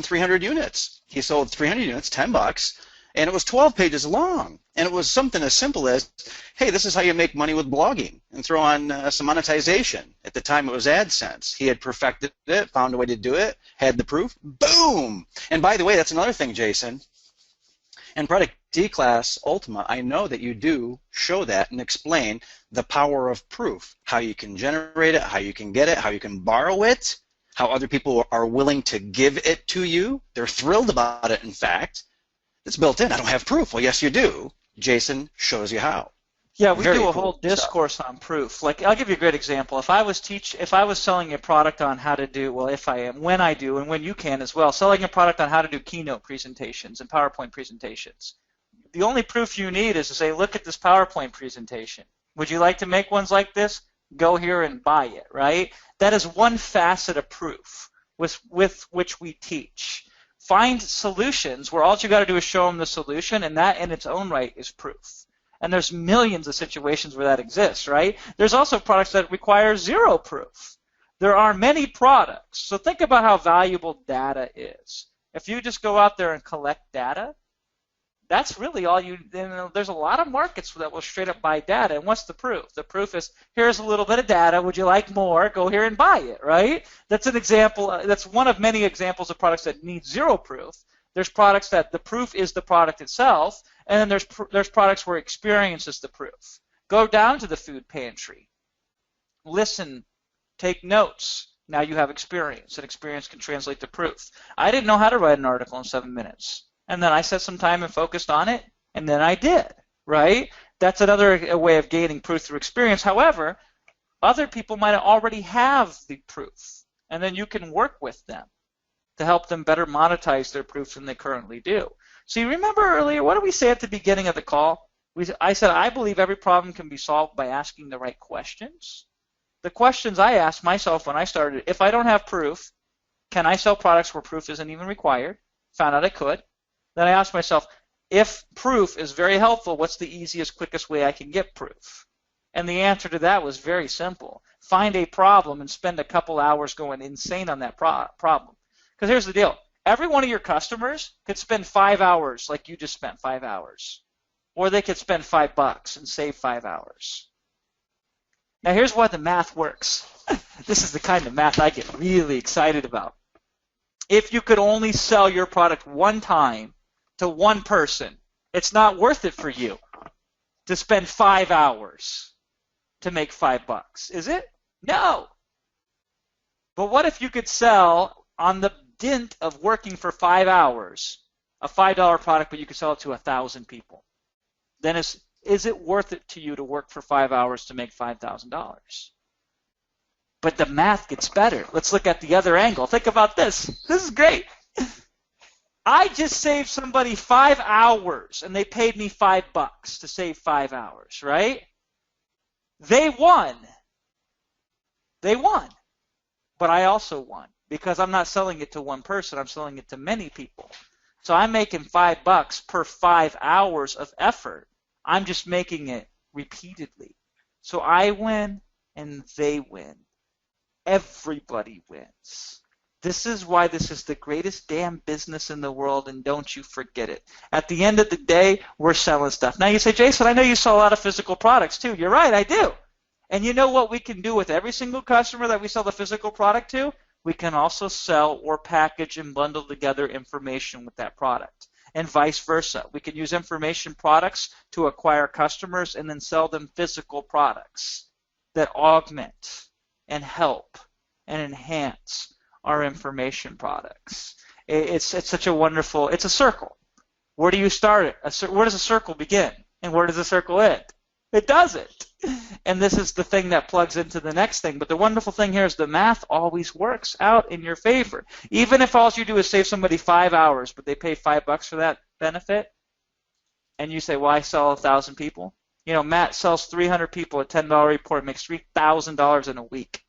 300 units. He sold 300 units, $10. And it was 12 pages long, and it was something as simple as, hey, this is how you make money with blogging, and throw on some monetization. At the time, it was AdSense. He had perfected it, found a way to do it, had the proof, boom! And by the way, that's another thing, Jason. In Product D-Class Ultima, I know that you do show that and explain the power of proof, how you can generate it, how you can get it, how you can borrow it, how other people are willing to give it to you. They're thrilled about it, in fact. It's built in. I don't have proof. Well, yes, you do. Jason shows you how. Yeah, we Very do a cool whole discourse on proof. Like, I'll give you a great example. If I was selling a product on how to do, well, if I am, when I do, and when you can as well, selling a product on how to do keynote presentations and PowerPoint presentations. The only proof you need is to say, look at this PowerPoint presentation. Would you like to make ones like this? Go here and buy it, right? That is one facet of proof with which we teach. Find solutions where all you got to do is show them the solution, and that in its own right is proof. And there's millions of situations where that exists, right? There's also products that require zero proof. There are many products. So think about how valuable data is. If you just go out there and collect data, that's really all there's a lot of markets that will straight up buy data. And what's the proof? The proof is, here's a little bit of data. Would you like more? Go here and buy it, right? That's an example. That's one of many examples of products that need zero proof. There's products that the proof is the product itself, and then there's products where experience is the proof. Go down to the food pantry. Listen, take notes. Now you have experience, and experience can translate to proof. I didn't know how to write an article in 7 minutes. And then I set some time and focused on it, and then I did, right? That's another way of gaining proof through experience. However, other people might already have the proof, and then you can work with them to help them better monetize their proof than they currently do. So you remember earlier, what did we say at the beginning of the call? I said, I believe every problem can be solved by asking the right questions. The questions I asked myself when I started, if I don't have proof, can I sell products where proof isn't even required? Found out I could. Then I asked myself, if proof is very helpful, what's the easiest, quickest way I can get proof? And the answer to that was very simple. Find a problem and spend a couple hours going insane on that problem. Because here's the deal. Every one of your customers could spend 5 hours like you just spent 5 hours. Or they could spend $5 and save 5 hours. Now here's why the math works. This is the kind of math I get really excited about. If you could only sell your product one time to one person, it's not worth it for you to spend 5 hours to make $5, is it? No. But what if you could sell on the dint of working for 5 hours a $5 product, but you could sell it to 1,000 people? Then is it worth it to you to work for 5 hours to make $5,000? But the math gets better. Let's look at the other angle. Think about this. This is great. I just saved somebody 5 hours, and they paid me $5 to save 5 hours, right? They won. They won. But I also won because I'm not selling it to one person. I'm selling it to many people. So I'm making $5 per 5 hours of effort. I'm just making it repeatedly. So I win, and they win. Everybody wins. This is why this is the greatest damn business in the world, and don't you forget it. At the end of the day, we're selling stuff. Now you say, Jason, I know you sell a lot of physical products too. You're right, I do. And you know what we can do with every single customer that we sell the physical product to? We can also sell or package and bundle together information with that product, and vice versa. We can use information products to acquire customers and then sell them physical products that augment and help and enhance our information products. It's such a wonderful, it's a circle. Where do you start it? Where does a circle begin? And where does a circle end? It doesn't. And this is the thing that plugs into the next thing. But the wonderful thing here is the math always works out in your favor. Even if all you do is save somebody 5 hours, but they pay $5 for that benefit, and you say, well, I sell 1,000 people. You know, Matt sells 300 people a $10 report, makes $3,000 in a week.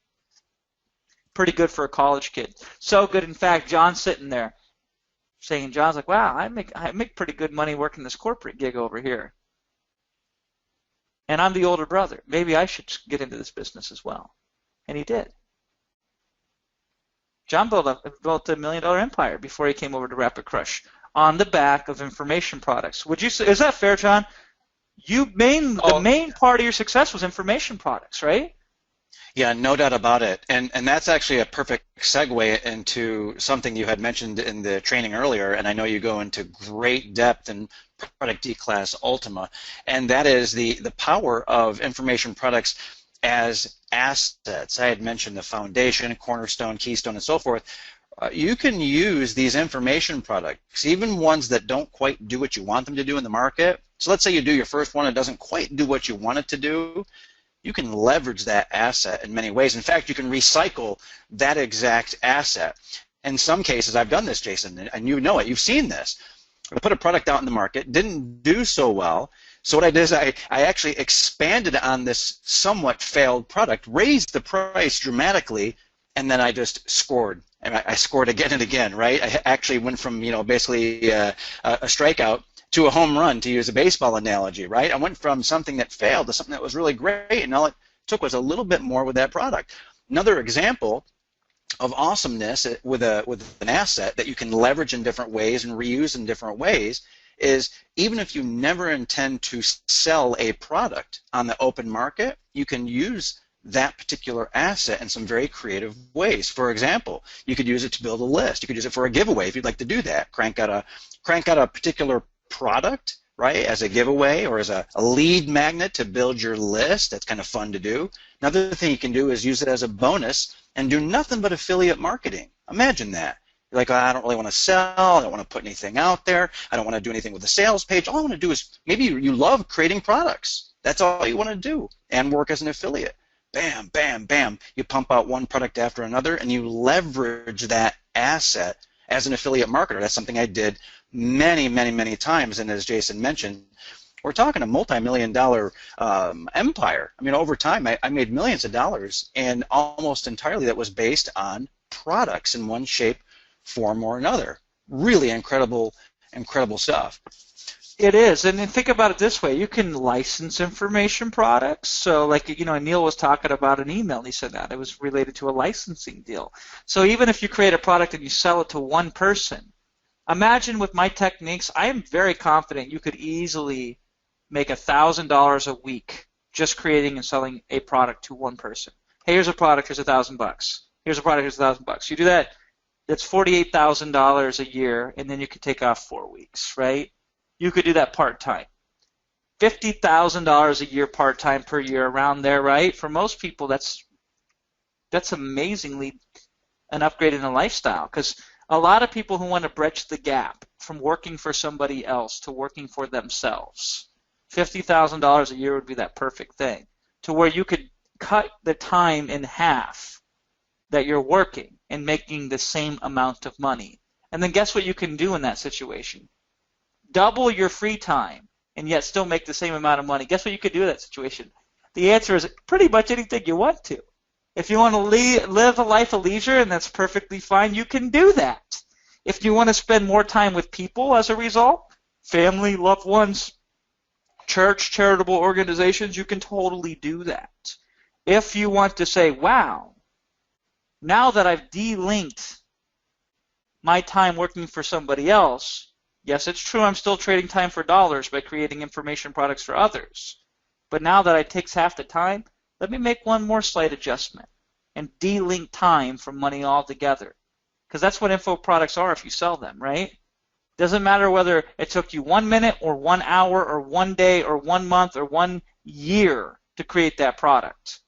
Pretty good for a college kid. So good, in fact, John's sitting there saying, John's like, wow, I make pretty good money working this corporate gig over here. And I'm the older brother. Maybe I should get into this business as well. And he did. John built a $1 million empire before he came over to Rapid Crush on the back of information products. Would you say, is that fair, John? The main part of your success was information products, right? Yeah, no doubt about it. And that's actually a perfect segue into something you had mentioned in the training earlier, and I know you go into great depth in Product D-Class Ultima, and that is the power of information products as assets. I had mentioned the foundation, cornerstone, keystone, and so forth. You can use these information products, even ones that don't quite do what you want them to do in the market. So let's say you do your first one, it doesn't quite do what you want it to do. You can leverage that asset in many ways. In fact, you can recycle that exact asset. In some cases, I've done this, Jason, and you know it. You've seen this. I put a product out in the market, didn't do so well. So what I did is I actually expanded on this somewhat failed product, raised the price dramatically, and then I just scored. And I scored again and again, right? I actually went from, basically a strikeout to a home run, to use a baseball analogy, right? I went from something that failed to something that was really great, and all it took was a little bit more with that product. Another example of awesomeness with an asset that you can leverage in different ways and reuse in different ways is, even if you never intend to sell a product on the open market, you can use that particular asset in some very creative ways. For example, you could use it to build a list. You could use it for a giveaway if you'd like to do that. Crank out a particular product, right, as a giveaway, or as a lead magnet to build your list. That's kind of fun to do. Another thing you can do is use it as a bonus and do nothing but affiliate marketing. Imagine that. You're like, I don't really want to sell, I don't want to put anything out there, I don't want to do anything with the sales page. All I want to do is, maybe you love creating products. That's all you want to do, and work as an affiliate. Bam, bam, bam. You pump out one product after another, and you leverage that asset as an affiliate marketer. That's something I did many, many, many times, and as Jason mentioned, we're talking a multi-million-dollar empire. I mean, over time, I made millions of dollars, and almost entirely that was based on products in one shape, form, or another. Really incredible, incredible stuff. It is, and think about it this way: you can license information products. So, like, Neil was talking about an email, and he said that it was related to a licensing deal. So even if you create a product and you sell it to one person, imagine with my techniques, I am very confident you could easily make $1,000 a week just creating and selling a product to one person. Hey, here's a product, here's $1,000. Here's a product, here's $1,000. You do that, that's $48,000 a year, and then you could take off 4 weeks, right? You could do that part-time. $50,000 a year part-time per year, around there, right? For most people, that's amazingly an upgrade in a lifestyle, because a lot of people who want to bridge the gap from working for somebody else to working for themselves, $50,000 a year would be that perfect thing, to where you could cut the time in half that you're working and making the same amount of money. And then guess what you can do in that situation? Double your free time and yet still make the same amount of money. Guess what you could do in that situation? The answer is pretty much anything you want to. If you want to live a life of leisure, and that's perfectly fine, you can do that. If you want to spend more time with people as a result, family, loved ones, church, charitable organizations, you can totally do that. If you want to say, wow, now that I've de-linked my time working for somebody else, yes, it's true I'm still trading time for dollars by creating information products for others. But now that it takes half the time, let me make one more slight adjustment and de-link time from money altogether. Because that's what info products are if you sell them, right? Doesn't matter whether it took you 1 minute or 1 hour or 1 day or 1 month or 1 year to create that product.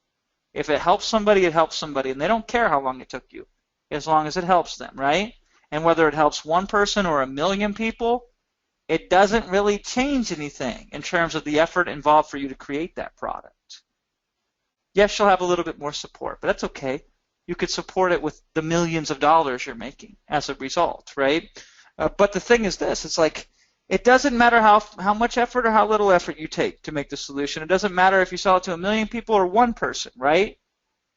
If it helps somebody, it helps somebody. And they don't care how long it took you, as long as it helps them, right? And whether it helps one person or 1 million people, it doesn't really change anything in terms of the effort involved for you to create that product. Yes, you'll have a little bit more support, but that's okay. You could support it with the millions of dollars you're making as a result, right? But the thing is this, it's like, it doesn't matter how much effort or how little effort you take to make the solution. It doesn't matter if you sell it to 1 million people or one person, right?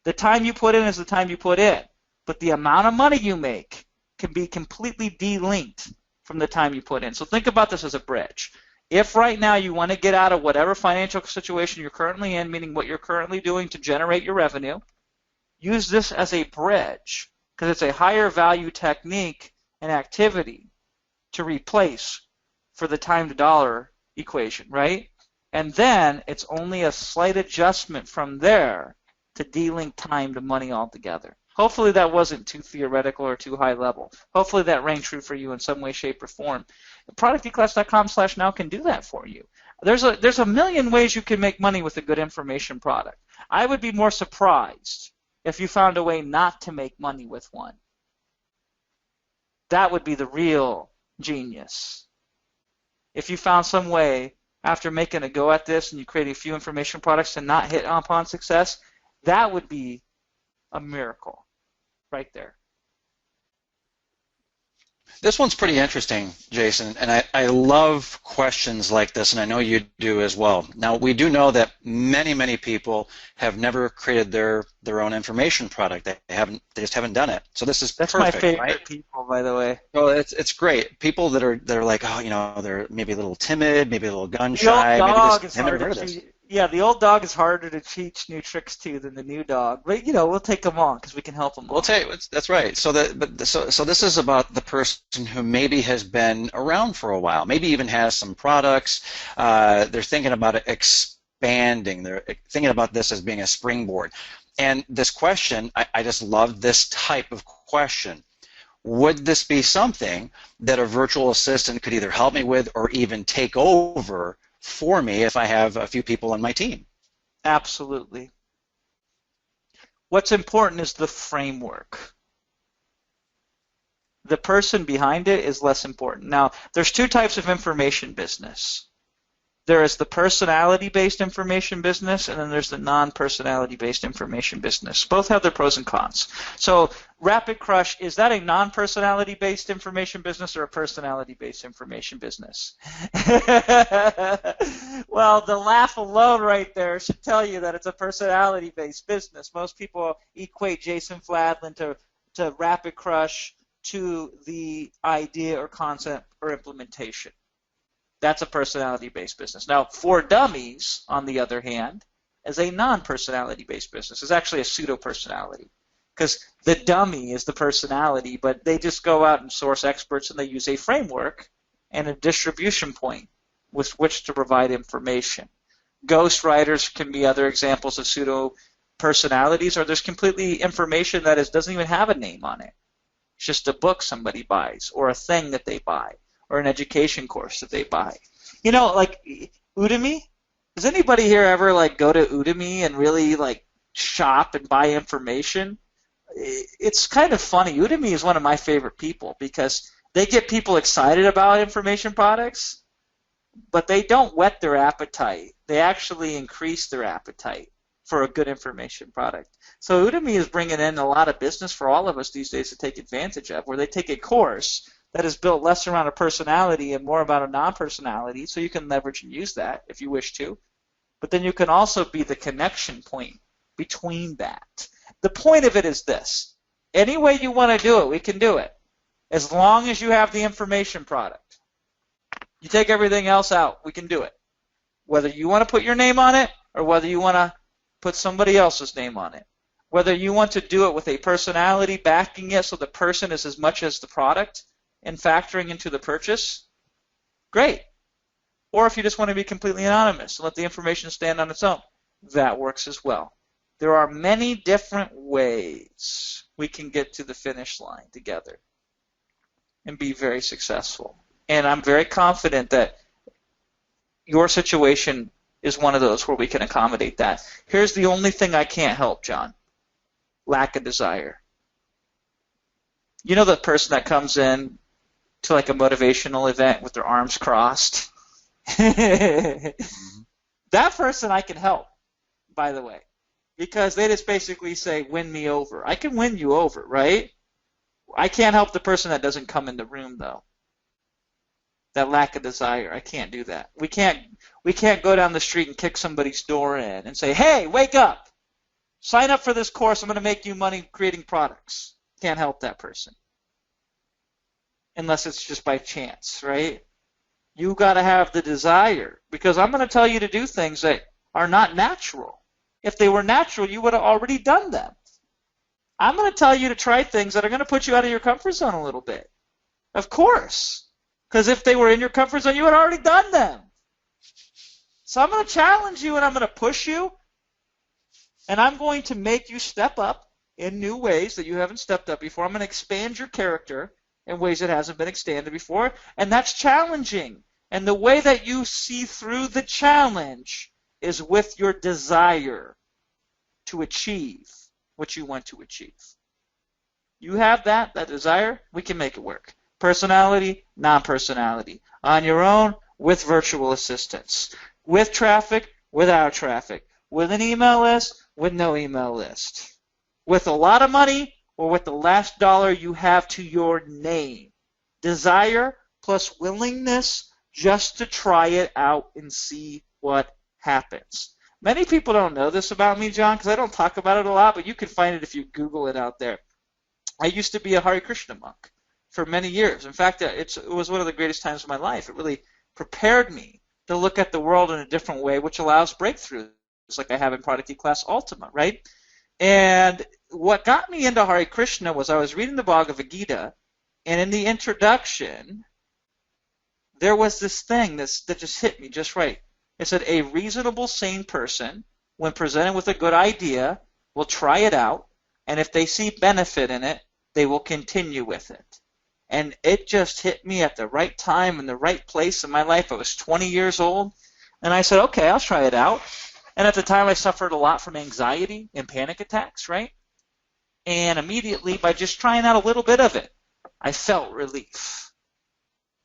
The time you put in is the time you put in. But the amount of money you make can be completely de-linked from the time you put in. So think about this as a bridge. If right now you want to get out of whatever financial situation you're currently in, meaning what you're currently doing to generate your revenue, use this as a bridge, because it's a higher value technique and activity to replace for the time to dollar equation, right? And then it's only a slight adjustment from there to de-link time to money altogether. Hopefully that wasn't too theoretical or too high level. Hopefully that rang true for you in some way, shape, or form. ProductEclass.com/now can do that for you. There's a million ways you can make money with a good information product. I would be more surprised if you found a way not to make money with one. That would be the real genius. If you found some way, after making a go at this and you create a few information products to not hit upon success, that would be a miracle right there. This one's pretty interesting, Jason, and I love questions like this, and I know you do as well. Now, we do know that many people have never created their own information product. They just haven't done it. So this is That's perfect, my favorite right? people, by the way. So it's great. People that are like, oh, they're maybe a little timid, maybe a little gun The old shy, maybe dog they is haven't harder heard of to this. teach. Yeah, the old dog is harder to teach new tricks to than the new dog. But we'll take them on because we can help them. We'll tell you, that's right. So so this is about the person who maybe has been around for a while, maybe even has some products. They're thinking about expanding. They're thinking about this as being a springboard. And this question, I just love this type of question. Would this be something that a virtual assistant could either help me with or even take over for me if I have a few people on my team? Absolutely. What's important is the framework. The person behind it is less important. Now, there's two types of information business. There is the personality-based information business, and then there's the non-personality-based information business. Both have their pros and cons. So Rapid Crush, is that a non-personality-based information business or a personality-based information business? Well, the laugh alone right there should tell you that it's a personality-based business. Most people equate Jason Fladlien to Rapid Crush to the idea or concept or implementation. That's a personality-based business. Now, For Dummies, on the other hand, is a non-personality-based business. It's actually a pseudo-personality because the dummy is the personality, but they just go out and source experts and they use a framework and a distribution point with which to provide information. Ghostwriters can be other examples of pseudo-personalities, or there's completely information that doesn't even have a name on it. It's just a book somebody buys or a thing that they buy, or an education course that they buy. Like Udemy. Does anybody here ever go to Udemy and really shop and buy information? It's kind of funny. Udemy is one of my favorite people because they get people excited about information products, but they don't whet their appetite. They actually increase their appetite for a good information product. So Udemy is bringing in a lot of business for all of us these days to take advantage of, where they take a course that is built less around a personality and more about a non-personality, so you can leverage and use that if you wish to. But then you can also be the connection point between that. The point of it is this. Any way you want to do it, we can do it, as long as you have the information product. You take everything else out, we can do it. Whether you want to put your name on it or whether you want to put somebody else's name on it. Whether you want to do it with a personality backing it so the person is as much as the product, and factoring into the purchase, great. Or if you just want to be completely anonymous and let the information stand on its own, that works as well. There are many different ways we can get to the finish line together and be very successful. And I'm very confident that your situation is one of those where we can accommodate that. Here's the only thing I can't help, John. Lack of desire. You know the person that comes in to a motivational event with their arms crossed? That person I can help, by the way, because they just basically say, win me over. I can win you over, right? I can't help the person that doesn't come in the room, though. That lack of desire, I can't do that. We can't go down the street and kick somebody's door in and say, hey, wake up. Sign up for this course. I'm going to make you money creating products. Can't help that person. Unless it's just by chance, right? You got to have the desire, because I'm going to tell you to do things that are not natural. If they were natural, you would have already done them. I'm going to tell you to try things that are going to put you out of your comfort zone a little bit. Of course. Because if they were in your comfort zone, you would have already done them. So I'm going to challenge you and I'm going to push you, and I'm going to make you step up in new ways that you haven't stepped up before. I'm going to expand your character in ways that hasn't been expanded before, and that's challenging. And the way that you see through the challenge is with your desire to achieve what you want to achieve. You have that desire, we can make it work. Personality, non-personality. On your own, with virtual assistants. With traffic, without traffic. With an email list, with no email list. With a lot of money, or with the last dollar you have to your name. Desire plus willingness just to try it out and see what happens. Many people don't know this about me, John, because I don't talk about it a lot, but you can find it if you Google it out there. I used to be a Hare Krishna monk for many years. In fact, it was one of the greatest times of my life. It really prepared me to look at the world in a different way, which allows breakthroughs like I have in Product E-Class Ultima, right? And what got me into Hare Krishna was I was reading the Bhagavad Gita, and in the introduction, there was this thing that just hit me just right. It said, a reasonable, sane person, when presented with a good idea, will try it out, and if they see benefit in it, they will continue with it. And it just hit me at the right time in the right place in my life. I was 20 years old, and I said, okay, I'll try it out. And at the time, I suffered a lot from anxiety and panic attacks, right? And immediately, by just trying out a little bit of it, I felt relief.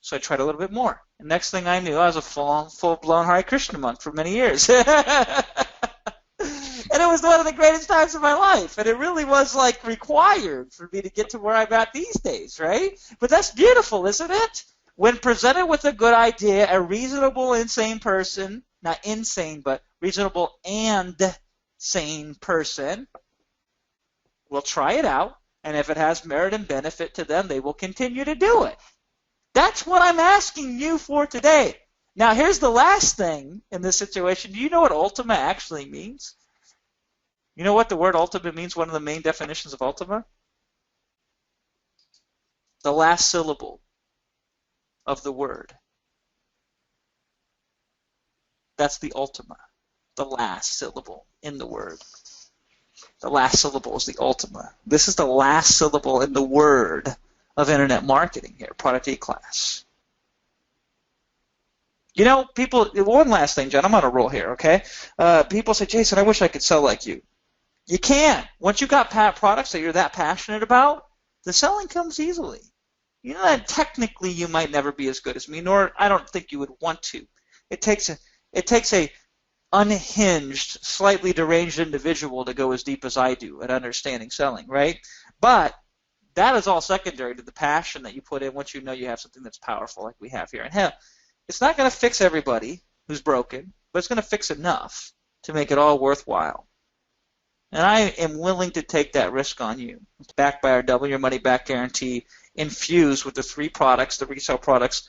So I tried a little bit more. And next thing I knew, I was a full-blown Hare Krishna monk for many years. And it was one of the greatest times of my life. And it really was like required for me to get to where I'm at these days, right? But that's beautiful, isn't it? When presented with a good idea, a reasonable, insane person, not insane, but reasonable and sane person will try it out. And if it has merit and benefit to them, they will continue to do it. That's what I'm asking you for today. Now, here's the last thing in this situation. Do you know what Ultima actually means? You know what the word Ultima means? One of the main definitions of Ultima? The last syllable of the word. That's the Ultima, the last syllable in the word. The last syllable is the Ultima. This is the last syllable in the word of internet marketing here, Product E-Class. You know, people, one last thing, John, I'm on a roll here, okay? People say, Jason, I wish I could sell like you. You can. Once you've got products that you're that passionate about, the selling comes easily. You know that technically you might never be as good as me, nor I don't think you would want to. It takes a unhinged, slightly deranged individual to go as deep as I do at understanding selling, right? But that is all secondary to the passion that you put in once you know you have something that's powerful like we have here. And hell, it's not going to fix everybody who's broken, but it's going to fix enough to make it all worthwhile. And I am willing to take that risk on you. It's backed by our double your money back guarantee, infused with the 3 products, the resale products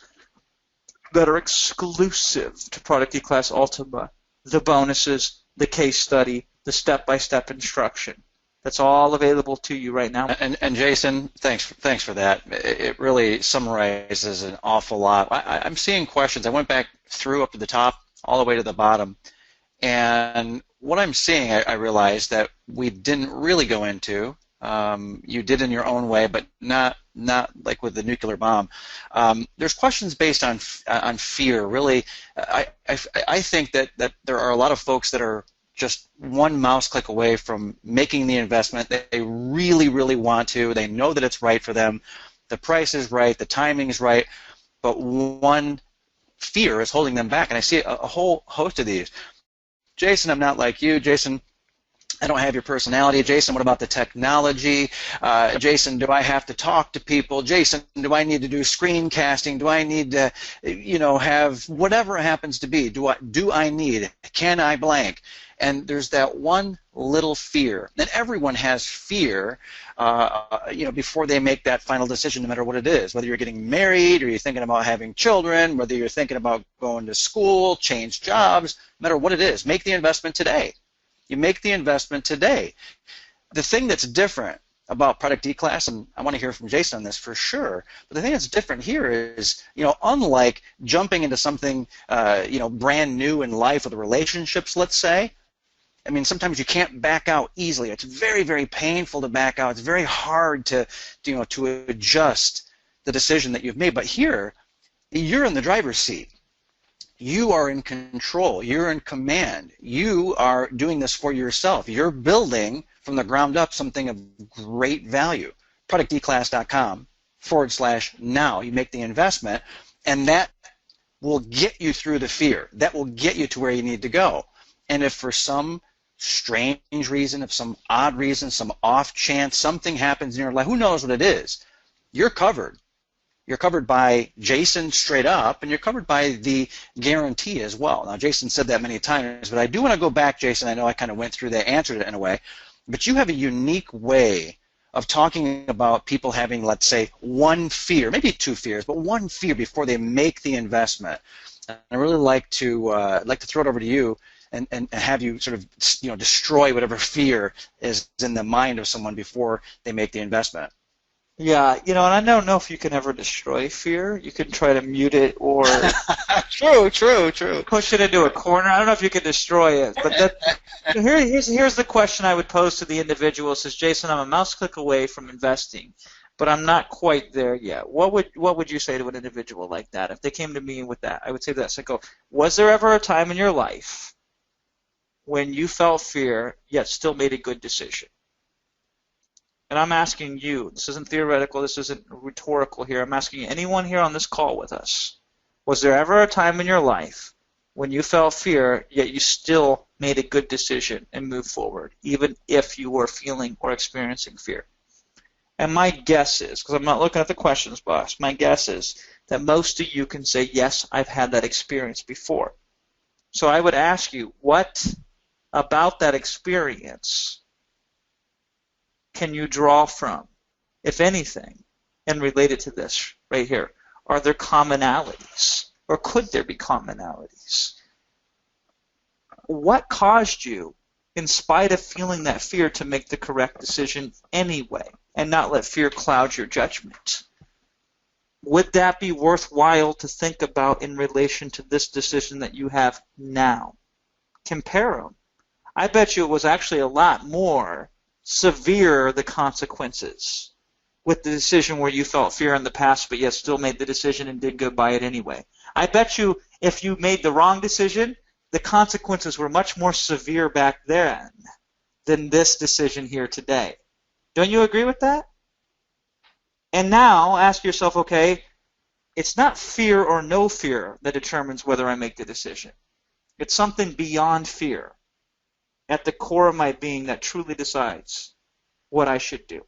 that are exclusive to Product E-Class Ultima, the bonuses, the case study, the step-by-step instruction. That's all available to you right now. And Jason, thanks for that. It really summarizes an awful lot. I'm seeing questions. I went back through up to the top, all the way to the bottom, and what I'm seeing, I realized that we didn't really go into. You did in your own way, but not like with the nuclear bomb. There's questions based on fear. Really, I think that there are a lot of folks that are just one mouse click away from making the investment that they really, really want to. They know that it's right for them. The price is right. The timing is right. But one fear is holding them back, and I see a whole host of these. Jason, I'm not like you. Jason, I don't have your personality. Jason, what about the technology? Jason, do I have to talk to people? Jason, do I need to do screencasting? Do I need to, have whatever it happens to be? Do I need? Can I blank? And there's that one little fear. And everyone has fear, before they make that final decision, no matter what it is. Whether you're getting married, or you're thinking about having children, whether you're thinking about going to school, change jobs, no matter what it is, make the investment today. You make the investment today. The thing that's different about Product E-Class, and I want to hear from Jason on this for sure, but the thing that's different here is, unlike jumping into something, brand new in life with relationships, let's say, I mean, sometimes you can't back out easily. It's very, very painful to back out. It's very hard to adjust the decision that you've made. But here, you're in the driver's seat. You are in control. You're in command. You are doing this for yourself. You're building from the ground up something of great value. ProductEclass.com/now. You make the investment, and that will get you through the fear. That will get you to where you need to go. And if for some strange reason, if some odd reason, some off chance, something happens in your life, who knows what it is, you're covered. You're covered by Jason straight up, and you're covered by the guarantee as well. Now, Jason said that many times, but I do want to go back, Jason. I know I kind of went through that, answered it in a way, but you have a unique way of talking about people having, let's say, one fear, maybe two fears, but one fear before they make the investment. And I really like to throw it over to you and have you sort of destroy whatever fear is in the mind of someone before they make the investment. Yeah, and I don't know if you can ever destroy fear. You can try to mute it or True. push it into a corner. I don't know if you can destroy it, but here's the question I would pose to the individual. It says, Jason, I'm a mouse click away from investing, but I'm not quite there yet. What would you say to an individual like that? If they came to me with that, I would say this. I go, was there ever a time in your life when you felt fear yet still made a good decision? And I'm asking you, this isn't theoretical, this isn't rhetorical here, I'm asking anyone here on this call with us, was there ever a time in your life when you felt fear, yet you still made a good decision and moved forward, even if you were feeling or experiencing fear? And my guess is, because I'm not looking at the questions box, my guess is that most of you can say, yes, I've had that experience before. So I would ask you, what about that experience can you draw from, if anything, and relate it to this right here? Are there commonalities, or could there be commonalities? What caused you, in spite of feeling that fear, to make the correct decision anyway, and not let fear cloud your judgment? Would that be worthwhile to think about in relation to this decision that you have now? Compare them. I bet you it was actually a lot more severe, the consequences, with the decision where you felt fear in the past but yet still made the decision and did good by it anyway. I bet you if you made the wrong decision, the consequences were much more severe back then than this decision here today. Don't you agree with that? And now ask yourself, okay, it's not fear or no fear that determines whether I make the decision. It's something beyond fear at the core of my being that truly decides what I should do.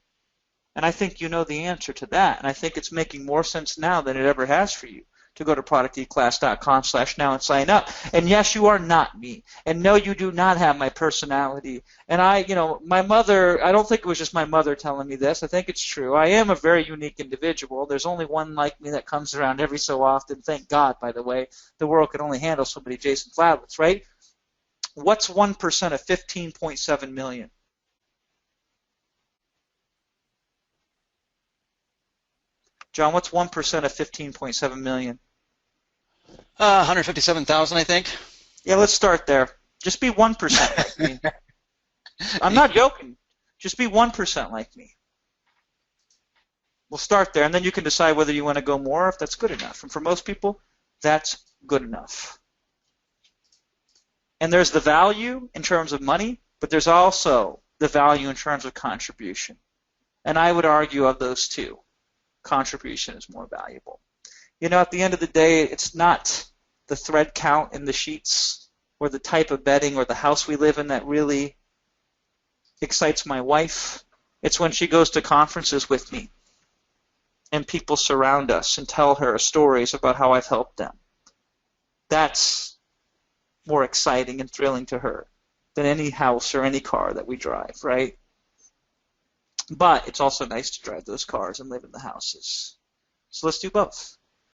And I think you know the answer to that. And I think it's making more sense now than it ever has for you to go to producteclass.com/now and sign up. And yes, you are not me. And no, you do not have my personality. And my mother, I don't think it was just my mother telling me this. I think it's true. I am a very unique individual. There's only one like me that comes around every so often. Thank God, by the way. The world can only handle so many Jason Fladliens, right? What's 1% of 15.7 million? John, what's 1% of 15.7 million? 157,000, I think. Yeah, let's start there. Just be 1% like me. I'm not joking. Just be 1% like me. We'll start there, and then you can decide whether you want to go more, if that's good enough. And for most people, that's good enough. And there's the value in terms of money, but there's also the value in terms of contribution. And I would argue of those two, contribution is more valuable. At the end of the day, it's not the thread count in the sheets or the type of bedding or the house we live in that really excites my wife. It's when she goes to conferences with me and people surround us and tell her stories about how I've helped them. That's more exciting and thrilling to her than any house or any car that we drive, right? But it's also nice to drive those cars and live in the houses. So let's do both.